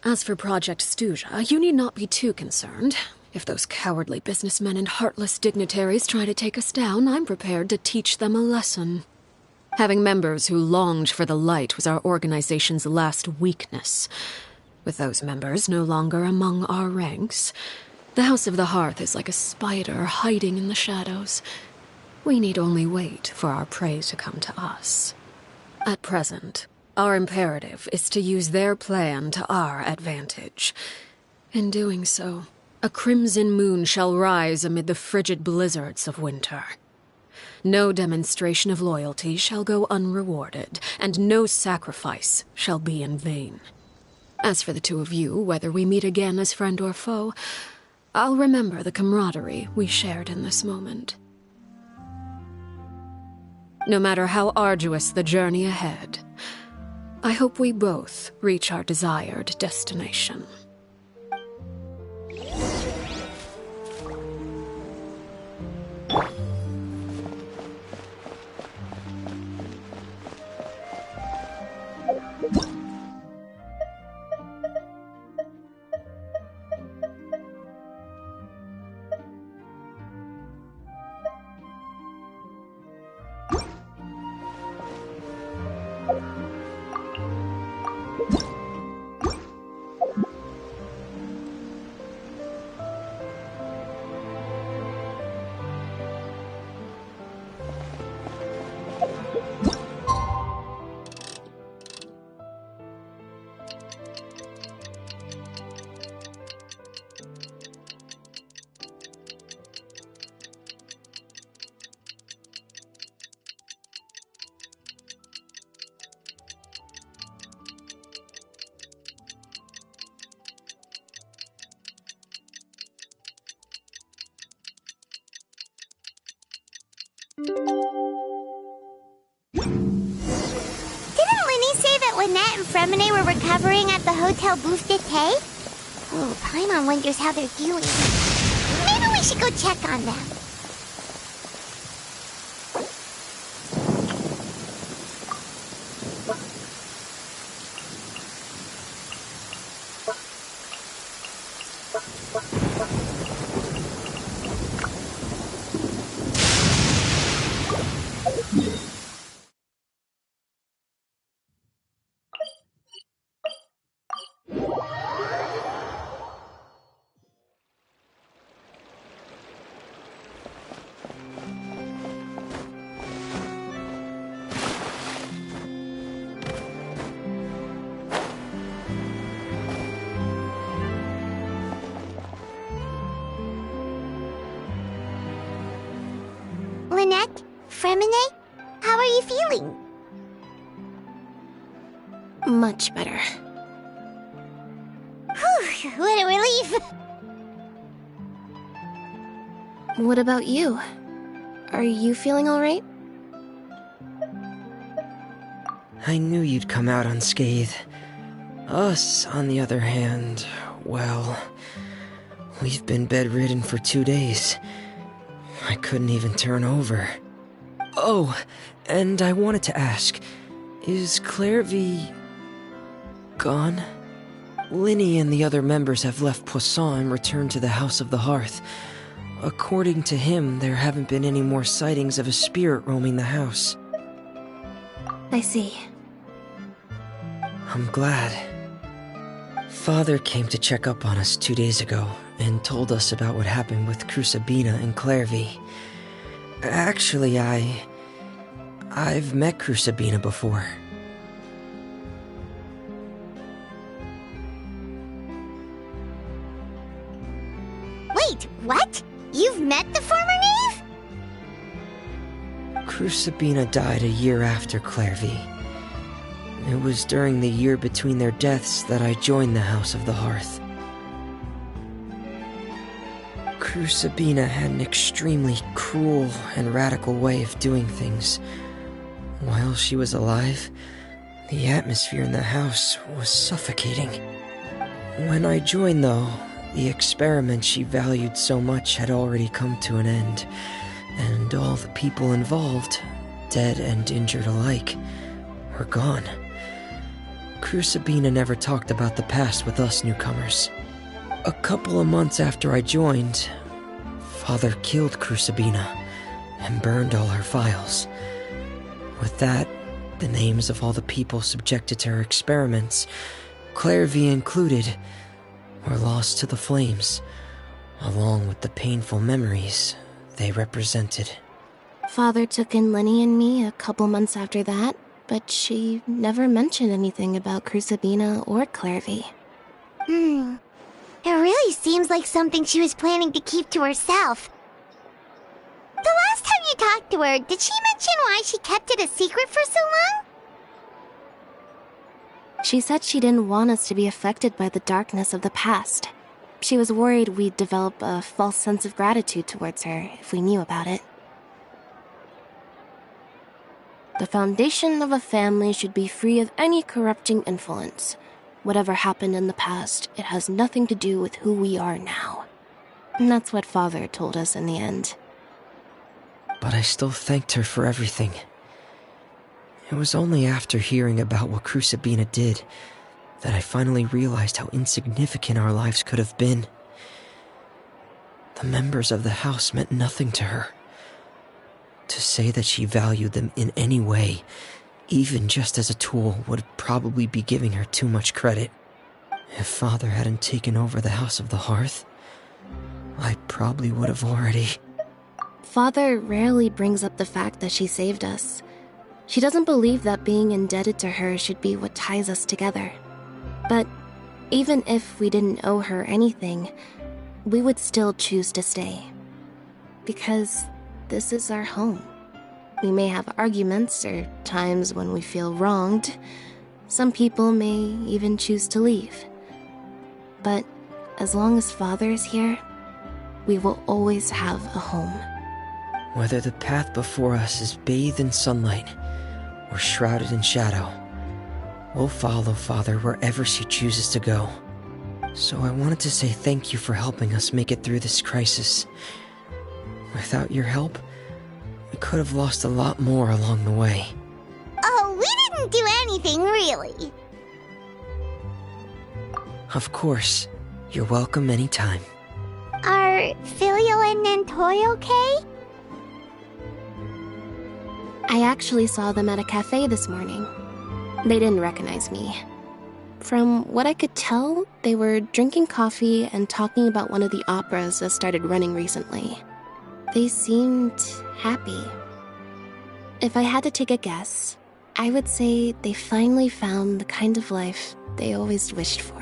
As for Project Stuja, you need not be too concerned. If those cowardly businessmen and heartless dignitaries try to take us down, I'm prepared to teach them a lesson. Having members who longed for the light was our organization's last weakness. With those members no longer among our ranks, the House of the Hearth is like a spider hiding in the shadows. We need only wait for our prey to come to us. At present, our imperative is to use their plan to our advantage. In doing so, a crimson moon shall rise amid the frigid blizzards of winter. No demonstration of loyalty shall go unrewarded, and no sacrifice shall be in vain. As for the two of you, whether we meet again as friend or foe, I'll remember the camaraderie we shared in this moment. No matter how arduous the journey ahead, I hope we both reach our desired destination. Didn't Linny say that Lynette and Fremine were recovering at the Hotel Bouffe d'été? Oh, Paimon wonders how they're doing. Maybe we should go check on them. Lynette? Fremine? How are you feeling? Much better. Whew, what a relief! What about you? Are you feeling alright? I knew you'd come out unscathed. Us, on the other hand, well, we've been bedridden for 2 days. I couldn't even turn over. Oh, and I wanted to ask, is Clairvy gone? Linny and the other members have left Poisson and returned to the House of the Hearth. According to him, there haven't been any more sightings of a spirit roaming the house. I see. I'm glad. Father came to check up on us 2 days ago and told us about what happened with Crusabina and Clairvy. Actually, I've met Crusabina before. Wait, what? You've met the former knave? Crusabina died a year after Clairvy. It was during the year between their deaths that I joined the House of the Hearth. Crusabina had an extremely cruel and radical way of doing things. While she was alive, the atmosphere in the house was suffocating. When I joined, though, the experiment she valued so much had already come to an end, and all the people involved, dead and injured alike, were gone. Crusabina never talked about the past with us newcomers. A couple of months after I joined, Father killed Crusabina and burned all her files. With that, the names of all the people subjected to her experiments, Clairvy included, were lost to the flames, along with the painful memories they represented. Father took in Lenny and me a couple months after that, but she never mentioned anything about Crusabina or Clairvy. It really seems like something she was planning to keep to herself. The last time you talked to her, did she mention why she kept it a secret for so long? She said she didn't want us to be affected by the darkness of the past. She was worried we'd develop a false sense of gratitude towards her if we knew about it. The foundation of a family should be free of any corrupting influence. Whatever happened in the past, it has nothing to do with who we are now. And that's what Father told us in the end. But I still thanked her for everything. It was only after hearing about what Crusabina did that I finally realized how insignificant our lives could have been. The members of the house meant nothing to her. To say that she valued them in any way, even just as a tool, would probably be giving her too much credit. If Father hadn't taken over the House of the Hearth, I probably would have already... Father rarely brings up the fact that she saved us. She doesn't believe that being indebted to her should be what ties us together. But even if we didn't owe her anything, we would still choose to stay. Because this is our home. We may have arguments or times when we feel wronged. Some people may even choose to leave. But as long as Father is here, we will always have a home. Whether the path before us is bathed in sunlight or shrouded in shadow, we'll follow Father wherever she chooses to go. So I wanted to say thank you for helping us make it through this crisis. Without your help, we could have lost a lot more along the way. Oh, we didn't do anything, really. Of course. You're welcome anytime. Are Filial and Nantoy okay? I actually saw them at a cafe this morning. They didn't recognize me. From what I could tell, they were drinking coffee and talking about one of the operas that started running recently. They seemed happy. If I had to take a guess, I would say they finally found the kind of life they always wished for.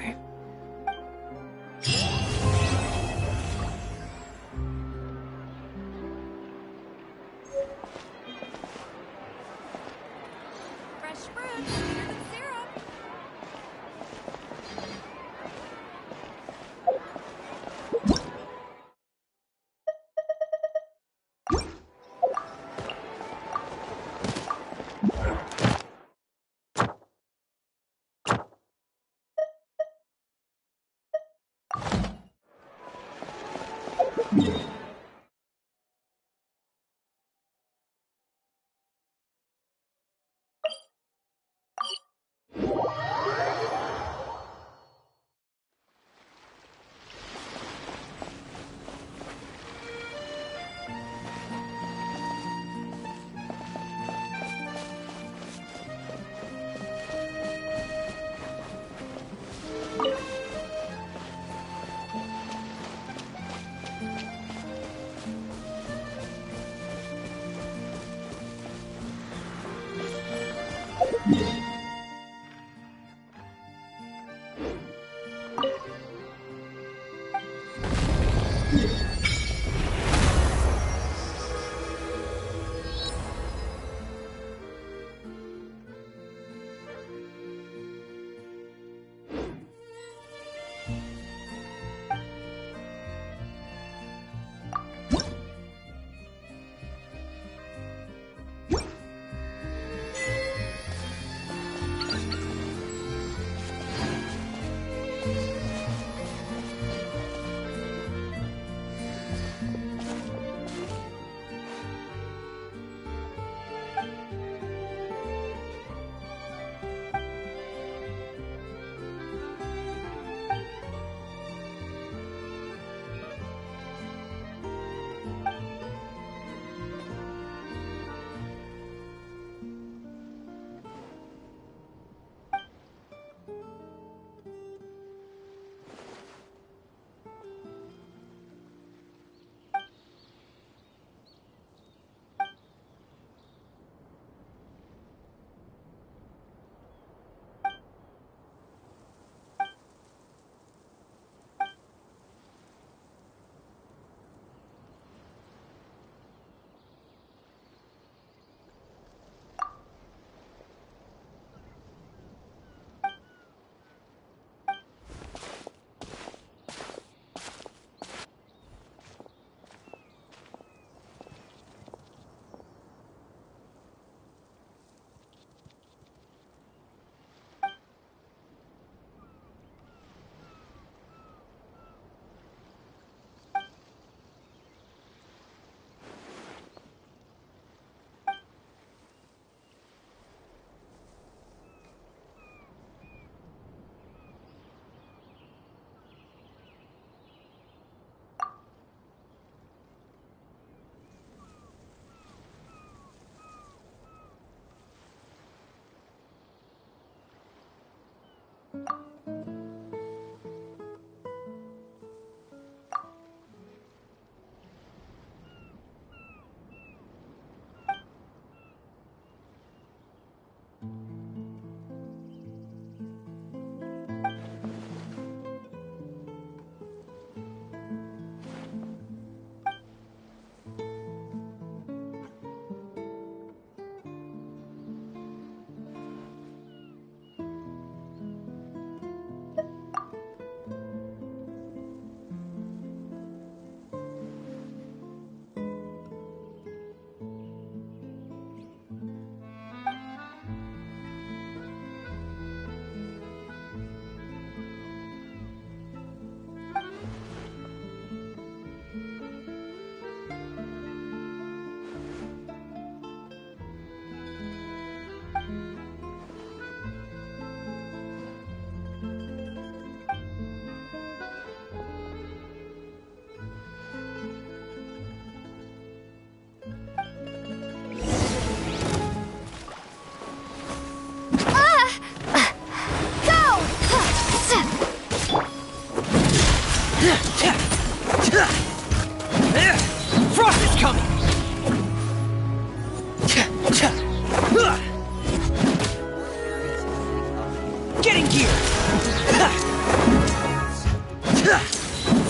Getting gear!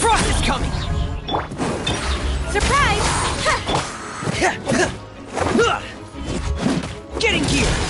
Frost is coming! Surprise! Getting gear!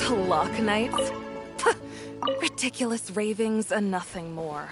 Clock Knights? Ridiculous ravings and nothing more.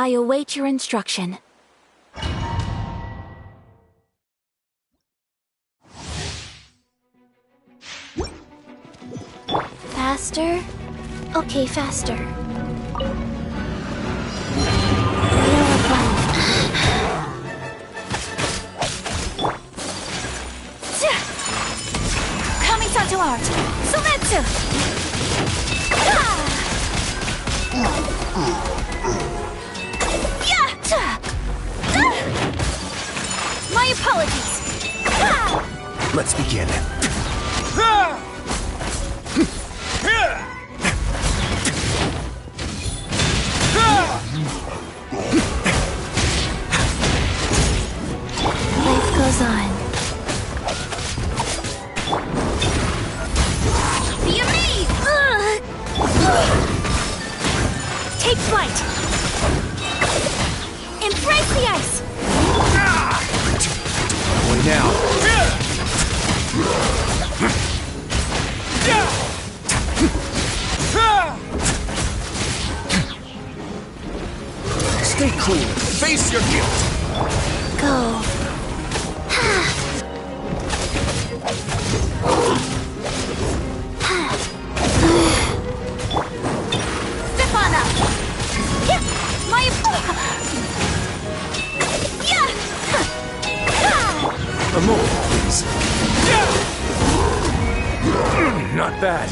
I await your instruction. Faster? Okay, faster. Kami-santo art! Sometsu! My apologies! Let's begin. Life goes on. Be amazed! Take flight! Embrace the ice! What now? Stay cool. Face your guilt. Go. Step on up! My... A moment, please. Not bad.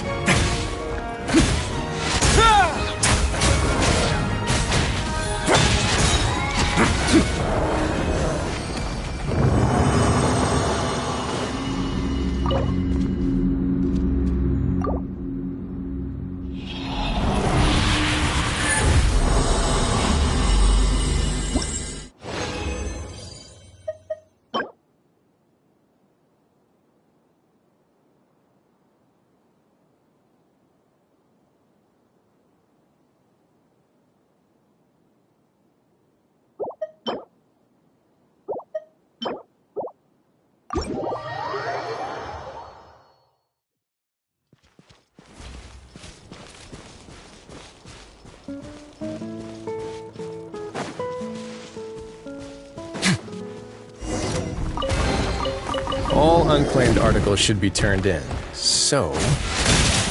All unclaimed articles should be turned in, so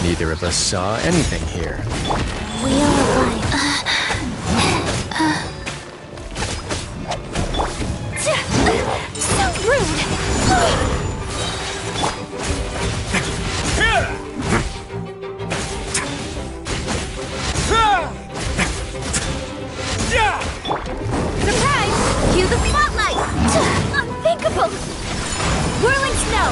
neither of us saw anything here. We are alive. So rude! Surprise! Cue the spotlight! Unthinkable! Whirling snow!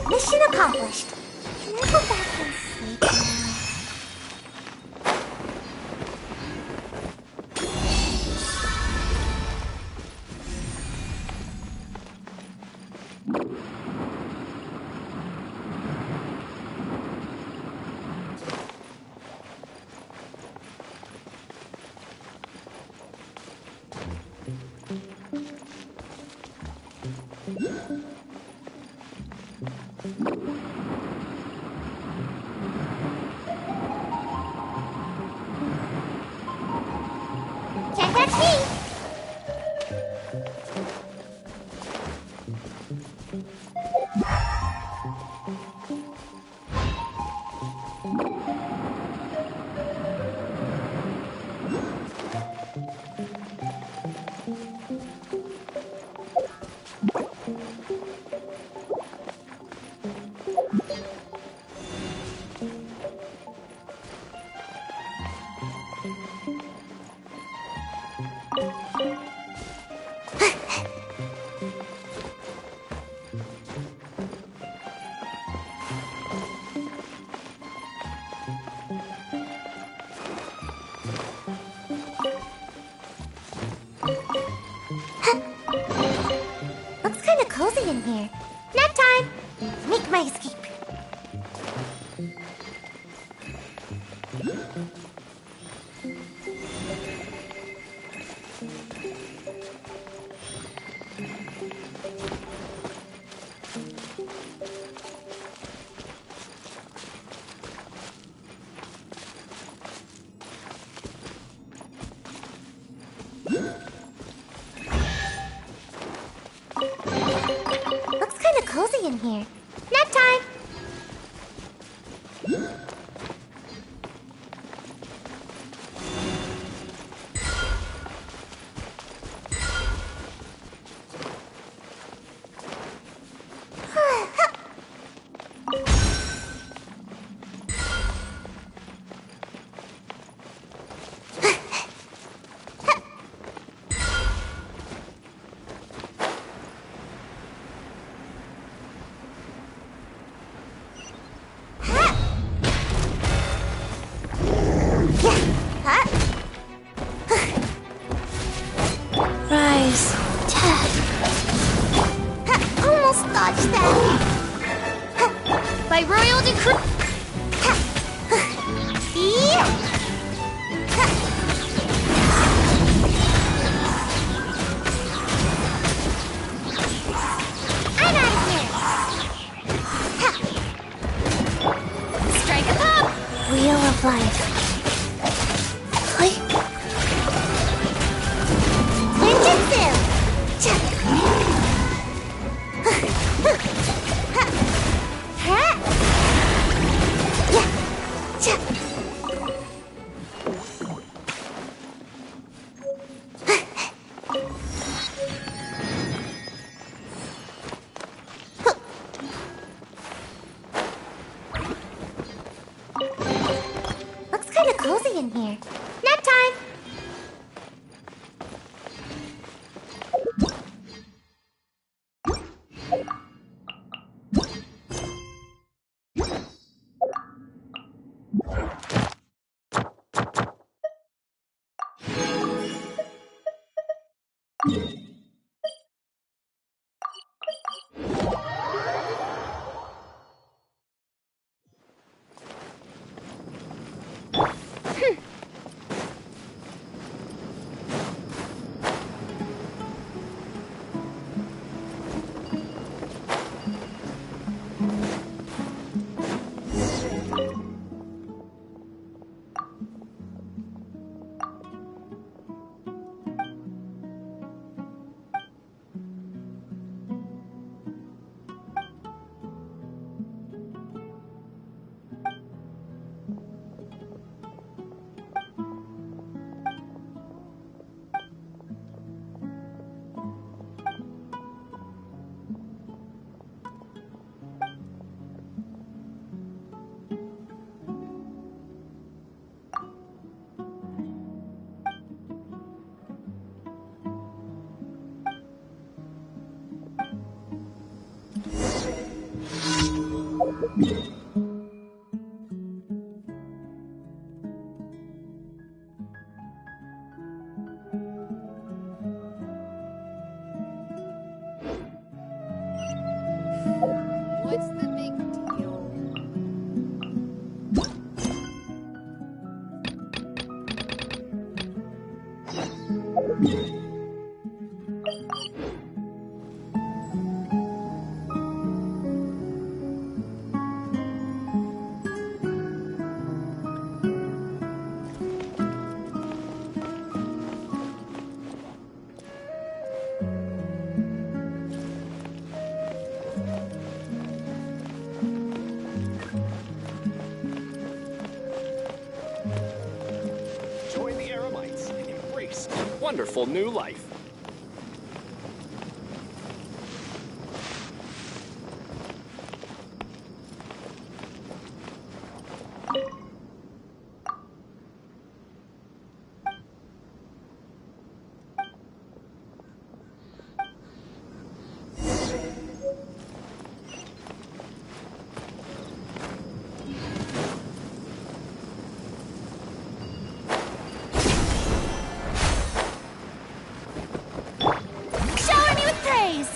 Mission accomplished. Can I go back and sleep now? Can't catch me! Looks kinda cozy in here. Nap time! Make my escape. Looks kinda cozy in here. Nap time! those. Almost dodged that. By royal decree. I'm out of here. Strike a pop. Wheel of life. Looks kind of cozy in here. Nap time. What's the big deal? Join the Aramites and embrace a wonderful new life. Shower me with praise.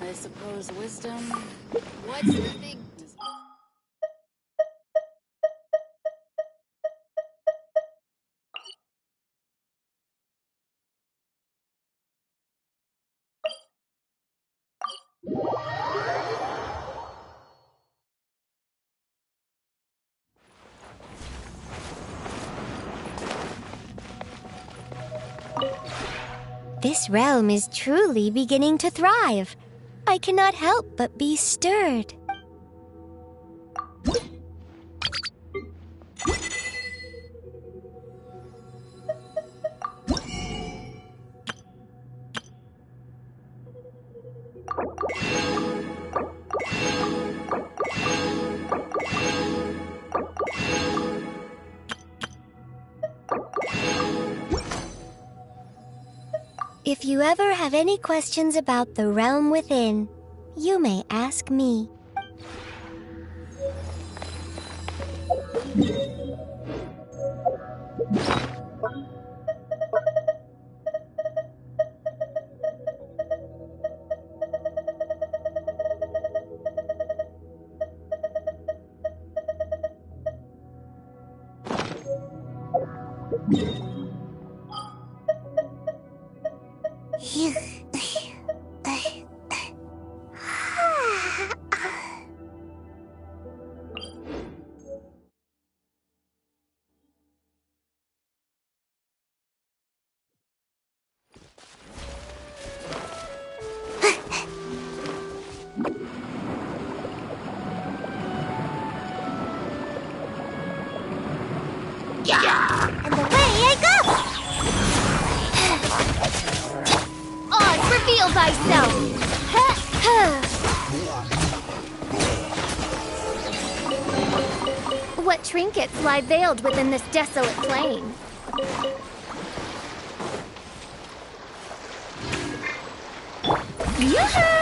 I suppose wisdom. What's the big... This realm is truly beginning to thrive. I cannot help but be stirred. If you ever have any questions about the realm within, you may ask me. And away I go! Oz, reveal thyself! What trinkets lie veiled within this desolate plain? Yoo-hoo!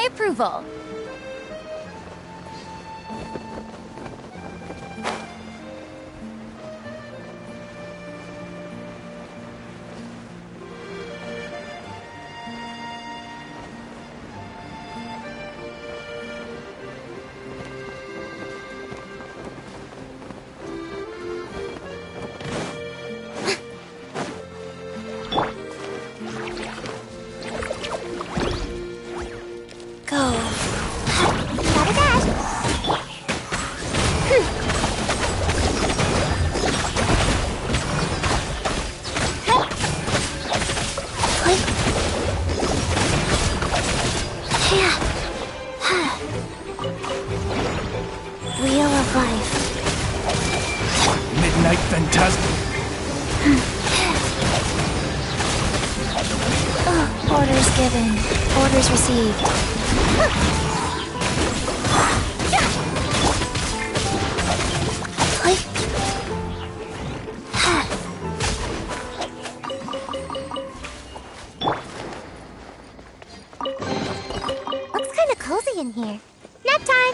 my approval. Wheel of life. Midnight Phantasm. Orders given. Orders received. Looks kind of cozy in here. Nap time!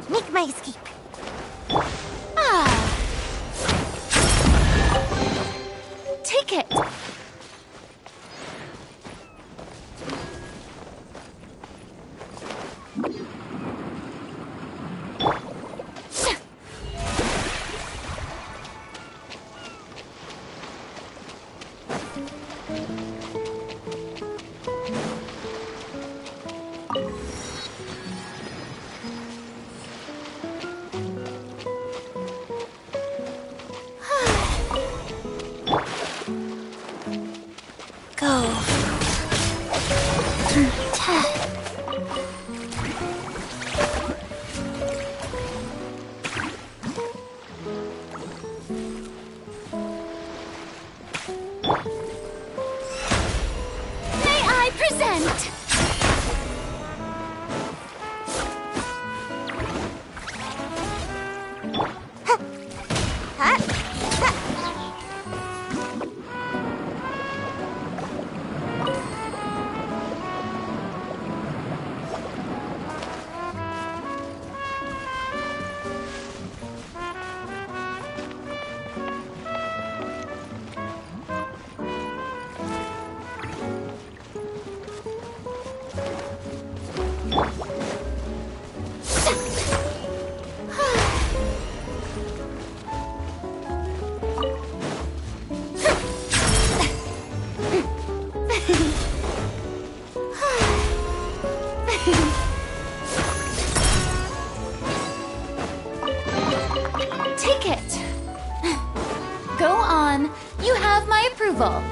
Make my escape. Take it. May I present? Take it. Go on. You have my approval.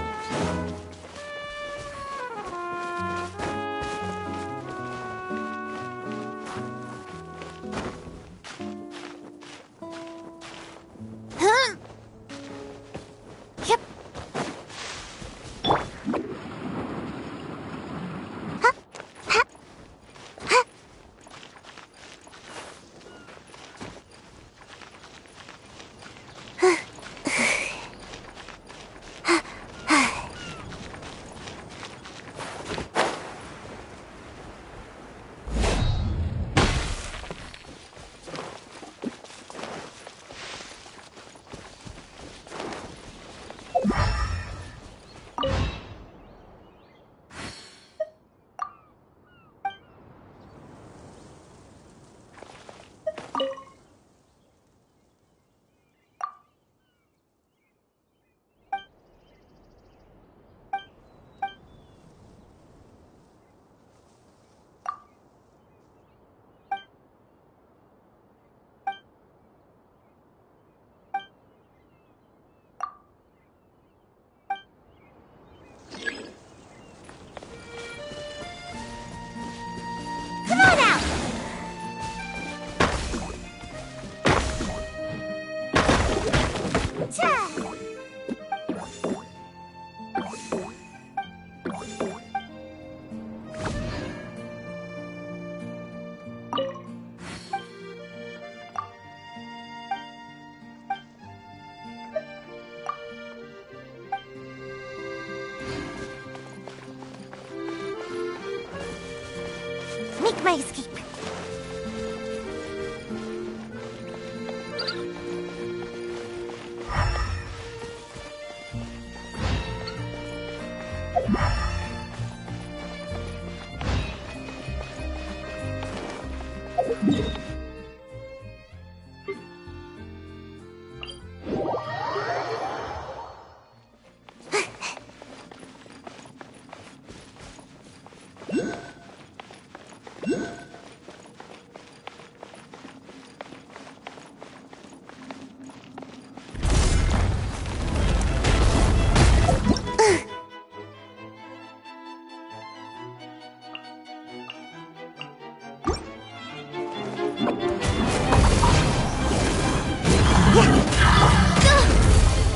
Huh? Yep. make my escape.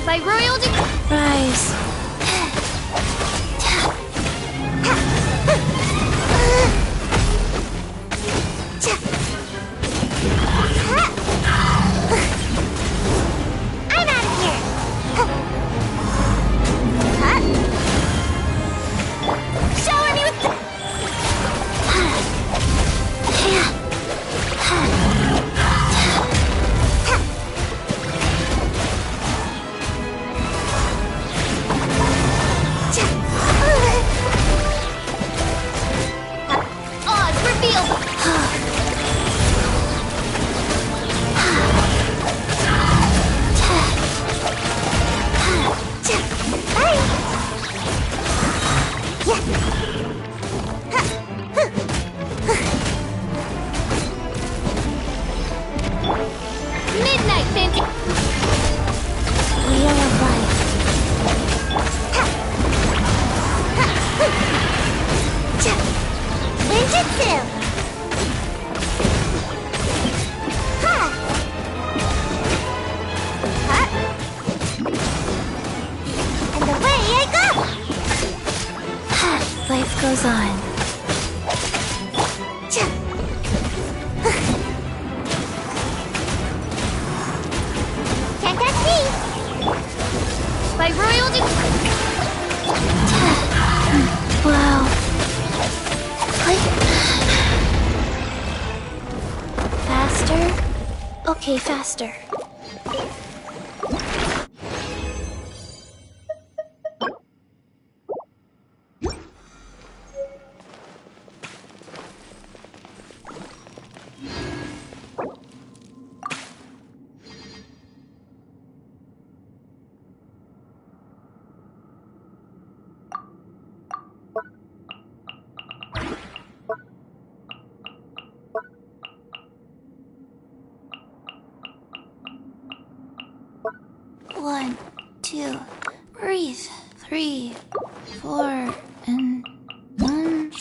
By royal rise. I'm out of here. Shower me with. Odds reveal. Midnight Fancy. We are alive. Ninjutsu. And away I go. Life goes on. Can't catch me! By royal Wow. Faster? Okay, faster. One, two, breathe. 3, 4, and 1.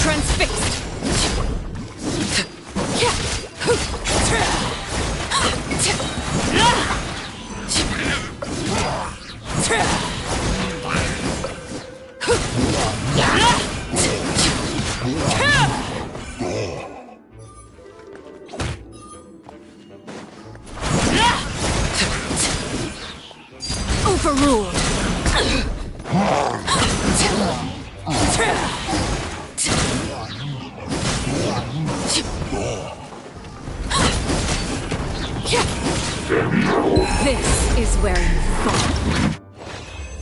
Transfixed! Overruled! This is where you fall.